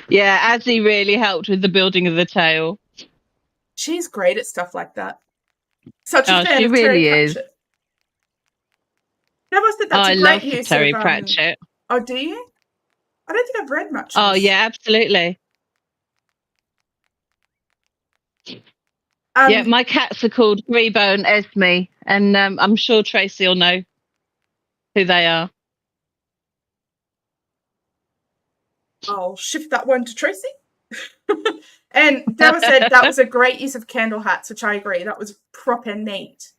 Yeah, Azzy really helped with the building of the tail. She's great at stuff like that. Such a fan she of really Terry is. Pratchett. Never said that's I a great love use Terry of Pratchett. Oh, do you? I don't think I've read much of Oh this. yeah, absolutely. Yeah, my cats are called Grebo and Esme, and I'm sure Tracy will know who they are. I'll shift that one to Tracy. And Deva said that was a great use of candle hats, which I agree. That was proper neat.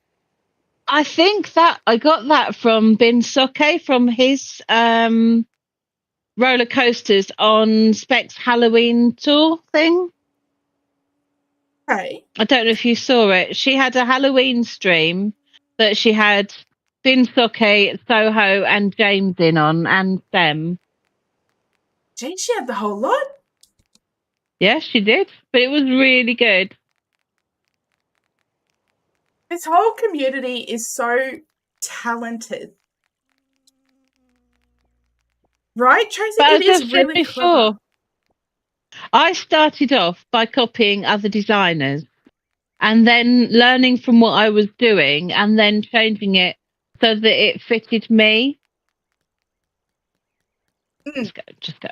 I think that I got that from Bin Soke from his roller coasters on Specs Halloween tour thing. Okay. I don't know if you saw it. She had a Halloween stream that she had Bin Soke, Soho, and James in on, and them. Gee, she had the whole lot. Yeah, she did. But it was really good. This whole community is so talented. Right, Tracy? But It as I've is said really before, clever. I started off by copying other designers and then learning from what I was doing and then changing it so that it fitted me. Just go.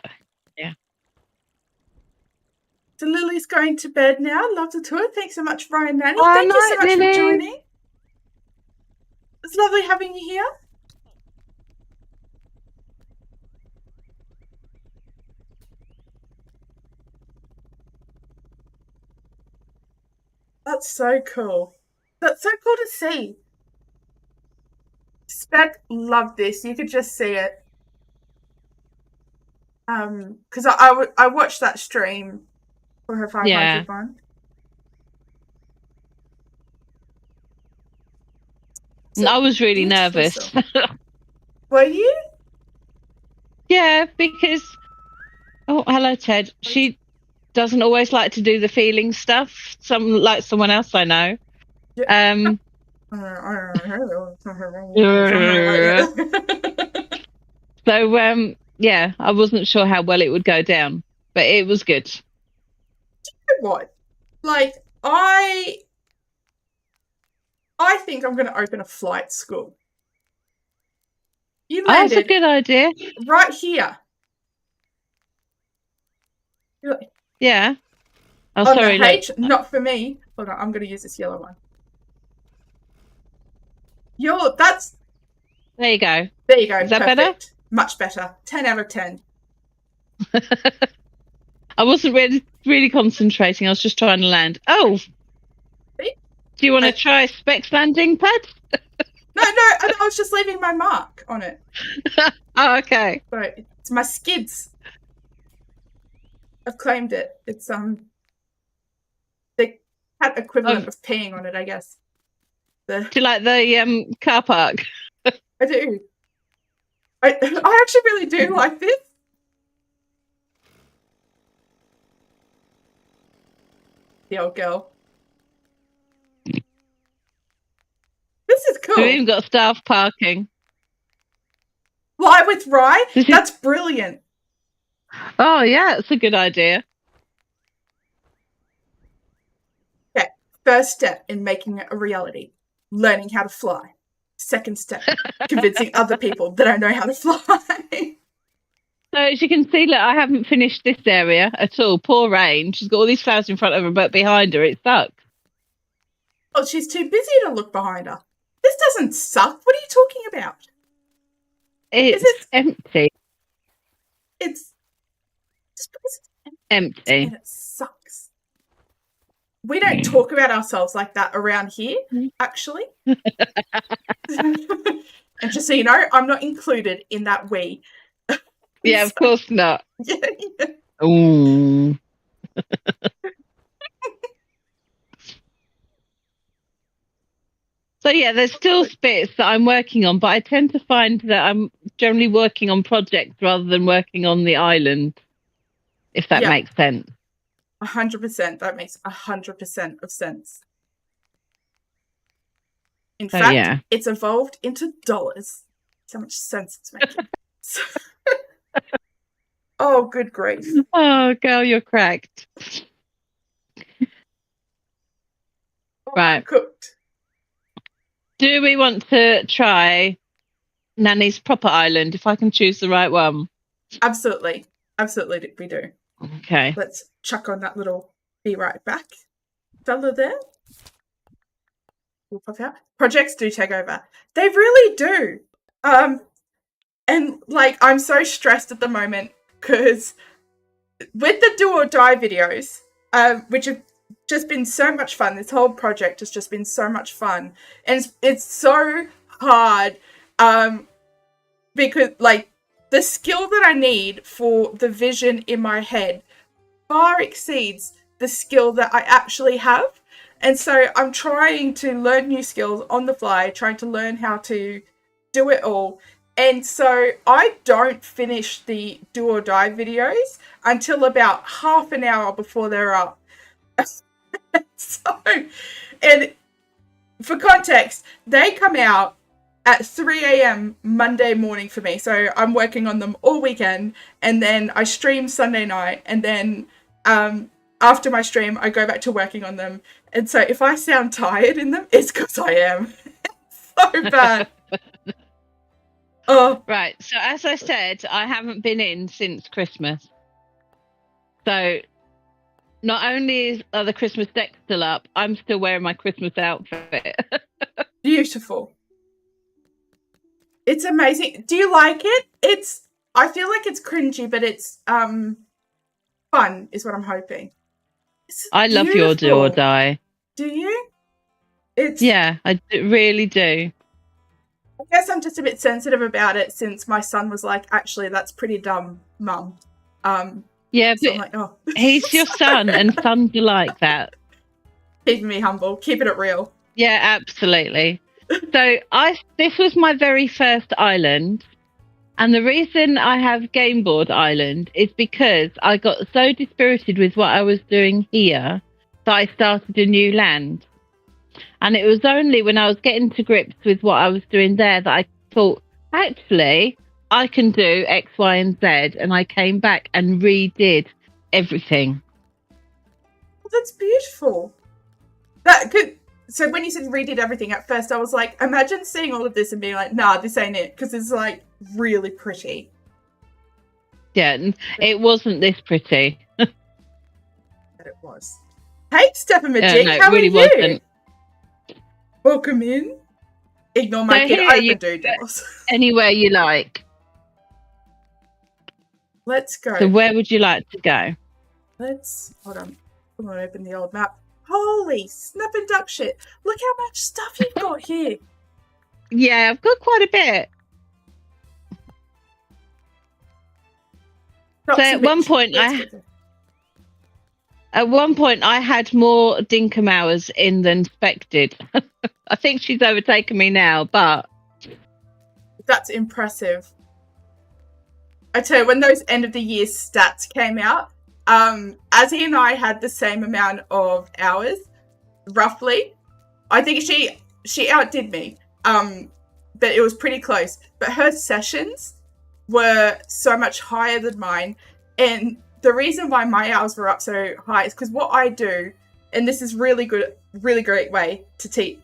Yeah. So Lily's going to bed now. Love the tour. Thanks so much, Ryan Nanny. Oh, Thank you so night, much Lily. for joining. It's lovely having you here. That's so cool. That's so cool to see. Spec loved this. You could just see it. Because I watched that stream for her 500 one. So I was really nervous. Were you? Yeah, because oh, hello, Ted. She doesn't always like to do the feeling stuff. Like someone else I know. Yeah. So yeah, I wasn't sure how well it would go down, but it was good. Do you know what? Like I think I'm going to open a flight school. You landed that's a good idea. right here. Yeah. Oh, on sorry, the H, look. not for me. Hold on, I'm going to use this yellow one. There you go. There you go. Is that perfect. better? Much better. 10 out of 10. I wasn't really concentrating. I was just trying to land. Oh. See? Do you want to try Specs landing pad? No, I was just leaving my mark on it. Oh, okay. So it's my skids. I've claimed it. It's the cat equivalent of peeing on it, I guess. Do you like the car park? I do. I actually really do like this. The old girl. This is cool. We've even got staff parking. Fly with Rye? That's brilliant. Oh, yeah, that's a good idea. Okay, first step in making it a reality, learning how to fly. Second step, convincing other people that I know how to fly. So as you can see, look, I haven't finished this area at all. Poor Rain. She's got all these flowers in front of her, but behind her it sucks. Oh, she's too busy to look behind her. This doesn't suck. What are you talking about? It's empty. It's just because it's empty. And it sucks. We don't talk about ourselves like that around here, actually. And just so you know, I'm not included in that we. Yeah, of course not. Yeah. Ooh. So yeah, there's still bits that I'm working on, but I tend to find that I'm generally working on projects rather than working on the island, if that makes sense. 100%. That makes 100% of sense. In fact, it's evolved into dollars. So much sense it's making. Oh, good grief. Oh, girl, you're cracked. Right. Cooked. Do we want to try Nanny's proper island, if I can choose the right one. Absolutely. Absolutely, we do. Okay. Let's chuck on that little be right back fella there. We'll pop out. Projects do take over. They really do. And like, I'm so stressed at the moment because with the do or die videos, which have just been so much fun. This whole project has just been so much fun, and it's so hard because like the skill that I need for the vision in my head far exceeds the skill that I actually have. And so I'm trying to learn new skills on the fly, trying to learn how to do it all. And so I don't finish the do or die videos until about half an hour before they're up. So, and for context, they come out at 3 a.m. Monday morning for me. So I'm working on them all weekend, and then I stream Sunday night, and then after my stream, I go back to working on them. And so if I sound tired in them, it's because I am. So bad. Oh. Right. So as I said, I haven't been in since Christmas. So not only are the Christmas decks still up, I'm still wearing my Christmas outfit. Beautiful. It's amazing. Do you like it? I feel like it's cringy, but it's fun is what I'm hoping. I love your do or die. Do you? Yeah, I really do. I guess I'm just a bit sensitive about it since my son was like, actually, that's pretty dumb, Mum. Yeah, so but I'm like, oh. He's your son, and sons are like that. Keeping me humble, keeping it real. Yeah, absolutely. So this was my very first island, and the reason I have Game Board Island is because I got so dispirited with what I was doing here that I started a new land. And it was only when I was getting to grips with what I was doing there that I thought, actually, I can do X, Y, and Z. And I came back and redid everything. Well, that's beautiful. That could. So when you said redid everything, at first I was like, imagine seeing all of this and being like, nah, this ain't it. Because it's like really pretty. Yeah, it wasn't this pretty. But it was. Hey, Stephanie, no, how really are you? Wasn't. Welcome in. Ignore my kid. I do doors. Anywhere you like. Let's go. So where would you like to go? Hold on. I'm going to open the old map. Holy snap and duck shit. Look how much stuff you've got here. Yeah, I've got quite a bit. So at one point I had more Dinkum hours in than expected. I think she's overtaken me now, but that's impressive. I tell you, when those end of the year stats came out, Azzy and I had the same amount of hours, roughly. I think she outdid me, but it was pretty close. But her sessions were so much higher than mine, and the reason why my hours were up so high is because what I do, and this is really great way to treat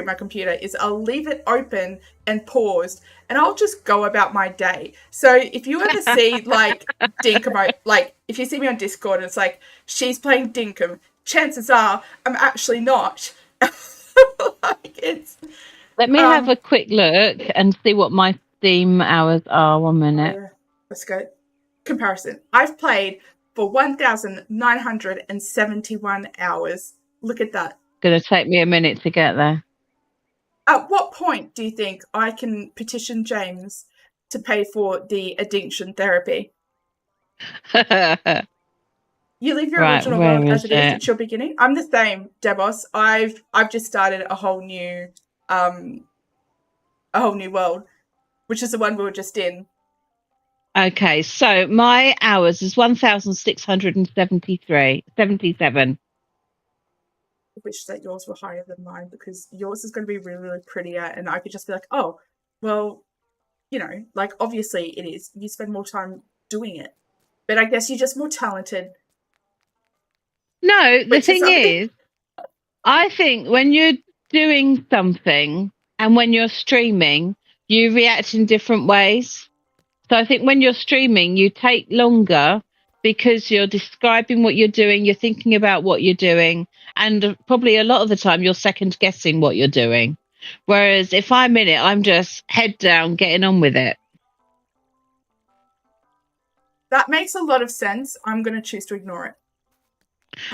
my computer, is I'll leave it open and paused, and I'll just go about my day. So if you ever see like Dinkum, like if you see me on Discord and it's like she's playing Dinkum, chances are I'm actually not. Let me have a quick look and see what my Steam hours are. 1 minute. Let's go. Comparison. I've played for 1,971 hours. Look at that. Going to take me a minute to get there. At what point do you think I can petition James to pay for the addiction therapy? You leave your original world as it is. It's your beginning. I'm the same, Debos. I've just started a whole new world, which is the one we were just in. Okay, so my hours is 1,677. I wish that yours were higher than mine, because yours is going to be really, really prettier, and I could just be like, oh, well, you know, like, obviously it is. You spend more time doing it. But I guess you're just more talented. No, the thing is, I think when you're doing something and when you're streaming, you react in different ways. So I think when you're streaming, you take longer because you're describing what you're doing, you're thinking about what you're doing, and probably a lot of the time you're second guessing what you're doing. Whereas if I'm in it, I'm just head down, getting on with it. That makes a lot of sense. I'm going to choose to ignore it.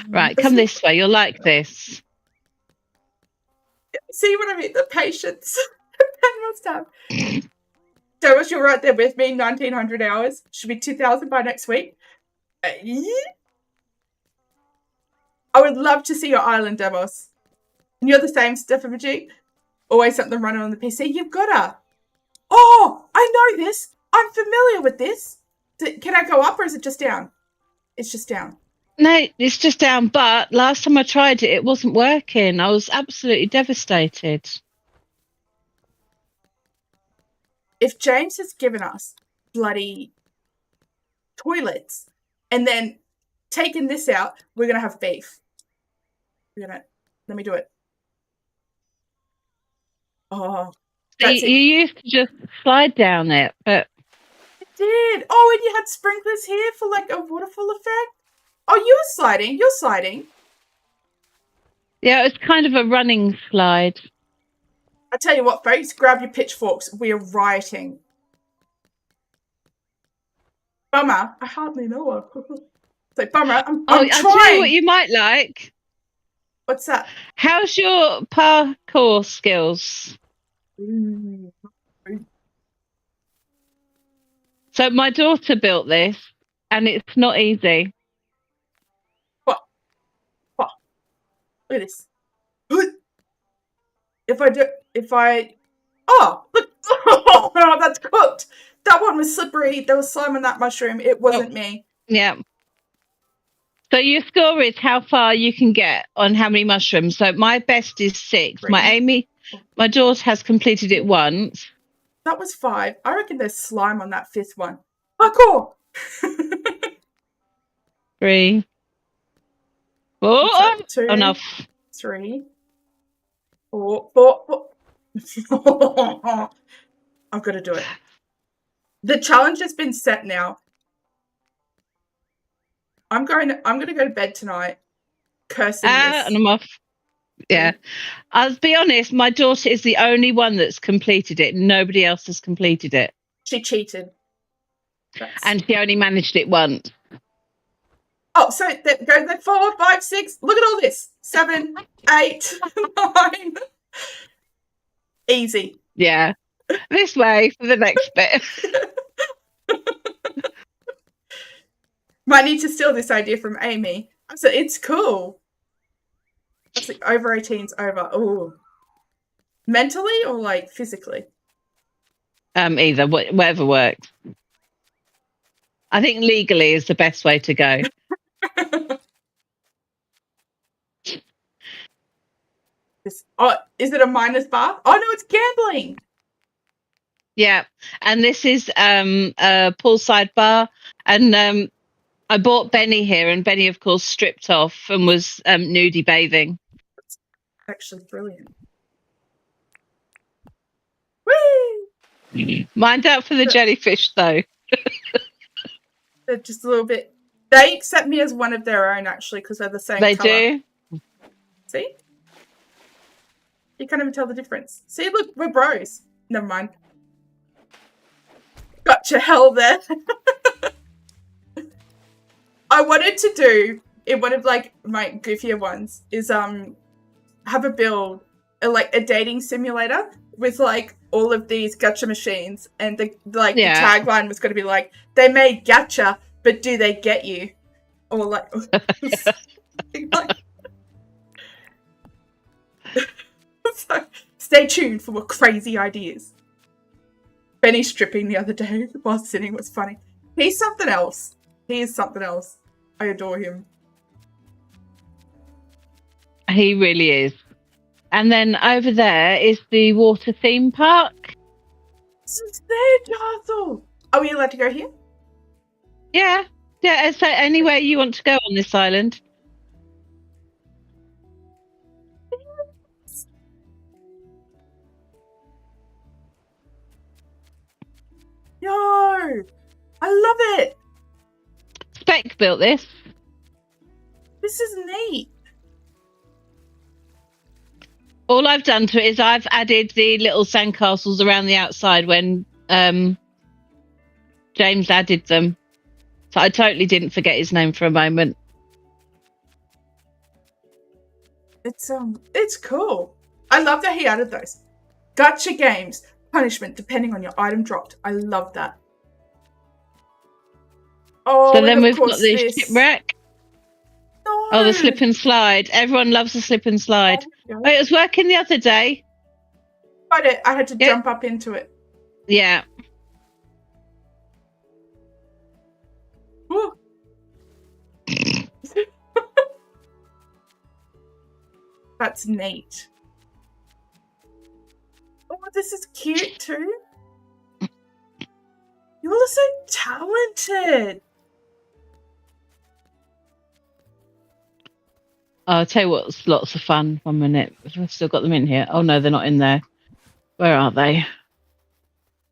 Right, come this way. You'll like this. See what I mean? The patience I must have. Thomas, you're right there with me. 1,900 hours. Should be 2,000 by next week. Yeah. I would love to see your island demos. And you're the same, Stephen G. Always something running on the PC. You've gotta. Oh, I know this. I'm familiar with this. Can I go up or is it just down? It's just down. No, it's just down. But last time I tried it, it wasn't working. I was absolutely devastated. If James has given us bloody toilets and then taken this out, we're going to have beef. Let me do it. Oh, you used to just slide down it, but I did. Oh, and you had sprinklers here for like a waterfall effect. Oh, you're sliding. You're sliding. Yeah, it's kind of a running slide. I tell you what, folks, grab your pitchforks. We are rioting. Bummer. I hardly know her. It's like, bummer. I'm trying. I'll tell you what you might like. What's that? How's your parkour skills? So my daughter built this, and it's not easy. What? Look at this. Oh, look. Oh, that's cooked. That one was slippery. There was slime on that mushroom. It wasn't me. Yeah. So your score is how far you can get on how many mushrooms. So my best is 6. My daughter has completed it once. That was 5. I reckon there's slime on that 5th one. Parkour! 3. 4. 2. Enough. 3. 4. I've got to do it. The challenge has been set now. I'm going to go to bed tonight cursing this. And I'm off. Yeah. I'll be honest, my daughter is the only one that's completed it. Nobody else has completed it. She cheated. And she only managed it once. Oh, so there goes like 4, 5, 6. Look at all this. 7, 8, 9. Easy. Yeah. This way for the next bit. Might need to steal this idea from Amy. So it's cool. That's like over 18's over. Oh. Mentally or like physically? Either, whatever works. I think legally is the best way to go. Is it a minus bar? Oh no, it's gambling. Yeah, and this is a poolside bar, and I bought Benny here, and Benny, of course, stripped off and was nudie bathing. That's actually brilliant. Whee! Mind out for the jellyfish, though. They're just a little bit. They accept me as one of their own, actually, because they're the same They color. do. See? You can't even tell the difference. See, look, we're bros. Never mind. Gotcha, hell there. I wanted to do, in one of like my goofier ones, is have a build, like a dating simulator with like all of these gacha machines, and the tagline was going to be like, they may gacha, but do they get you? Or like, so, stay tuned for more crazy ideas. Benny stripping the other day while sitting was funny. He's something else. He is something else. I adore him. He really is. And then over there is the water theme park. Are we allowed to go here? Yeah. Yeah, so anywhere you want to go on this island. I love it. Spec built this. This is neat. All I've done to it is I've added the little sandcastles around the outside when James added them. So I totally didn't forget his name for a moment. It's cool. I love that he added those. Gotcha games. Punishment depending on your item dropped. I love that. Oh, so then we've got this shipwreck. No. Oh, the slip and slide. Everyone loves the slip and slide. Oh, it was working the other day. I had to jump up into it. Yeah. That's neat. Oh, this is cute too. You all are so talented. I'll tell you what's lots of fun. 1 minute. I've still got them in here. Oh, no, they're not in there. Where are they?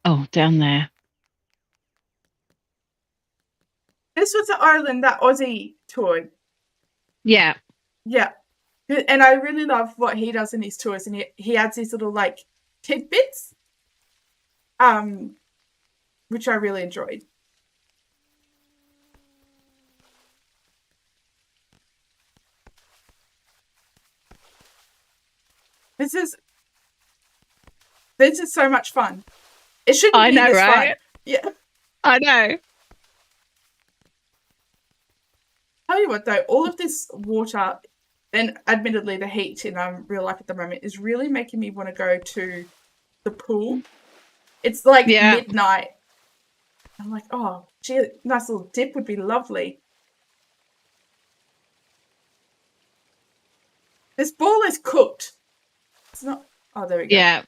Oh, down there. This was the island that Aussie toured. Yeah. Yeah. And I really love what he does in his tours. And he adds these little, like, tidbits, which I really enjoyed. This is so much fun. It shouldn't be this right? fun. Yeah. I know. Tell you what though, all of this water, and admittedly the heat in real life at the moment is really making me want to go to the pool. It's like midnight. I'm like, oh, gee, a nice little dip would be lovely. This ball is cooked. It's not. Oh, there we go. Yeah.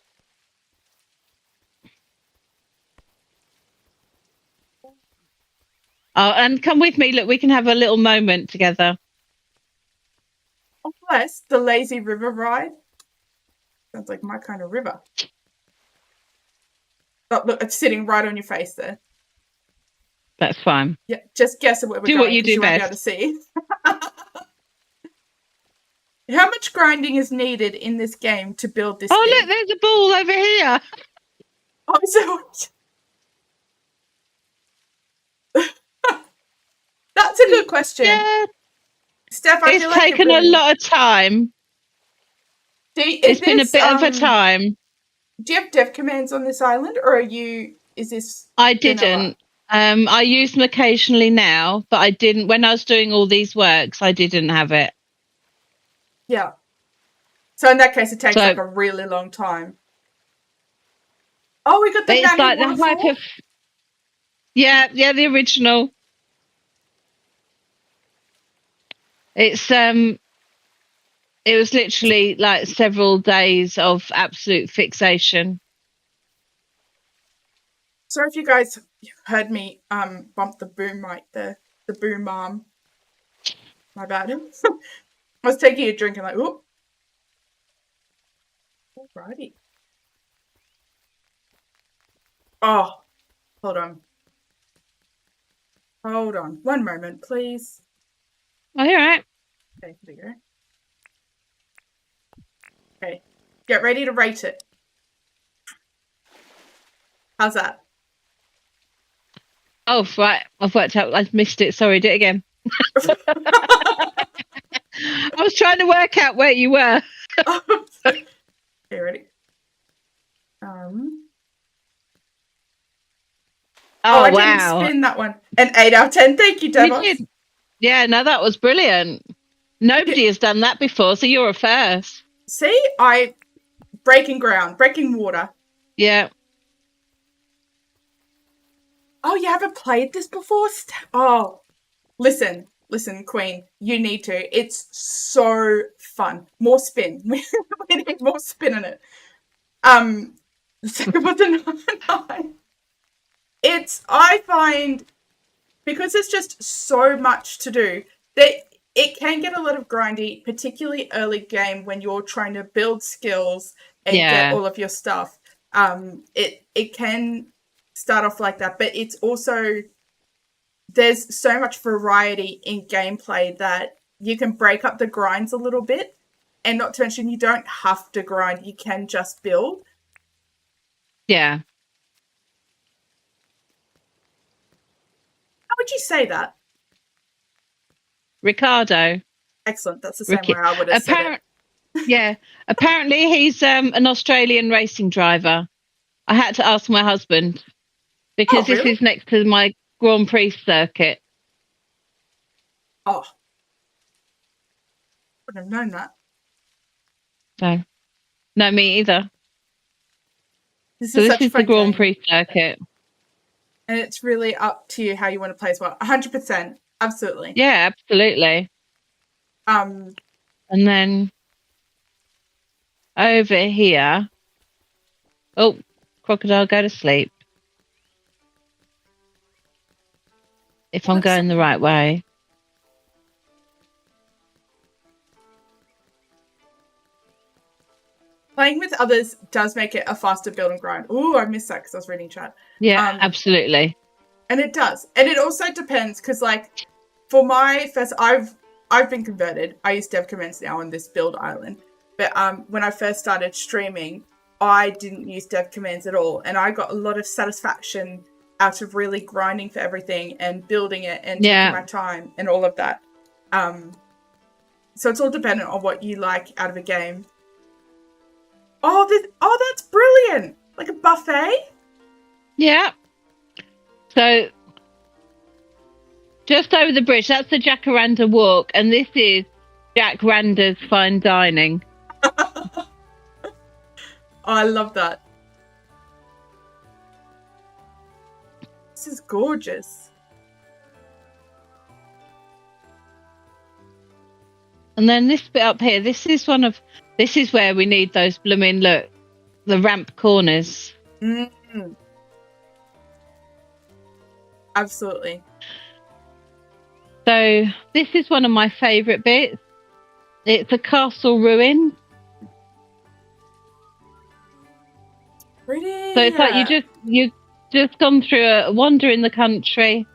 Oh, and come with me. Look, we can have a little moment together. Oh, bless. The lazy river ride. Sounds like my kind of river. Oh, look, it's sitting right on your face there. That's fine. Yeah, just guess where we're going. Do what you do best. Won't be able to see. How much grinding is needed in this game to build this thing? Look, there's a ball over here. Oh, so... That's a good question. Yeah. Steph, I feel like it's taken a lot of time. It's been a bit of a time. Do you have dev commands on this island, or is this... I didn't. I use them occasionally now, but I didn't. When I was doing all these works, I didn't have it. Yeah. So in that case, it takes like a really long time. Oh, we got the Nanny like waterfall? the hype of... Yeah, the original. It's it was literally like several days of absolute fixation. Sorry if you guys heard me bump the boom mic there, the boom arm. My bad. I was taking a drink and like, whoop. Alrighty. Oh, hold on. Hold on. One moment, please. Oh, you're right. Okay, here we go. Okay, get ready to rate it. How's that? Oh, right. I've worked out. I missed it. Sorry, do it again. I was trying to work out where you were. Okay, ready? I wow. didn't spin that one. An 8 out of 10. Thank you, Devos. Yeah, no, that was brilliant. Nobody has done that before, so you're a first. See, breaking ground, breaking water. Yeah. Oh, you haven't played this before? Oh, listen, Queen, you need to. It's so fun. More spin. We need more spin in it. Second was a 9. I find, because there's just so much to do, that it can get a lot of grindy, particularly early game when you're trying to build skills and get all of your stuff. It can start off like that, but it's also there's so much variety in gameplay that you can break up the grinds a little bit. And not to mention, you don't have to grind. You can just build. Yeah. How would you say that? Ricardo. Excellent. That's the same way I would have said it. Yeah. Apparently he's an Australian racing driver. I had to ask my husband because this is next to my Grand Prix circuit. Oh. Wouldn't have known that. So, no, me either. This is the Grand Prix circuit. And it's really up to you how you want to play as well. 100%. Absolutely. Yeah, absolutely. And then over here. Oh, crocodile, go to sleep. If I'm going the right way. Playing with others does make it a faster build and grind. Ooh, I missed that because I was reading chat. Yeah, absolutely. And it does. And it also depends because, like, for my first, I've been converted. I use dev commands now on this build island. But when I first started streaming, I didn't use dev commands at all. And I got a lot of satisfaction out of really grinding for everything and building it and taking my time and all of that. So it's all dependent on what you like out of a game. Oh, that's brilliant! Like a buffet? Yeah. So, just over the bridge, that's the Jacaranda Walk, and this is Jack Randa's Fine Dining. Oh, I love that. This is gorgeous. And then this bit up here, this is where we need those blooming, look, the ramp corners. Mm-hmm. Absolutely. So this is one of my favourite bits. It's a castle ruin. Pretty. So it's like you just gone through a wander in the country,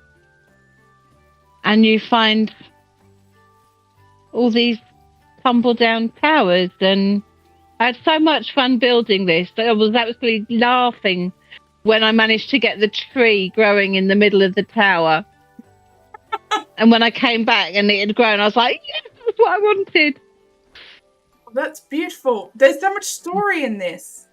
and you find all these tumble down towers, and I had so much fun building this. I was absolutely laughing when I managed to get the tree growing in the middle of the tower. And when I came back and it had grown, I was like, yes, that's what I wanted. That's beautiful. There's so much story in this.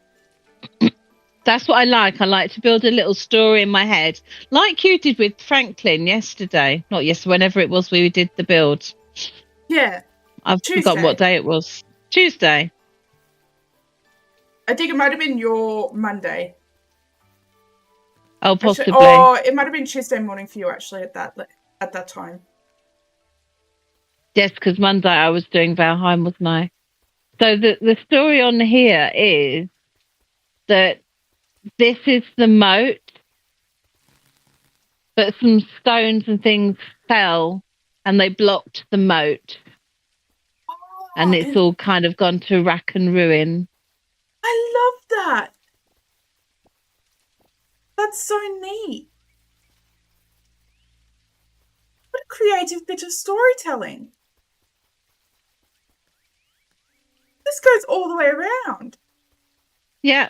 That's what I like. I like to build a little story in my head, like you did with Franklin yesterday. Not yesterday, whenever it was we did the build. Yeah. I've forgotten what day it was. Tuesday. I think it might have been your Monday. Oh, possibly. It might have been Tuesday morning for you, actually, at that time. Yes, because Monday I was doing Valheim, wasn't I? So the story on here is that this is the moat, but some stones and things fell and they blocked the moat. And it's all kind of gone to rack and ruin. I love that. That's so neat. What a creative bit of storytelling. This goes all the way around. Yeah.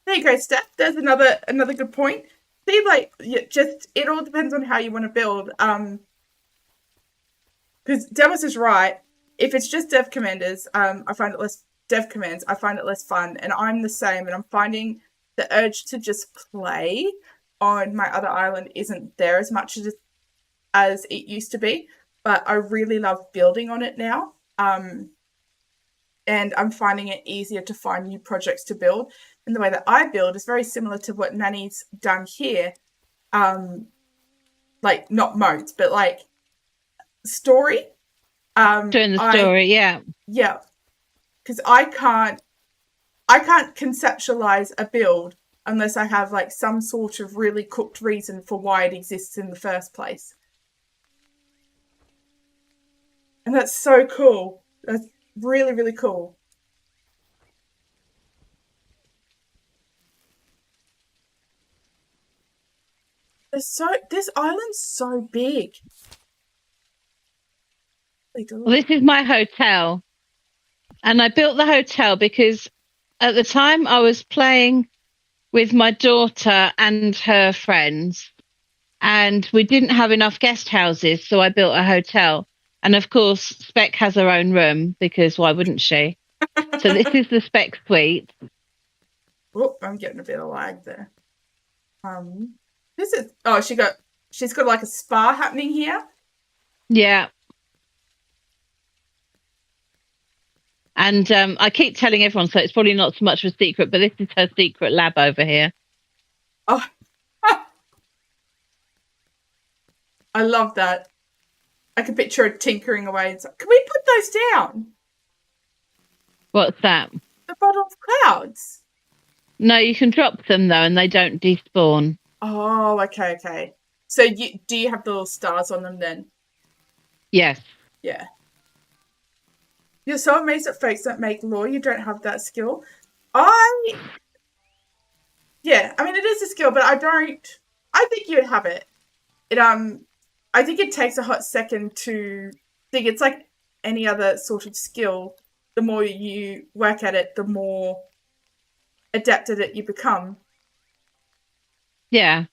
There you go, Steph. There's another good point. See, like, it all depends on how you want to build. Because Demis is right. If it's just dev commanders, I find it less dev commands. I find it less fun, and I'm the same. And I'm finding the urge to just play on my other island isn't there as much as it used to be. But I really love building on it now. And I'm finding it easier to find new projects to build. And the way that I build is very similar to what Nanny's done here. Like, not modes, but like story. Doing the story, yeah. Yeah. Because I can't conceptualize a build unless I have like some sort of really cooked reason for why it exists in the first place. And that's so cool. That's really, really cool. This island's so big. Well, this is my hotel. And I built the hotel because at the time I was playing with my daughter and her friends, and we didn't have enough guest houses, so I built a hotel. And of course, Spec has her own room because why wouldn't she? So this is the Spec suite. Oh, I'm getting a bit of lag there. This is she's got like a spa happening here. Yeah. And I keep telling everyone, so it's probably not so much of a secret, but this is her secret lab over here. Oh, I love that. I can picture her tinkering away. And can we put those down? What's that? The bottle of clouds. No, you can drop them though, and they don't despawn. Oh, okay. So do you have the little stars on them then? Yes. Yeah. You're so amazed at folks that make law. You don't have that skill. Yeah, I mean, it is a skill, but I think you'd have it. I think it takes a hot second to think. It's like any other sort of skill. The more you work at it, the more adept at it you become. Yeah.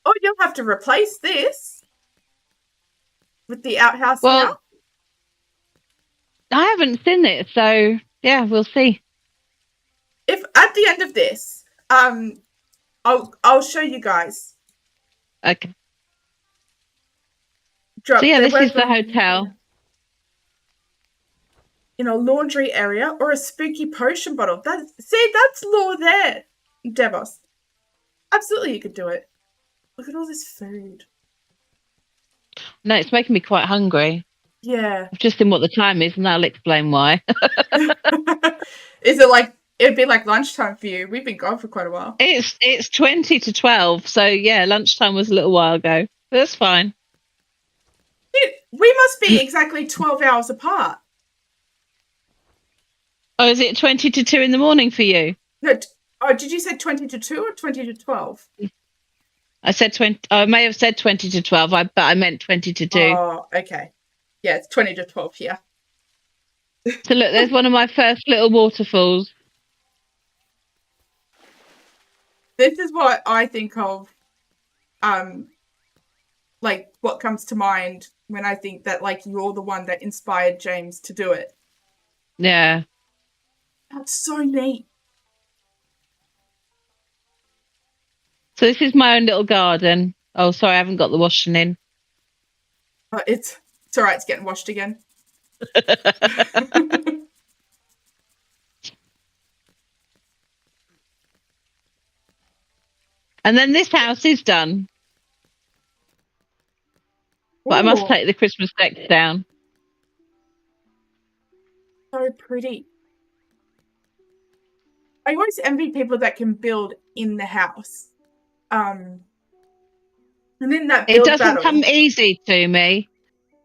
Oh, you'll have to replace this with the outhouse now. I haven't seen it, so yeah, we'll see. If at the end of this, I'll show you guys. Okay. So yeah, this is the hotel. In a laundry area or a spooky potion bottle. That's law there, Devos. Absolutely, you could do it. Look at all this food. No, it's making me quite hungry. Yeah. I've just seen what the time is, and that'll explain why. Is it like it'd be like lunchtime for you? We've been gone for quite a while. It's 20 to 12, so yeah, lunchtime was a little while ago. But that's fine. We must be exactly 12 hours apart. Oh, is it 20 to 2 in the morning for you? No. Oh, did you say 20 to 2 or 20 to 12? I said 20. I may have said 20 to 12, but I meant 20 to 2. Oh, okay. Yeah, it's 20 to 12 here. So look, there's one of my first little waterfalls. This is what I think of, like what comes to mind when I think that like you're the one that inspired James to do it. Yeah. That's so neat. So this is my own little garden. Oh, sorry, I haven't got the washing in. It's all right. It's getting washed again. And then this house is done. But I must take the Christmas decks down. So pretty. I always envy people that can build in the house. And in that build it doesn't come easy to me.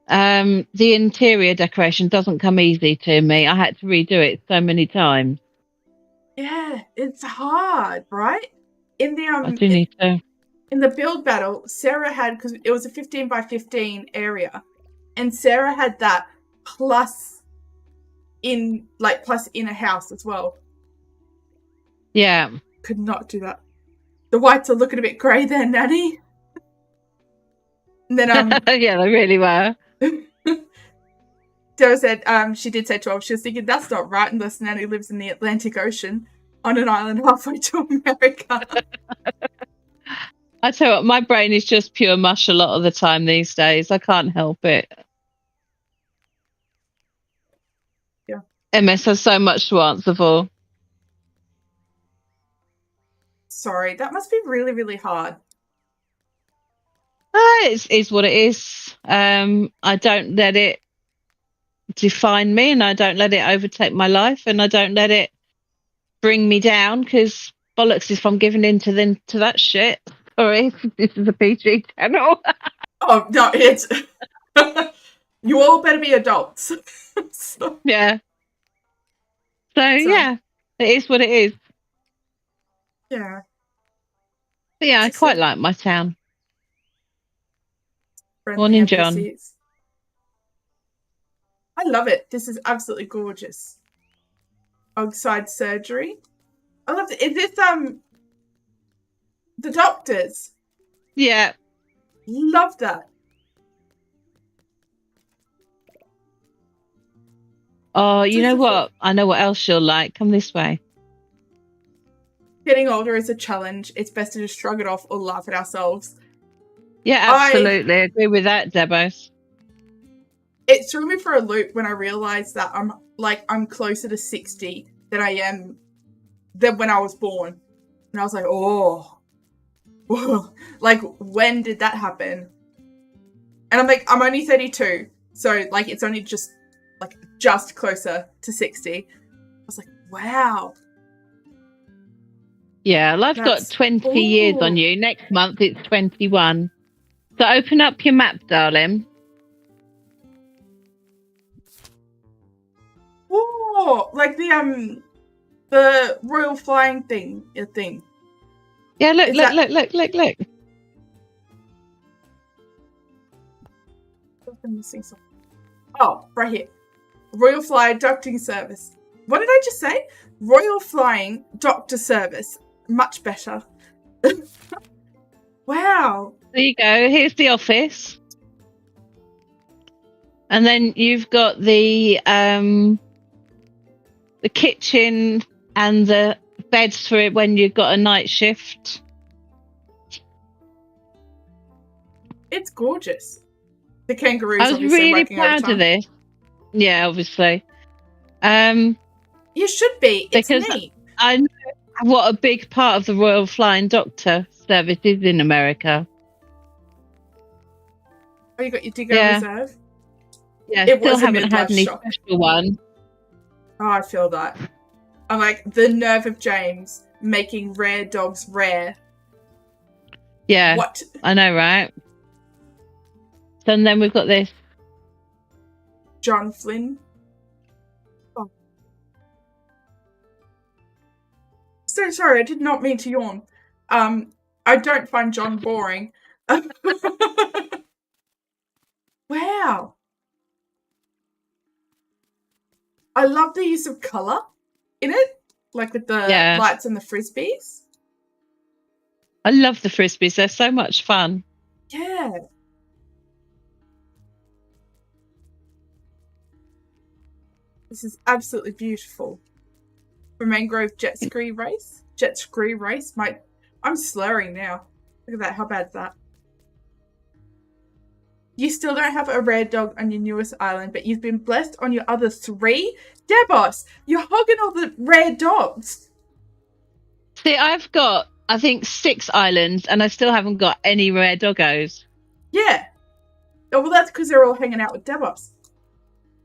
The interior decoration doesn't come easy to me. I had to redo it so many times. Yeah, it's hard, right? In the I do need to. In the build battle, Sarah had, because it was a 15 by 15 area, and Sarah had that plus in a house as well. Yeah. Could not do that. The whites are looking a bit grey there, Nanny. And then yeah, they really were. Dara said she did say 12. She was thinking that's not right unless Nanny lives in the Atlantic Ocean on an island halfway to America. I tell you what, my brain is just pure mush a lot of the time these days. I can't help it. Yeah. MS has so much to answer for. Sorry, that must be really, really hard. It's what it is. I don't let it define me, and I don't let it overtake my life, and I don't let it bring me down, because bollocks if I'm giving in to that shit. Sorry, this is a PG channel. Oh no, it's you all better be adults. Yeah. So yeah, it is what it is. Yeah. But yeah, I quite like my town. friendly Morning, John. NPCs. I love it. This is absolutely gorgeous. Oggside surgery. I love it. Is this the doctors? Yeah. Love that. Oh, you know what? I know what else you'll like. Come this way. Getting older is a challenge. It's best to just shrug it off or laugh at ourselves. Yeah, absolutely. I agree with that, Debos. It threw me for a loop when I realized that I'm closer to 60 than I am than when I was born. And I was like, oh, like, when did that happen? And I'm like, I'm only 32. So, like, it's only just closer to 60. I was like, wow. Yeah, well, I've got 20 years on you. Next month, it's 21. So open up your map, darling. Oh, like the royal flying thing. Yeah, look. Oh, right here. Royal Flying Doctoring Service. What did I just say? Royal Flying Doctor Service. Much better. Wow. There you go. Here's the office. And then you've got the kitchen and the beds for it when you've got a night shift. It's gorgeous. The kangaroos. I was really proud of this. Yeah, obviously. You should be. It's because neat. I know what a big part of the Royal Flying Doctor service is in America. Oh, you got your Digger Reserve? Yeah, still haven't had any special one. Oh, I feel that. I'm like, the nerve of James making rare dogs rare. Yeah. What? I know, right? So, and then we've got this. John Flynn. Oh. So sorry, I did not mean to yawn. I don't find John boring. Wow. I love the use of colour in it, like with the lights and the frisbees. I love the frisbees. They're so much fun. Yeah. This is absolutely beautiful. For Mangrove jet ski race. I'm slurring now. Look at that. How bad is that? You still don't have a rare dog on your newest island, but you've been blessed on your other 3? Debos, you're hogging all the rare dogs. See, I've got, I think, 6 islands, and I still haven't got any rare doggos. Yeah. Oh, well, that's because they're all hanging out with Debos.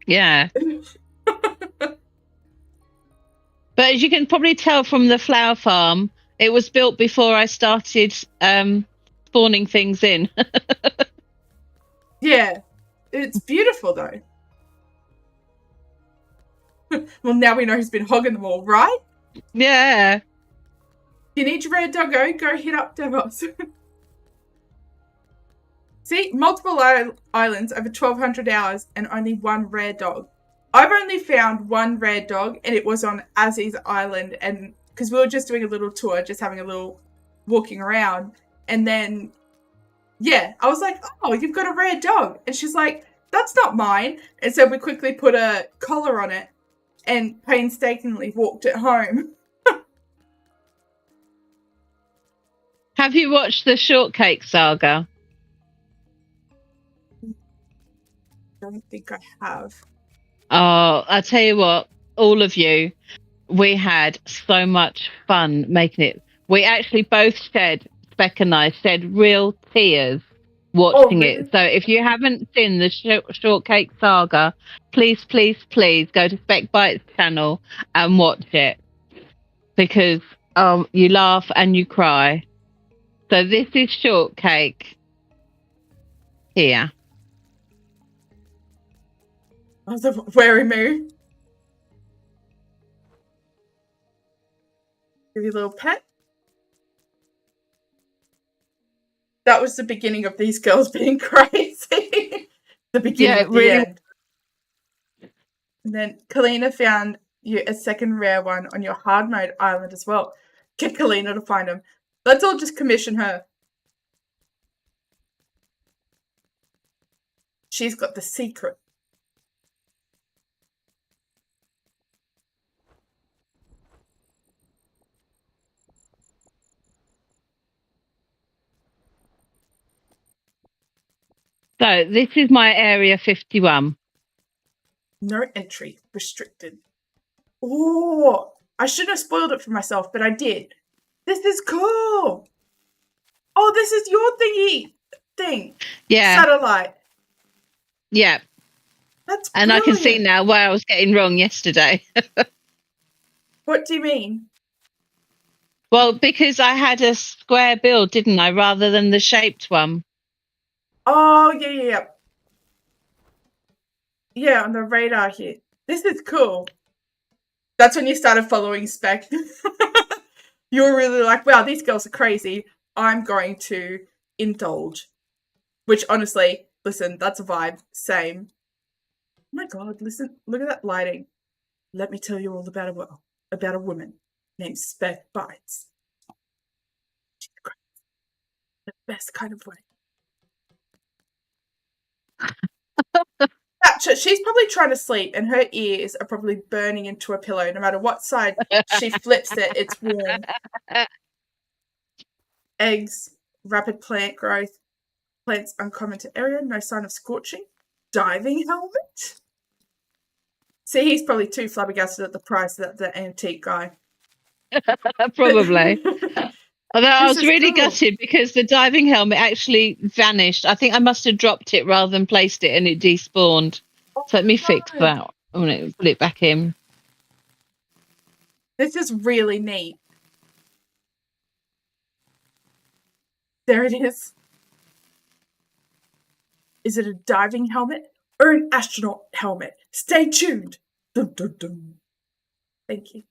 Yeah. But as you can probably tell from the flower farm, it was built before I started spawning things in. Yeah. It's beautiful, though. Well, now we know who's been hogging them all, right? Yeah. You need your rare doggo, go hit up Debos. See, multiple islands over 1,200 hours and only 1 rare dog. I've only found 1 rare dog, and it was on Azzy's Island, and because we were just doing a little tour, just having a little walking around, and then, yeah, I was like, oh, you've got a rare dog, and she's like, that's not mine, and so we quickly put a collar on it, and painstakingly walked it home. Have you watched the Shortcake Saga? I don't think I have. Oh, I tell you what, all of you, we had so much fun making it. We actually both shed, Spec and I shed real tears watching it. So if you haven't seen the Shortcake Saga, please go to Spec Bites channel and watch it, because you laugh and you cry. So this is Shortcake here. Where moo? Give you a little pet. That was the beginning of these girls being crazy. The beginning of the really... end. And then Kalina found you a second rare one on your hard mode island as well. Get Kalina to find them. Let's all just commission her. She's got the secret. So this is my area 51. No entry. Restricted. Oh, I shouldn't have spoiled it for myself, but I did. This is cool. Oh, this is your thingy thing. Yeah. Satellite. Yeah. That's and brilliant. I can see now where I was getting wrong yesterday. What do you mean? Well, because I had a square build, didn't I, rather than the shaped one? Oh, yeah. Yeah, on the radar here. This is cool. That's when you started following Spec. You were really like, wow, these girls are crazy. I'm going to indulge. Which, honestly, listen, that's a vibe. Same. Oh my God, listen, look at that lighting. Let me tell you all about a woman named Spec Bites. She's great. The best kind of way. She's probably trying to sleep and her ears are probably burning into a pillow. No matter what side she flips it, it's warm. Eggs, rapid plant growth, plants uncommon to area, no sign of scorching. Diving helmet? See, he's probably too flabbergasted at the price of the antique guy. Probably. Although I was really gutted because the diving helmet actually vanished. I think I must have dropped it rather than placed it and it despawned. So let me fix that. I'm going to put it back in. This is really neat. There it is. Is it a diving helmet or an astronaut helmet? Stay tuned. Dun, dun, dun. Thank you.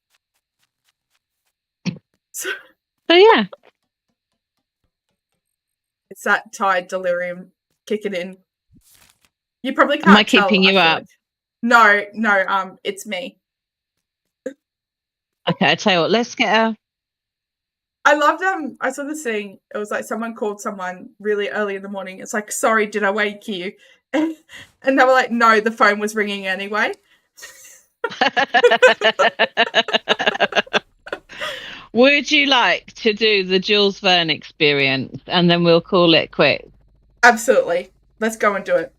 So yeah. It's that Tide delirium kicking in. You probably can't Am I keeping you up? Like. No, it's me. Okay, I tell you what, let's get a... I loved I saw this thing. It was like someone called someone really early in the morning. It's like, sorry, did I wake you? And they were like, no, the phone was ringing anyway. Would you like to do the Jules Verne experience and then we'll call it quits? Absolutely. Let's go and do it.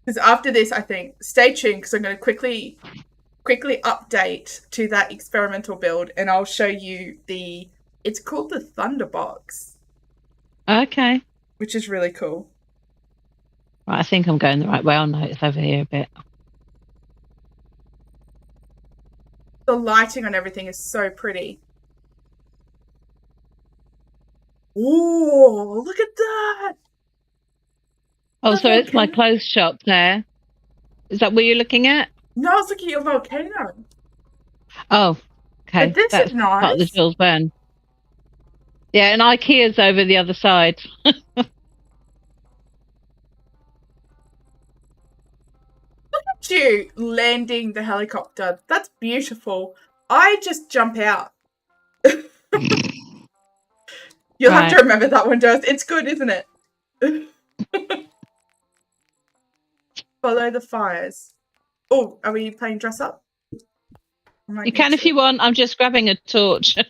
Because after this, I think, stay tuned because I'm going to quickly update to that experimental build and I'll show you it's called the Thunderbox. Okay. Which is really cool. Right, I think I'm going the right way. I'll notice over here a bit. The lighting on everything is so pretty. Ooh, look at that. Oh, so it's my clothes shop there. Is that what you're looking at? No, I was looking at your volcano. Oh, okay. But this is nice. Part of the Jules Verne. Yeah, and IKEA's over the other side. Look at you landing the helicopter. That's beautiful. I just jump out. You'll have to remember that one, Joe. It's good, isn't it? Follow the fires. Oh, are we playing dress up? You can if you want. I'm just grabbing a torch. Get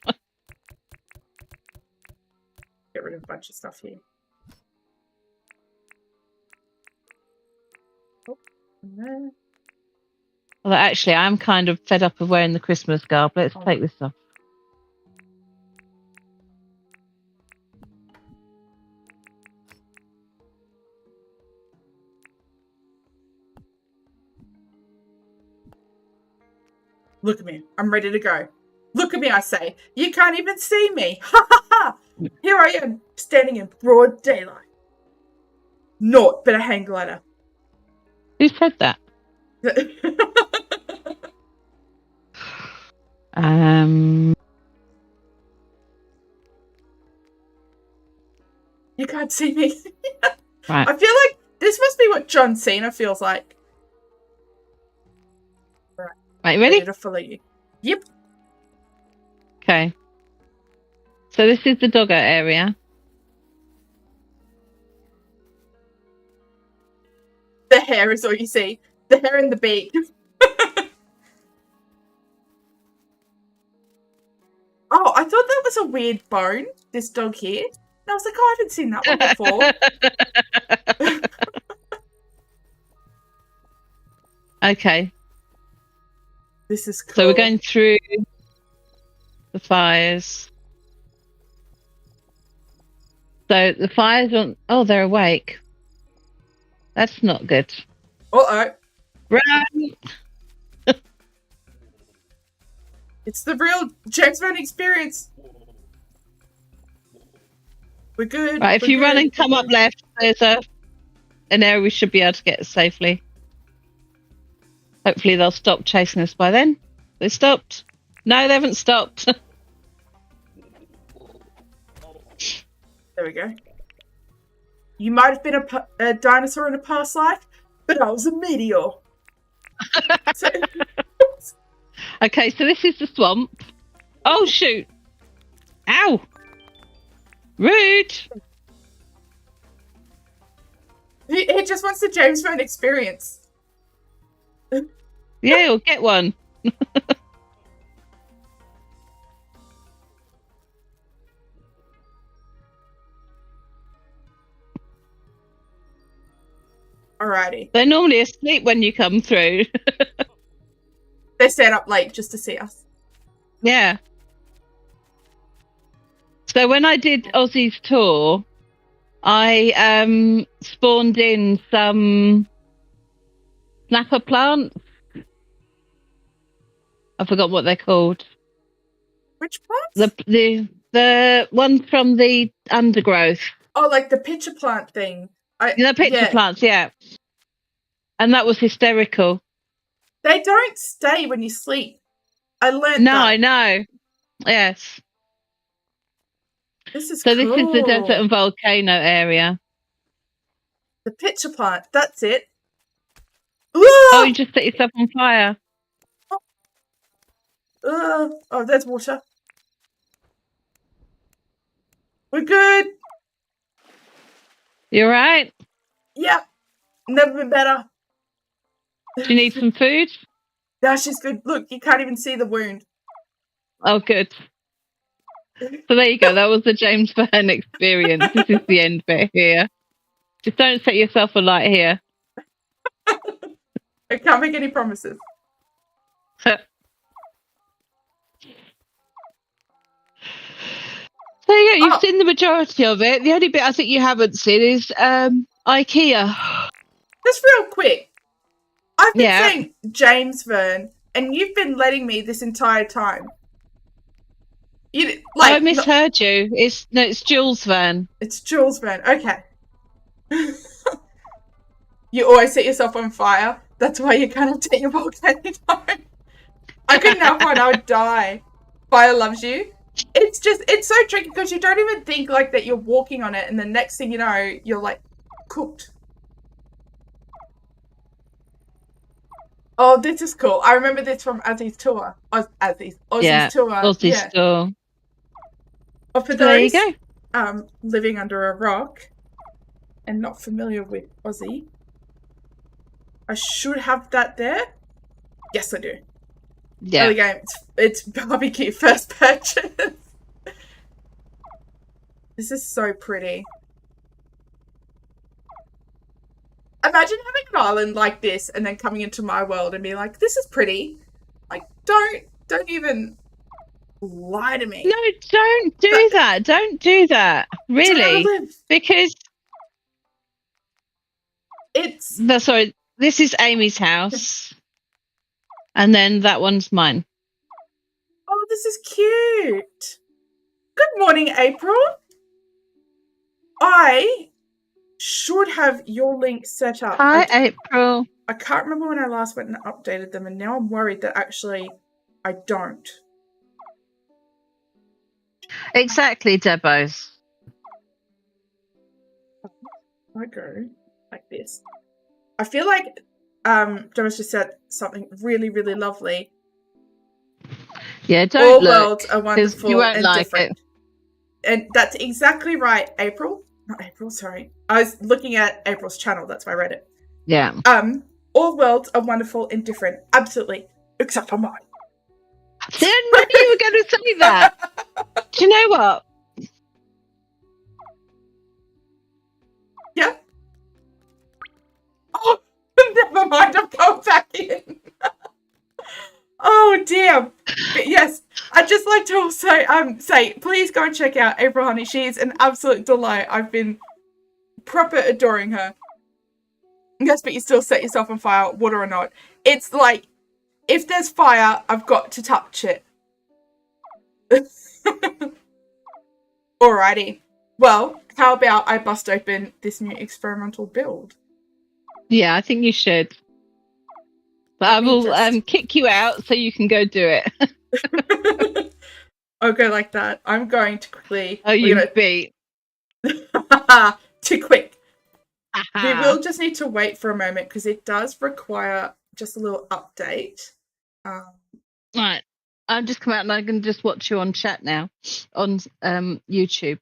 rid of a bunch of stuff here. Oh, and there. Well, actually, I'm kind of fed up of wearing the Christmas garb. Let's take this off. Look at me. I'm ready to go. Look at me, I say. You can't even see me. Ha ha ha. Here I am, standing in broad daylight. Naught but a hang glider. Who said that? You can't see me. Right. I feel like this must be what John Cena feels like. Right, ready? To follow you. Yep. Okay. So this is the doggo area. The hair is all you see. The hair and the beak. Oh, I thought that was a weird bone, this dog here. And I was like, oh, I haven't seen that one before. Okay. This is cool. So we're going through the fires. So the fires on... Oh, they're awake. That's not good. Uh-oh. Run! It's the real James Bond experience. We're good. Right, if you run and come up left, there's an area we should be able to get safely. Hopefully they'll stop chasing us by then. They stopped. No, they haven't stopped. There we go. You might have been a dinosaur in a past life, but I was a meteor. Okay, so this is the swamp. Oh, shoot. Ow. Rude. He just wants the James Bond experience. Yeah, we'll get one. Alrighty. They're normally asleep when you come through. They stand up late just to see us. Yeah. So when I did Aussie's tour, I spawned in some snapper plants. I forgot what they're called. Which plants? The ones from the undergrowth. Oh, like the pitcher plant thing. The pitcher plants, yeah. And that was hysterical. They don't stay when you sleep. I learned that. No, I know. Yes. This is so cool. This is the desert and volcano area. The pitcher plant. That's it. Ooh! Oh, you just set yourself on fire. Oh, there's water. We're good. You alright? Yep. Never been better. Do you need some food? No, she's good. Look, you can't even see the wound. Oh, good. So there you go. That was the James Bond experience. This is the end bit here. Just don't set yourself alight here. I can't make any promises. There you go. You've seen the majority of it. The only bit I think you haven't seen is IKEA. Just real quick. I've been saying James Vern, and you've been letting me this entire time. I misheard you. It's Jules Vern. It's Jules Vern. Okay. You always set yourself on fire. That's why you can't take your volcano time. I couldn't help it. I would die. Fire loves you. It's so tricky because you don't even think like that you're walking on it, and the next thing you know, you're like cooked. Oh, this is cool. I remember this from Aussie's tour. Aussie's tour. Aussie's tour. Well, for those living under a rock and not familiar with Aussie, I should have that there. Yes, I do. Yeah. Early game. It's barbecue first purchase. This is so pretty. Imagine having an island like this and then coming into my world and being like, this is pretty. Like, don't even lie to me. No, don't do that. Don't do that. Really. Because this is Amy's house. And then that one's mine. Oh, this is cute. Good morning, April. I should have your link set up. Hi, April. I can't remember when I last went and updated them, and now I'm worried that actually I don't. Exactly, Debos. I go like this. I feel like Jonas just said something really, really lovely. Yeah, don't All look, worlds are wonderful you won't and like different. It. And that's exactly right, April. Not April, sorry. I was looking at April's channel, that's why I read it. Yeah. All worlds are wonderful and different. Absolutely. Except for mine. I knew you were going to say that. Do you know what? Yeah. Oh, never mind. I'm going back in. Oh, damn. But yes, I'd just like to also say, please go and check out April Honey. She is an absolute delight. I've been proper adoring her. Yes, but you still set yourself on fire, water or not. It's like, if there's fire, I've got to touch it. Alrighty. Well, how about I bust open this new experimental build? Yeah, I think you should. But I will kick you out so you can go do it. I'll go like that. I'm going to quickly... Oh, you beat. Too quick. We will just need to wait for a moment because it does require just a little update. Right. I've just come out and I can just watch you on chat now on YouTube.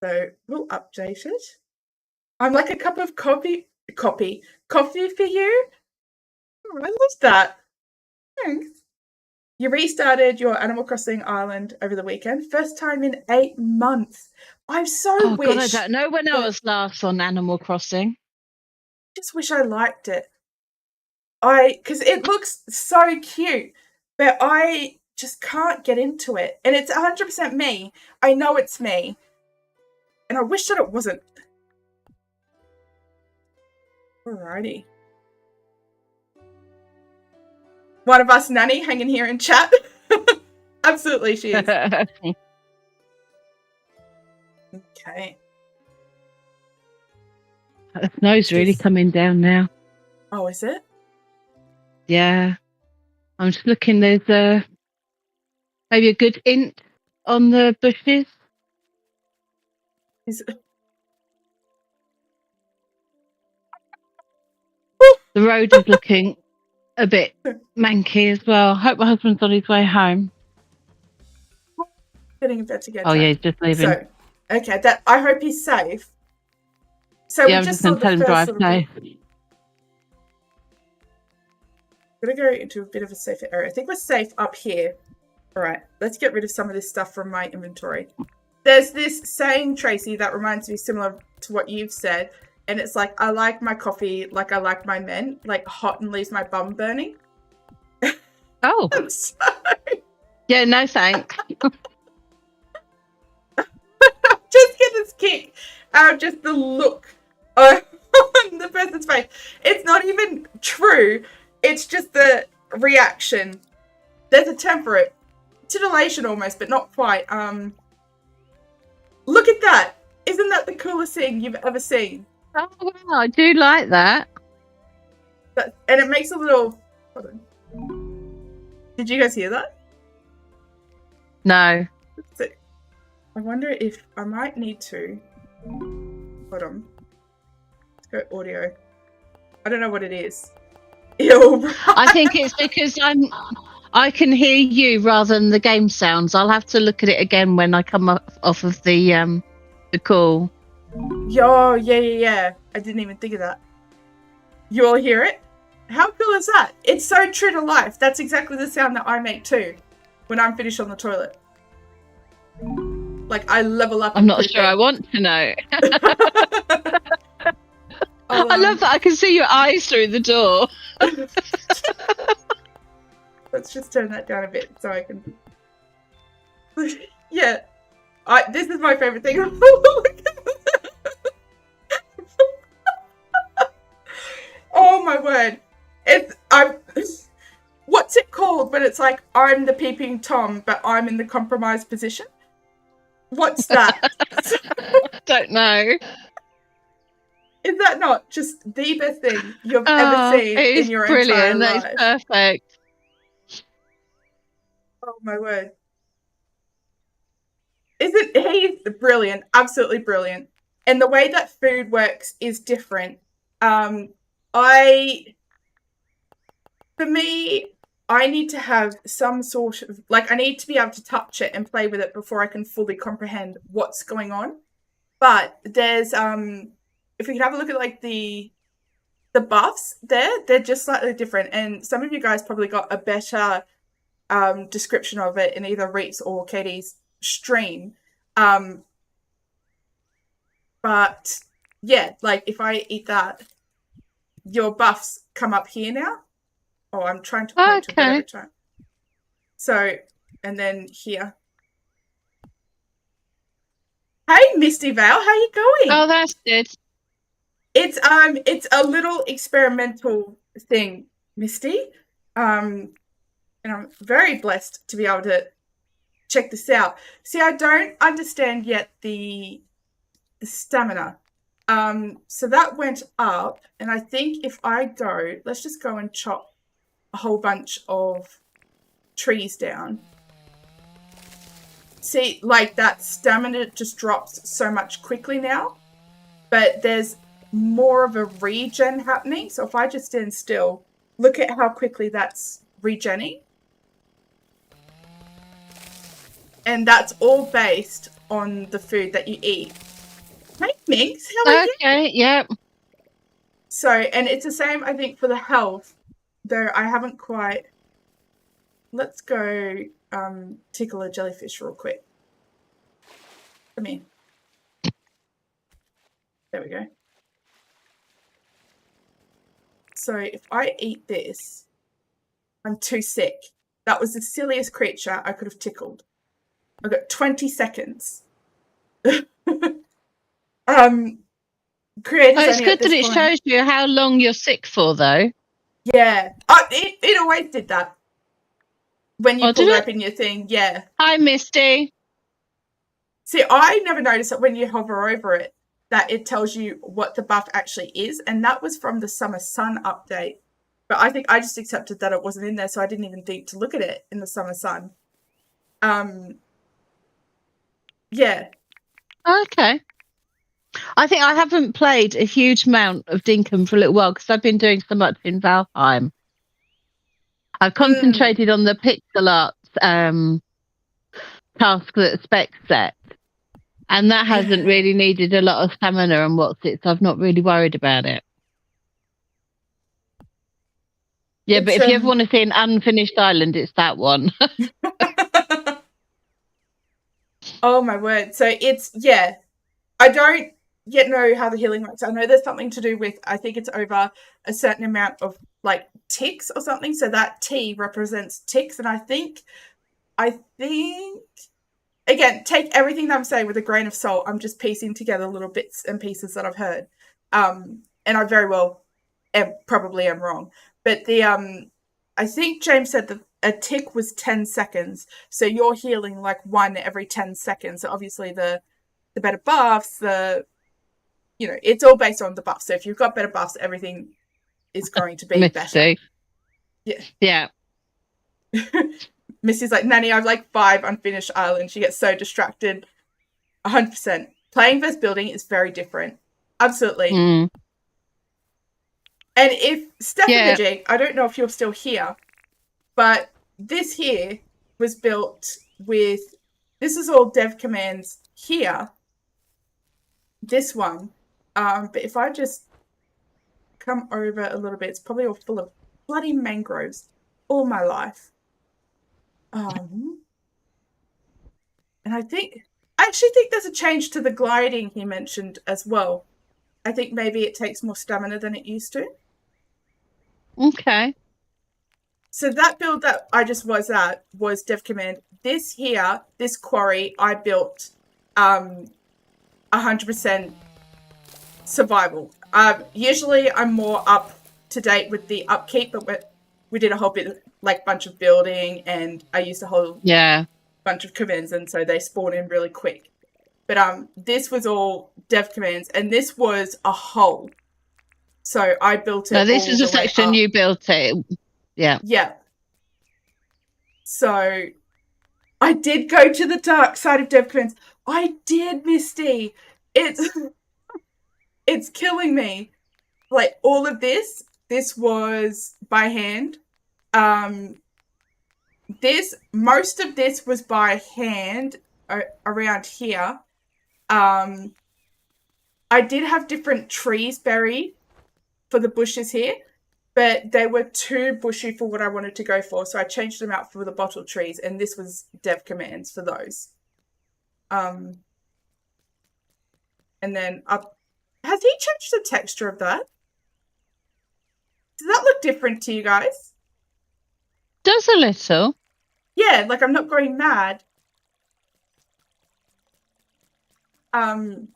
So we'll update it. I'm like a cup of coffee for you. Oh, I love that. Thanks. You restarted your Animal Crossing island over the weekend. First time in 8 months. I so wish... God, I don't know when I was last on Animal Crossing. Just wish I liked it. Because it looks so cute, but I just can't get into it. And it's 100% me. I know it's me. And I wish that it wasn't. Alrighty. One of us, Nanny, hanging here in chat. Absolutely, she is. Okay. The snow's really coming down now. Oh, is it? Yeah. I'm just looking, there's maybe a good int on the bushes. Is it? The road is looking a bit manky as well. Hope my husband's on his way home. Getting a bit to get Oh, yeah, he's just leaving. So, okay, I hope he's safe. So yeah, we just saw the first drive safe. I'm going to go into a bit of a safer area. I think we're safe up here. All right, let's get rid of some of this stuff from my inventory. There's this saying, Tracy, that reminds me similar to what you've said. And it's like, I like my coffee like I like my men, like hot and leaves my bum burning. Oh. I'm sorry. Yeah, no thanks. Just get this kick out of just the look on the person's face. It's not even true. It's just the reaction. There's a term for it. Titillation almost, but not quite. Look at that. Isn't that the coolest thing you've ever seen? Oh, wow, I do like that. And it makes a little... Hold on. Did you guys hear that? No. So, I wonder if I might need to... Hold on. Let's go audio. I don't know what it is. Ew. I think it's because I can hear you rather than the game sounds. I'll have to look at it again when I come off of the call. Yo, yeah. I didn't even think of that. You all hear it? How cool is that? It's so true to life. That's exactly the sound that I make too when I'm finished on the toilet. Like I level up. I'm not sure I want to know. I love that I can see your eyes through the door. Let's just turn that down a bit so I can... Yeah. This is my favorite thing. Oh my word. What's it called when it's like I'm the peeping Tom but I'm in the compromised position? What's that? Don't know. Is that not just the best thing you've ever seen in your entire life? That is perfect. Oh my word. Isn't he brilliant? Absolutely brilliant. And the way that food works is different. I for me, I need to have some sort of like I need to be able to touch it and play with it before I can fully comprehend what's going on. But there's if we can have a look at like the buffs there, they're just slightly different. And some of you guys probably got a better description of it in either Reet's or Katie's stream. But yeah, like if I eat that, your buffs come up here now. Oh, I'm trying to point to it every time. So, and then here. Hey, Misty Vale, how you going? Oh, that's good. It's a little experimental thing, Misty. And I'm very blessed to be able to check this out. See, I don't understand yet the stamina. So that went up, and I think if I go, let's just go and chop a whole bunch of trees down. See, like that stamina just drops so much quickly now, but there's more of a regen happening. So if I just stand still, look at how quickly that's regenning. And that's all based on the food that you eat. Hey, Minx, how are you? Okay, yep. So, and it's the same, I think, for the health, though I haven't quite... Let's go tickle a jellyfish real quick. Come here. There we go. So if I eat this, I'm too sick. That was the silliest creature I could have tickled. I've got 20 seconds. It's good that it shows you how long you're sick for, though. Yeah. It always did that. When you pull it up in your thing, yeah. Hi, Misty. See, I never noticed that when you hover over it, that it tells you what the buff actually is. And that was from the Summer Sun update. But I think I just accepted that it wasn't in there, so I didn't even think to look at it in the Summer Sun. Yeah. Okay. I think I haven't played a huge amount of Dinkum for a little while because I've been doing so much in Valheim. I've concentrated on the pixel art task that Spec set, and that hasn't really needed a lot of stamina and so I've not really worried about it. Yeah, but if you ever want to see an unfinished island, it's that one. Oh my word. So it's, yeah, I don't yet know how the healing works. I know there's something to do with, I think it's over a certain amount of like ticks or something. So that T represents ticks. And I think, again, take everything that I'm saying with a grain of salt. I'm just piecing together little bits and pieces that I've heard. And I very well probably am wrong. But I think James said that a tick was 10 seconds. So you're healing like 1 every 10 seconds. So obviously the better buffs, it's all based on the buffs. So if you've got better buffs, everything is going to be better. Yeah. Missy's like, Nanny, I've like 5 unfinished islands. She gets so distracted. 100%. Playing versus building is very different. Absolutely. And if Stephanie, I don't know if you're still here, but this here was built with, this is all dev commands here. This one. But if I just come over a little bit, it's probably all full of bloody mangroves all my life. And I actually think there's a change to the gliding he mentioned as well. I think maybe it takes more stamina than it used to. Okay. So that build that I just was at was dev command. This here, this quarry, I built 100% survival. Usually I'm more up to date with the upkeep, but we did a whole bit like bunch of building, and I used a whole bunch of commands, and so they spawn in really quick. But this was all dev commands, and this was a hole. So I built it. No, this is a section you built it. Yeah. Yeah. So I did go to the dark side of dev commands. I did, Misty. It's killing me. Like all of this was by hand. Most of this was by hand around here. I did have different trees buried for the bushes here, but they were too bushy for what I wanted to go for, so I changed them out for the bottle trees, and this was dev commands for those. And then up. Has he changed the texture of that? Does that look different to you guys? Does a little. Yeah, like I'm not going mad. And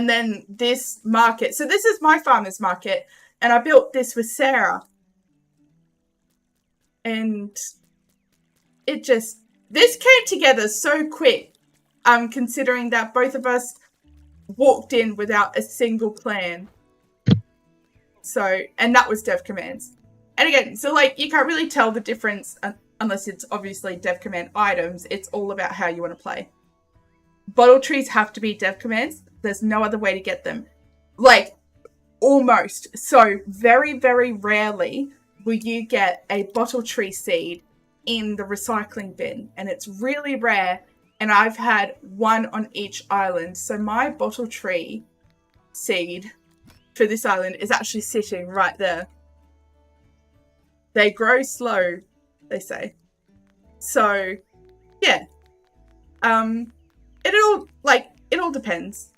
then this market. So this is my farmer's market, and I built this with Sarah. And this came together so quick, considering that both of us walked in without a single plan. So, and that was dev commands. And again, so like you can't really tell the difference unless it's obviously dev command items. It's all about how you want to play. Bottle trees have to be dev commands. There's no other way to get them. Like, almost. So, very, very rarely will you get a bottle tree seed in the recycling bin. And it's really rare. And I've had one on each island. So, my bottle tree seed for this island is actually sitting right there. They grow slow, they say. So, yeah. It all depends.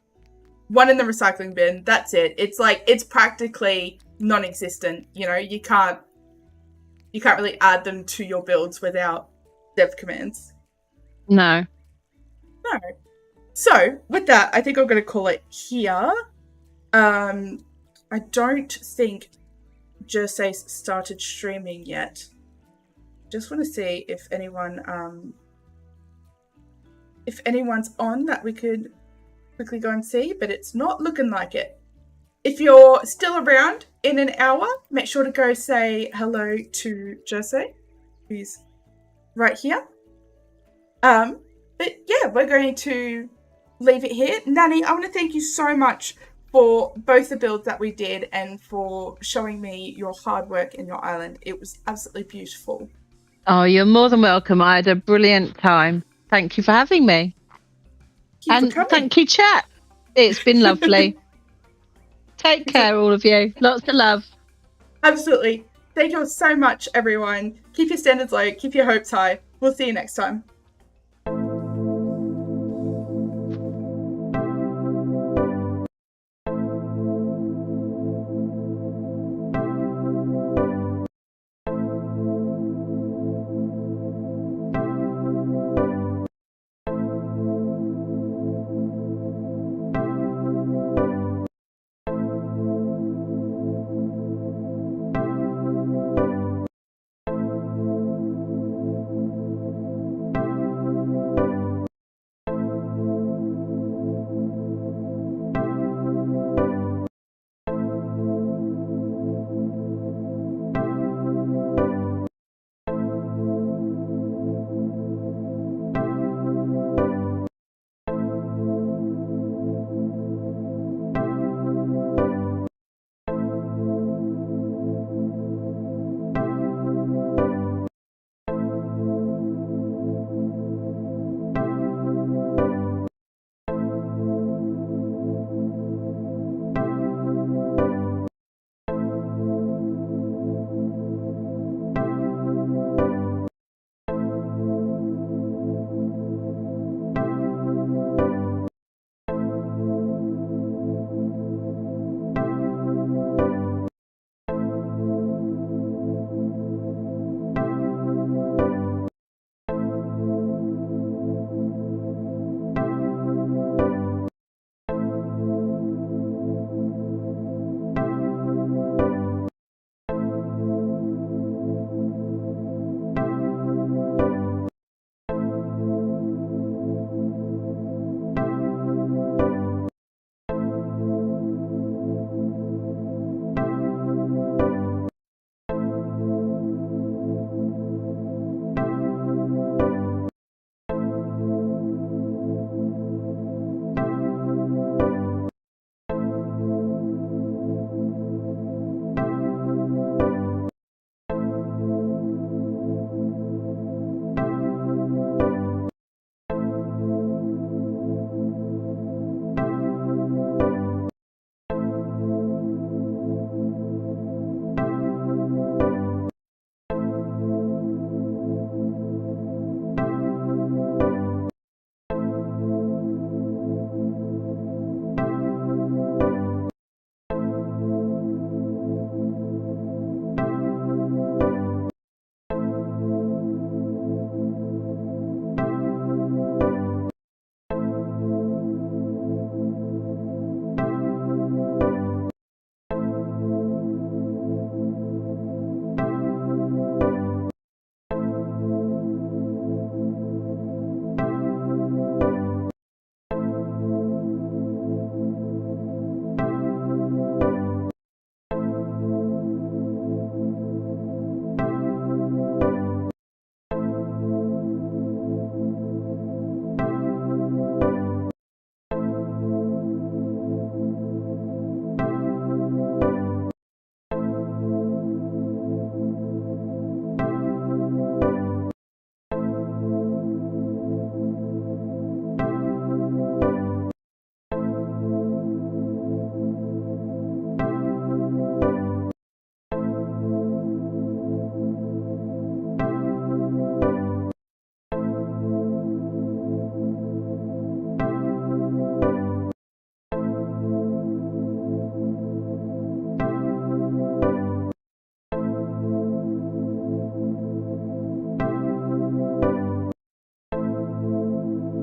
One in the recycling bin, that's it. It's practically non-existent. You know, you can't really add them to your builds without dev commands. No. So, with that, I think I'm going to call it here. I don't think Jerse's started streaming yet. Just want to see if anyone's on that we could quickly go and see, but it's not looking like it. If you're still around in an hour, make sure to go say hello to Jose, who's right here. But yeah, we're going to leave it here. Nanny, I want to thank you so much for both the builds that we did and for showing me your hard work in your island. It was absolutely beautiful. Oh, you're more than welcome. I had a brilliant time. Thank you for having me. And thank you, chat. It's been lovely. Take care, all of you. Lots of love. Absolutely. Thank you all so much, everyone. Keep your standards low. Keep your hopes high. We'll see you next time.